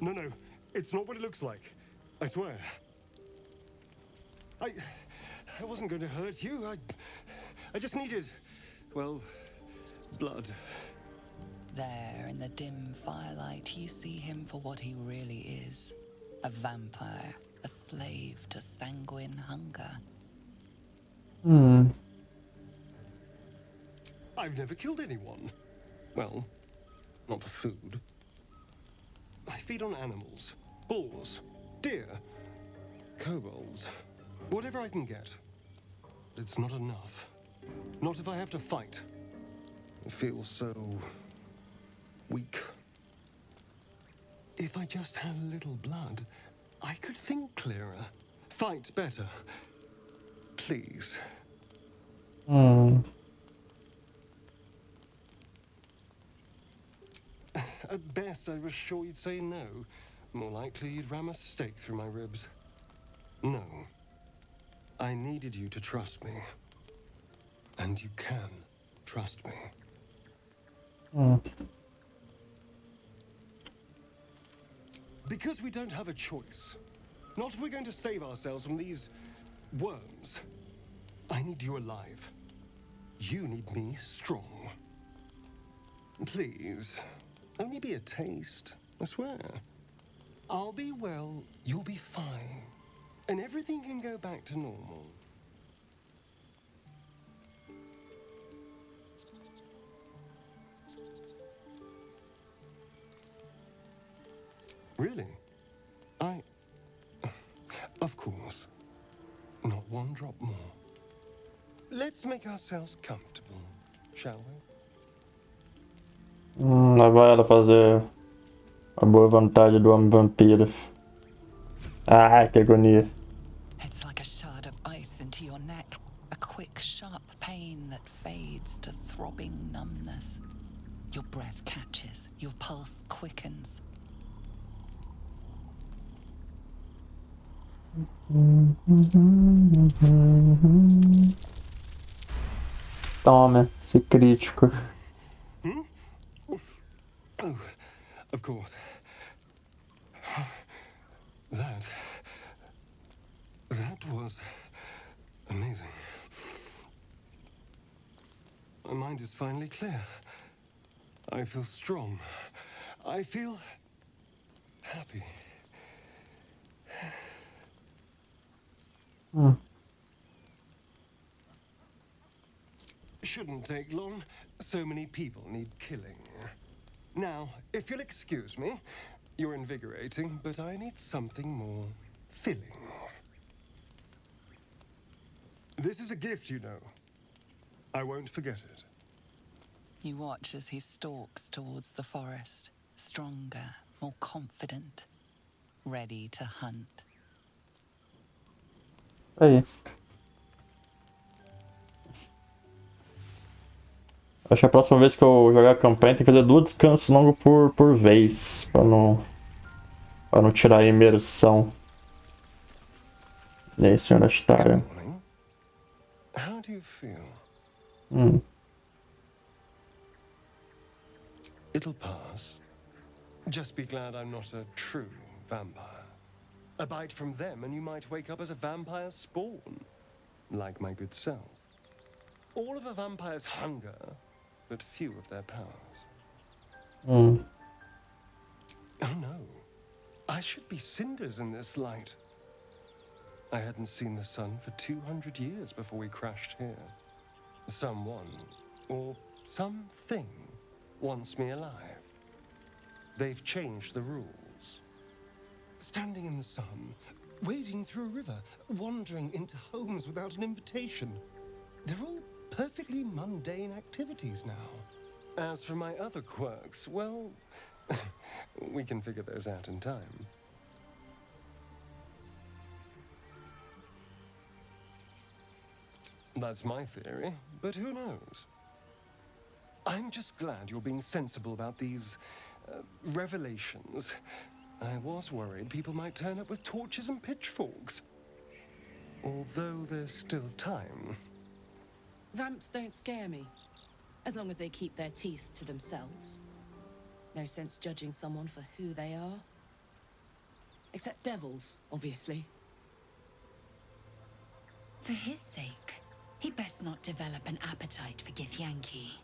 No, it's not what it looks like. I swear. I wasn't going to hurt you. I just needed, well, blood. There, in the dim firelight, you see him for what he really is. A vampire, a slave to sanguine hunger. I've never killed anyone. Well, not for food. I feed on animals. Boars. Deer. Kobolds. Whatever I can get. But it's not enough. Not if I have to fight. I feel so... weak. If I just had a little blood, I could think clearer. Fight better. Please. At best, I was sure you'd say no. More likely, you'd ram a stake through my ribs. No. I needed you to trust me. And you can trust me. Because we don't have a choice. Not if we're going to save ourselves from these worms. I need you alive. You need me strong. Please. Only be a taste, I swear. I'll be well, you'll be fine. And everything can go back to normal. Really? Of course. Not one drop more. Let's make ourselves comfortable, shall we? Lá vai ela fazer a boa vontade do homem vampiro. Ah, que agonia. It's like a shard of ice into your neck. A quick, sharp pain that fades to throbbing numbness. Your breath catches, your pulse quickens. Toma, esse crítico. Oh, of course. That was amazing. My mind is finally clear. I feel strong. I feel happy. Shouldn't take long. So many people need killing. Now, if you'll excuse me, you're invigorating, but I need something more filling. This is a gift, you know. I won't forget it. You watch as he stalks towards the forest, stronger, more confident, ready to hunt. Aí. Acho que a próxima vez que eu jogar a campanha tem que fazer 2 descansos longos por vez. Pra não tirar a imersão. E aí, senhora Stara? How do you feel? It'll pass. Just be glad I'm not a true vampire. A bite from them and you might wake up as a vampire spawn. Like my good self. All of a vampire's hunger, but few of their powers. Oh no. I should be cinders in this light. I hadn't seen the sun for 200 years before we crashed here. Someone, or something, wants me alive. They've changed the rules. Standing in the sun, wading through a river, wandering into homes without an invitation. They're all perfectly mundane activities now. As for my other quirks, well, we can figure those out in time. That's my theory, but who knows? I'm just glad you're being sensible about these revelations. I was worried people might turn up with torches and pitchforks. Although there's still time. Vamps don't scare me, as long as they keep their teeth to themselves. No sense judging someone for who they are. Except devils, obviously. For his sake, he best not develop an appetite for Githyanki.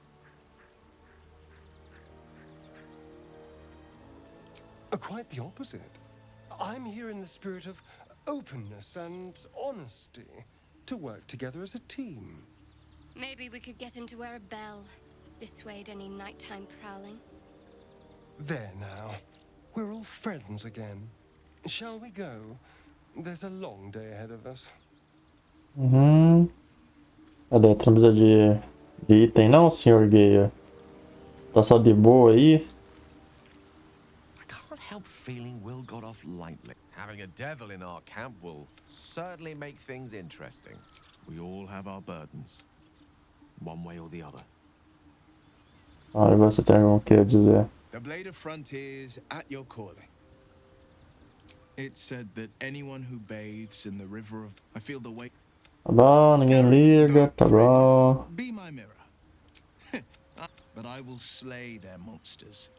Quite the opposite. I'm here in the spirit of openness and honesty, to work together as a team. Maybe we could get him to wear a bell. Dissuade any nighttime prowling. There now. We're all friends again. Shall we go? There's a long day ahead of us. Cadê? Não precisa de item não, senhor Geia? Tá só de boa aí? I can't help feeling Will got off lightly. Having a devil in our camp will certainly make things interesting. We all have our burdens, one way or the other. Ah, você tem algum que a dizer? The Blade of Frontiers at your calling. It said that anyone who bathes in the river of... I feel the weight... Tá bom, ninguém liga, tá bom. Be my mirror. But I will slay their monsters.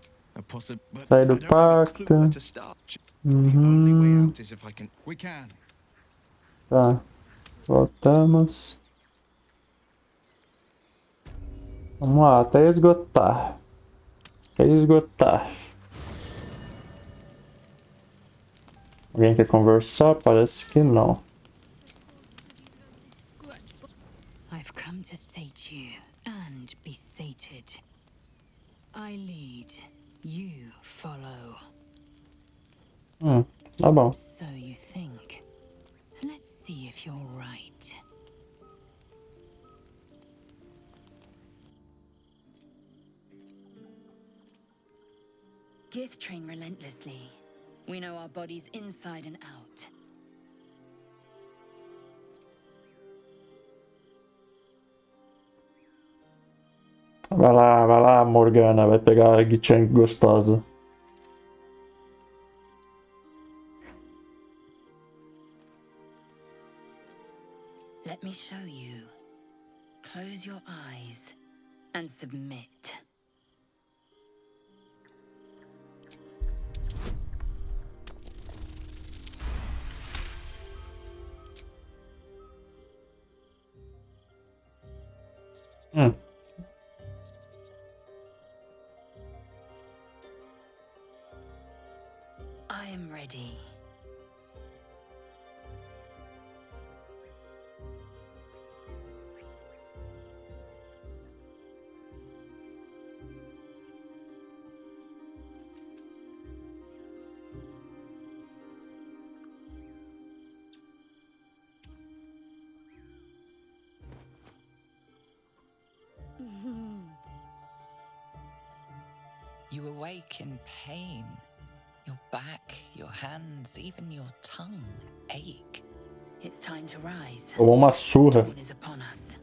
Sai do pacto. Only way out is if I can... We can. Tá, voltamos. Vamos lá, até esgotar. Até esgotar. Alguém quer conversar? Parece que não. I've come to sate you and be sated. I lead, you follow. Tá bom. So you think. Let's see if you're right. Gith train relentlessly. We know our bodies inside and out. Vai lá, Morgana, vai pegar a Gichang gostosa. Let me show you. Close your eyes and submit. I am ready. You awake in pain. Your back, your hands, even your tongue ache. It's time to rise. Tomou uma surra. Dawn is upon us.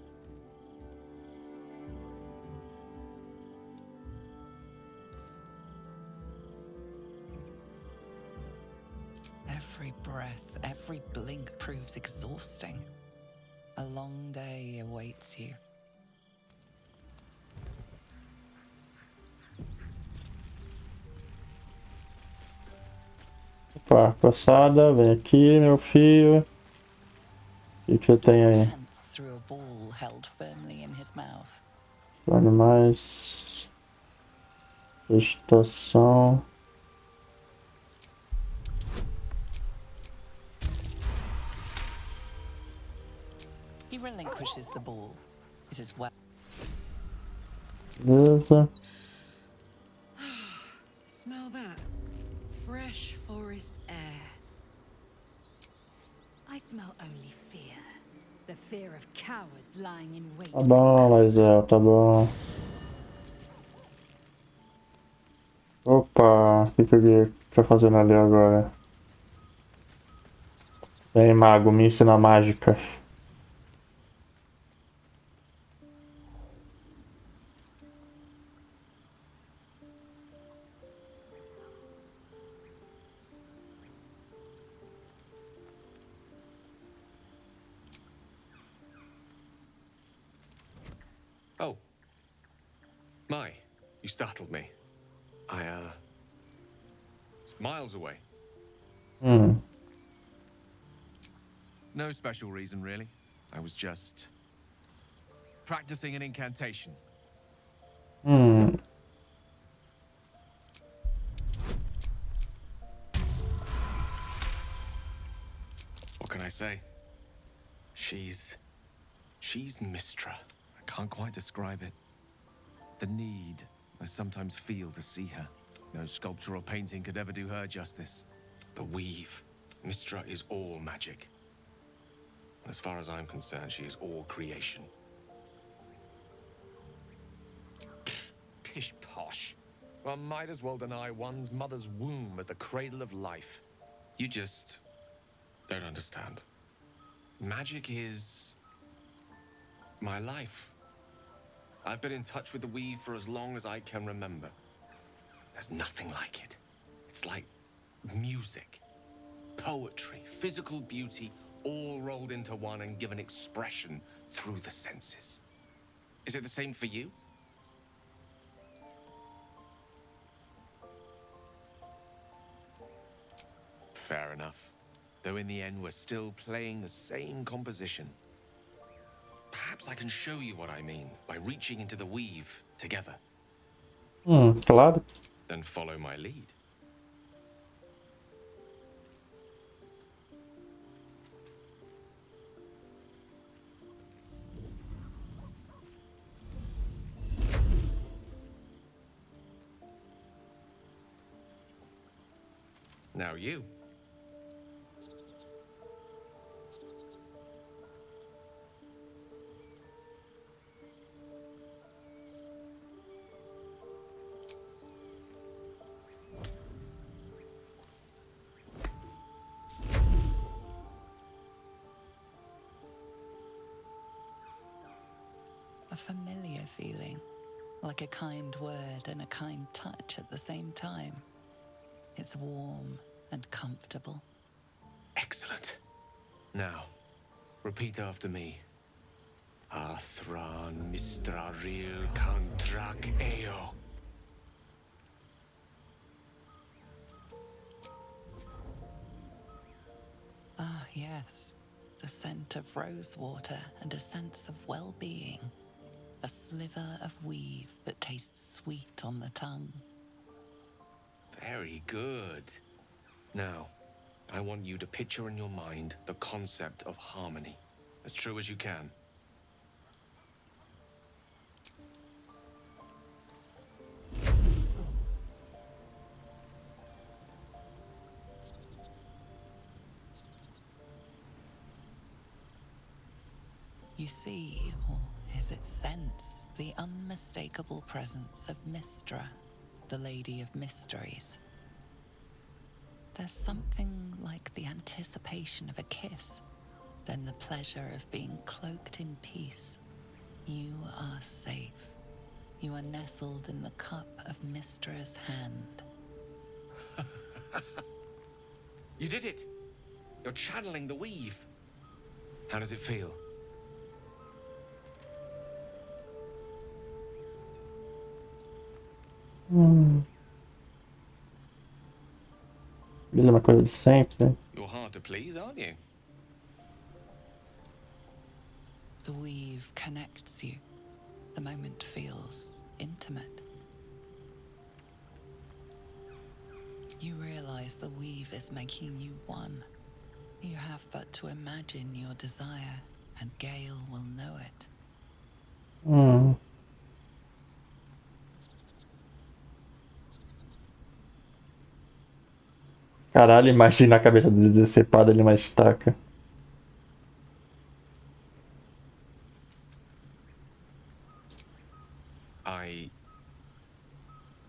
Every breath, every blink proves exhausting. A long day awaits you. Opa, passada, vem aqui, meu filho. O que você tem aí? Through a ball held firmly in his mouth. Animais. Vegetação. He relinquishes the ball. It is well. Beleza. Smell that. Fresh forest air. I smell only fear. The fear of cowards lying in wait. Tá bom, Laisel, tá bom. Opa, o que ele tá fazendo ali agora? Vem, mago, me ensina mágica. You startled me. It's miles away. Hmm. No special reason, really. I was just practicing an incantation. Hmm. What can I say? She's Mistra. I can't quite describe it. The need I sometimes feel to see her. No sculpture or painting could ever do her justice. The weave. Mistra is all magic. As far as I'm concerned, she is all creation. Pish posh. One might as well deny one's mother's womb as the cradle of life. You just don't understand. Magic is my life. I've been in touch with the weave for as long as I can remember. There's nothing like it. It's like music, poetry, physical beauty, all rolled into one and given expression through the senses. Is it the same for you? Fair enough. Though in the end, we're still playing the same composition. Perhaps I can show you what I mean by reaching into the weave together. Claro. Then follow my lead. Now you. A familiar feeling, like a kind word and a kind touch at the same time. It's warm and comfortable. Excellent. Now, repeat after me. Athran mistraril kantrak eo. Ah, yes. The scent of rosewater and a sense of well-being. A sliver of weave that tastes sweet on the tongue. Very good. Now, I want you to picture in your mind the concept of harmony, as true as you can. You see, or is it sense, the unmistakable presence of Mistra, the Lady of Mysteries. There's something like the anticipation of a kiss, then the pleasure of being cloaked in peace. You are safe. You are nestled in the cup of Mistra's hand. You did it! You're channeling the weave. How does it feel? Mesma coisa de sempre. You're hard to please, aren't you? The weave connects you. The moment feels intimate. You realize the weave is making you one. You have but to imagine your desire, and Gale will know it. Caralho, imagina a cabeça dele decepada ali uma estaca. I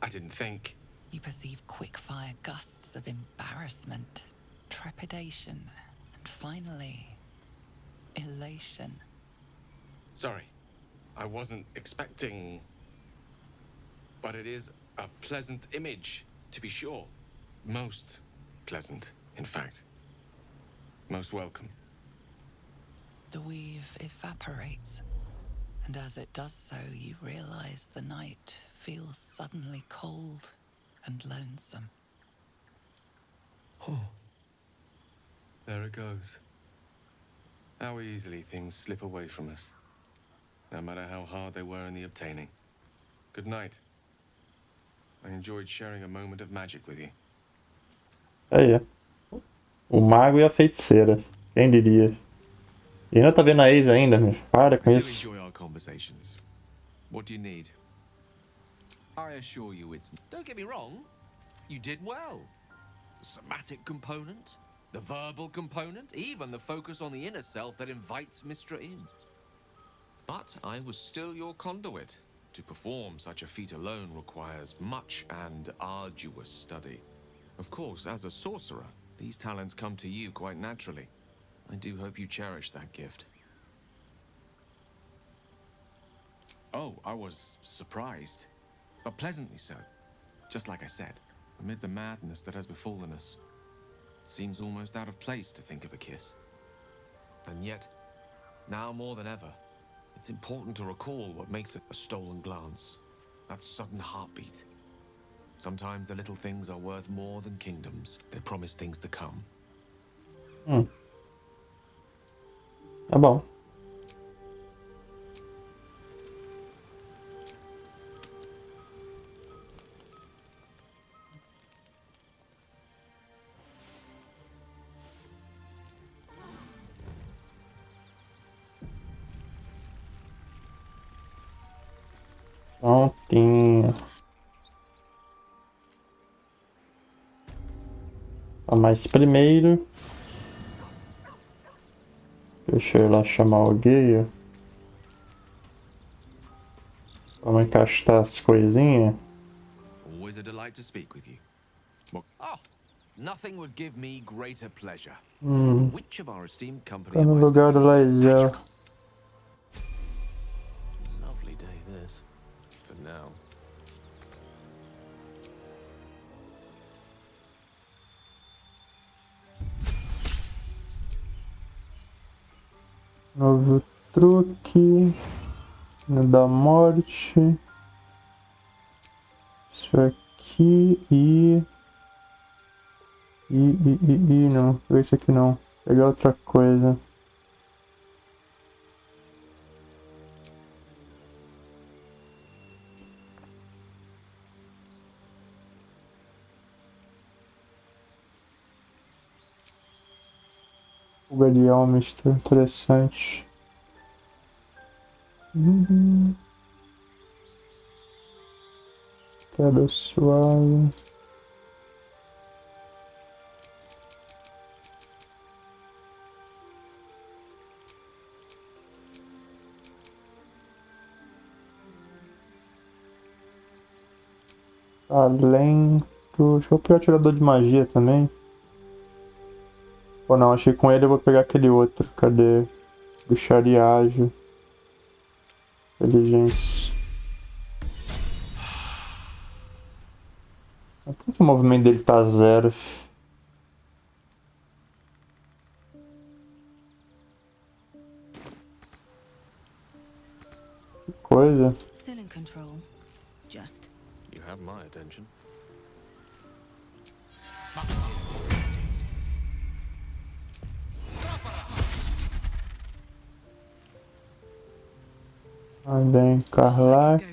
didn't think. You perceive quick-fire gusts of embarrassment, trepidation, and finally, elation. Sorry, I wasn't expecting. But it is a pleasant image, to be sure. Most pleasant, in fact. Most welcome. The weave evaporates, and as it does so, you realize the night feels suddenly cold and lonesome. Oh. There it goes. How easily things slip away from us, no matter how hard they were in the obtaining. Good night. I enjoyed sharing a moment of magic with you. Aí, o mago e a feiticeira. Quem diria? E ainda tá vendo a ex ainda, meu. Para com I do isso. enjoy our conversations. What do you need? I assure you it's... Don't get me wrong, you did well. The somatic component, the verbal component, even the focus on the inner self that invites Mistra in. But I was still your conduit. To perform such a feat alone requires much and arduous study. Of course, as a sorcerer, these talents come to you quite naturally. I do hope you cherish that gift. Oh, I was surprised, but pleasantly so. Just like I said, amid the madness that has befallen us, it seems almost out of place to think of a kiss. And yet, now more than ever, it's important to recall what makes it a stolen glance, that sudden heartbeat. Sometimes the little things are worth more than kingdoms. They promise things to come. Tá bom. Prontinho. Mas primeiro... Deixa eu ir lá chamar o Gale. Vamos encaixar as coisinhas. Always a delight to speak with you. Oh, nothing would give me greater pleasure. Which of our esteemed company Tá no am I lugar do Laisel. Lovely day this. For now. Novo truque. Da morte. Isso aqui e... não. Vou isso aqui não. Vou pegar outra coisa. Fuga de alma, está interessante. Queda suave. Talento. Deixa eu pegar o atirador de magia também. Ou não, achei que com ele eu vou pegar aquele outro. Cadê? Bruxaria ágil. Inteligência. Por que o movimento dele tá zero? Que coisa. Still in control. Just. You have my attention. Bem, Karlak.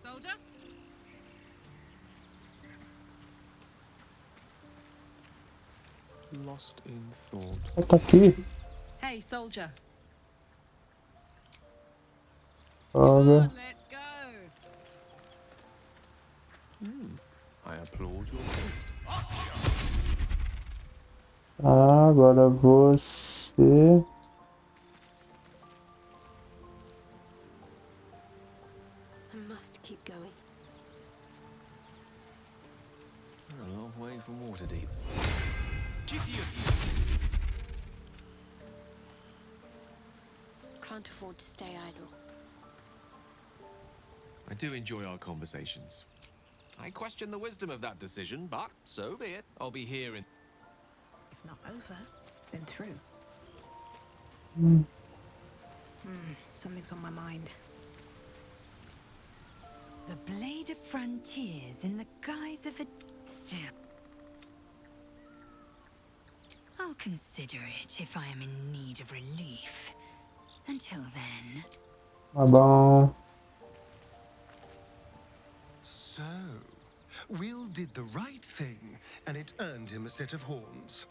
Soldier? Lost in thought. Tá aqui. Hey, soldier. Olha. Let's go. I applaud your taste. Ah, agora você. I must keep going. We're a long way from Waterdeep. Can't afford to stay idle. I do enjoy our conversations. I question the wisdom of that decision, but so be it. I'll be here in... If not over, then through. Something's on my mind. The blade of frontiers in the guise of a... Still... I'll consider it if I am in need of relief. Until then... Tá bom. So, Will did the right thing, and it earned him a set of horns.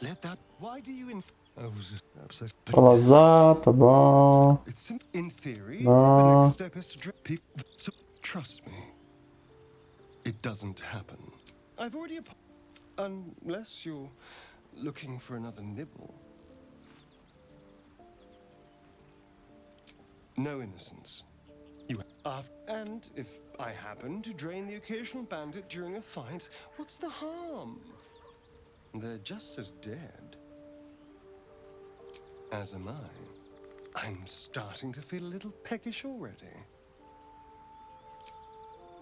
Let that... Why do you... I was just upset. Salazar, tá bom. It's in theory, the Não. next step is to drip people. So, trust me, it doesn't happen. I've already... Unless you're looking for another nibble. No innocence. You have, and if I happen to drain the occasional bandit during a fight, what's the harm? They're just as dead. As am I. I'm starting to feel a little peckish already.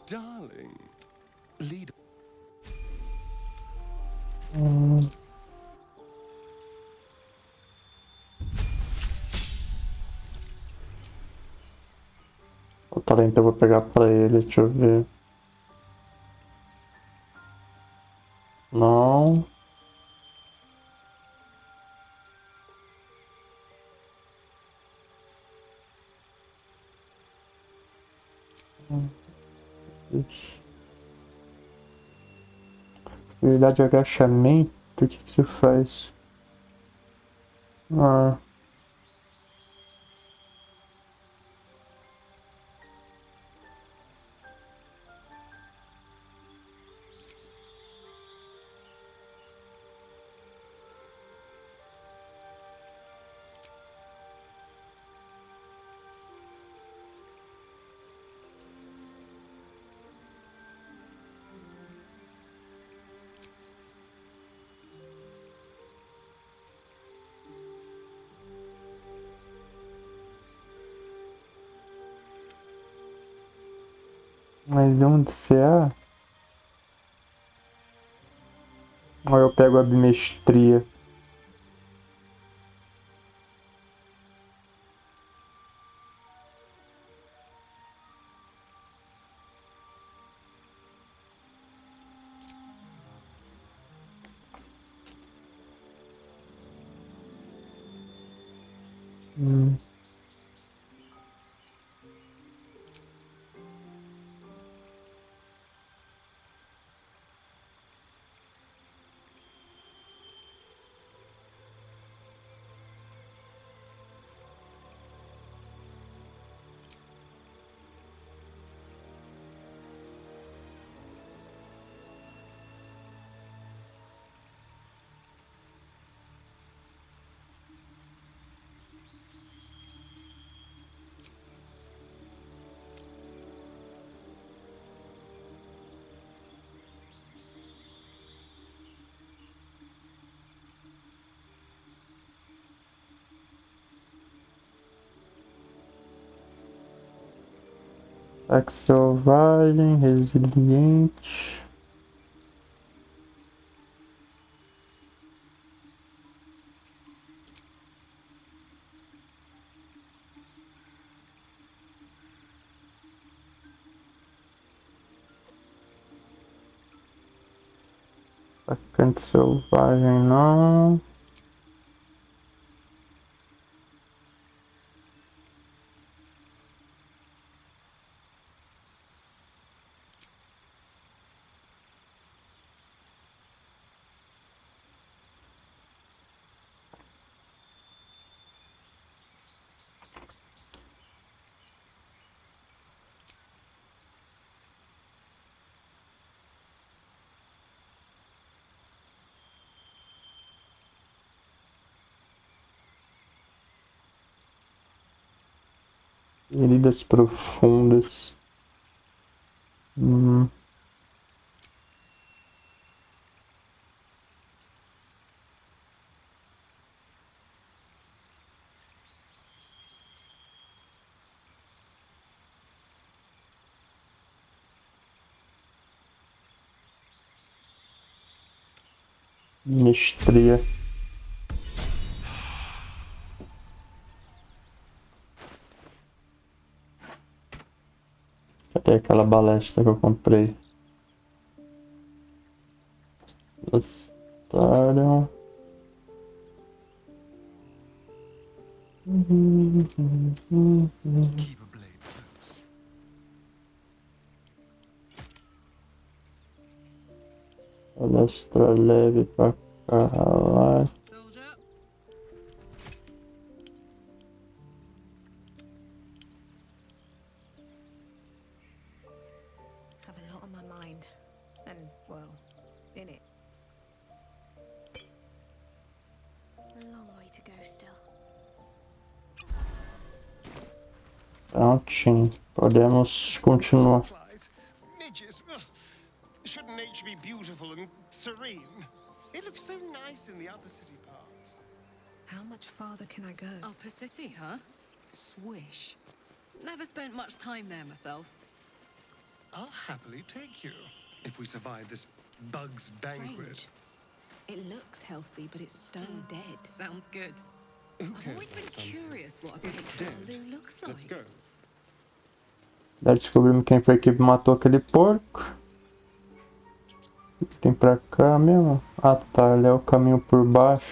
Darling, lead. O talento eu vou pegar pra ele, deixa eu ver. Não. Habilidade de agachamento, o que você faz? Ah. Mas onde você é? Ou eu pego a bimestria? Ataque selvagem, resiliente. Atacante selvagem não. Feridas profundas. Mestria. Até aquela balestra que eu comprei. Gostaram? Balestra leve pra cá. Have a lot on my mind. And, well, in it. A long way to go still. Prontinho. Podemos continuar. Midges. Ugh. Shouldn't nature be beautiful and serene? It looks so nice in the upper city parts. How much farther can I go? Upper City, huh? Swish. Never spent much time there myself. I'll happily take you if we survive this bug's banquet. Strange. It looks healthy, but it's stone dead. Sounds good. Who I've cares always been about something? curious what a It's picture dead. Baldur looks like. Let's go. Já descobrimos quem foi que matou aquele porco. O que tem pra cá mesmo? Ah tá, ali é o caminho por baixo.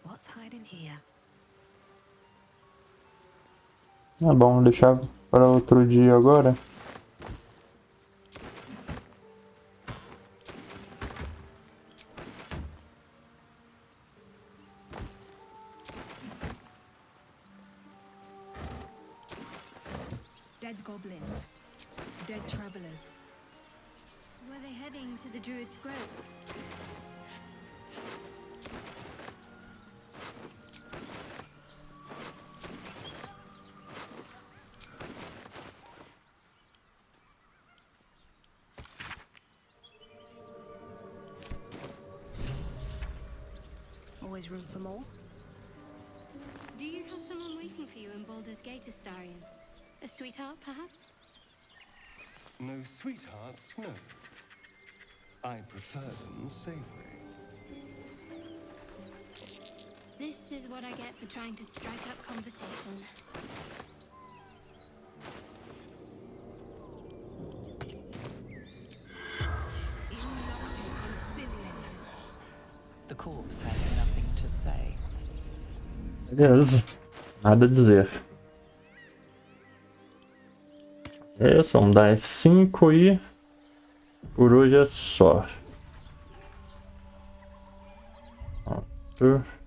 What's hiding here? É bom, deixar para outro dia agora. Dead goblins. Dead travelers. Were they heading to the Druid's Grove? Always room for more? Do you have someone waiting for you in Baldur's Gate, Astarion? A sweetheart, perhaps? No sweethearts, no. I prefer them savory. This is what I get for trying to strike up conversation. The corpse has nothing to say. Beleza. Nada a dizer. Vamos dar F5 e por hoje é só. Pronto.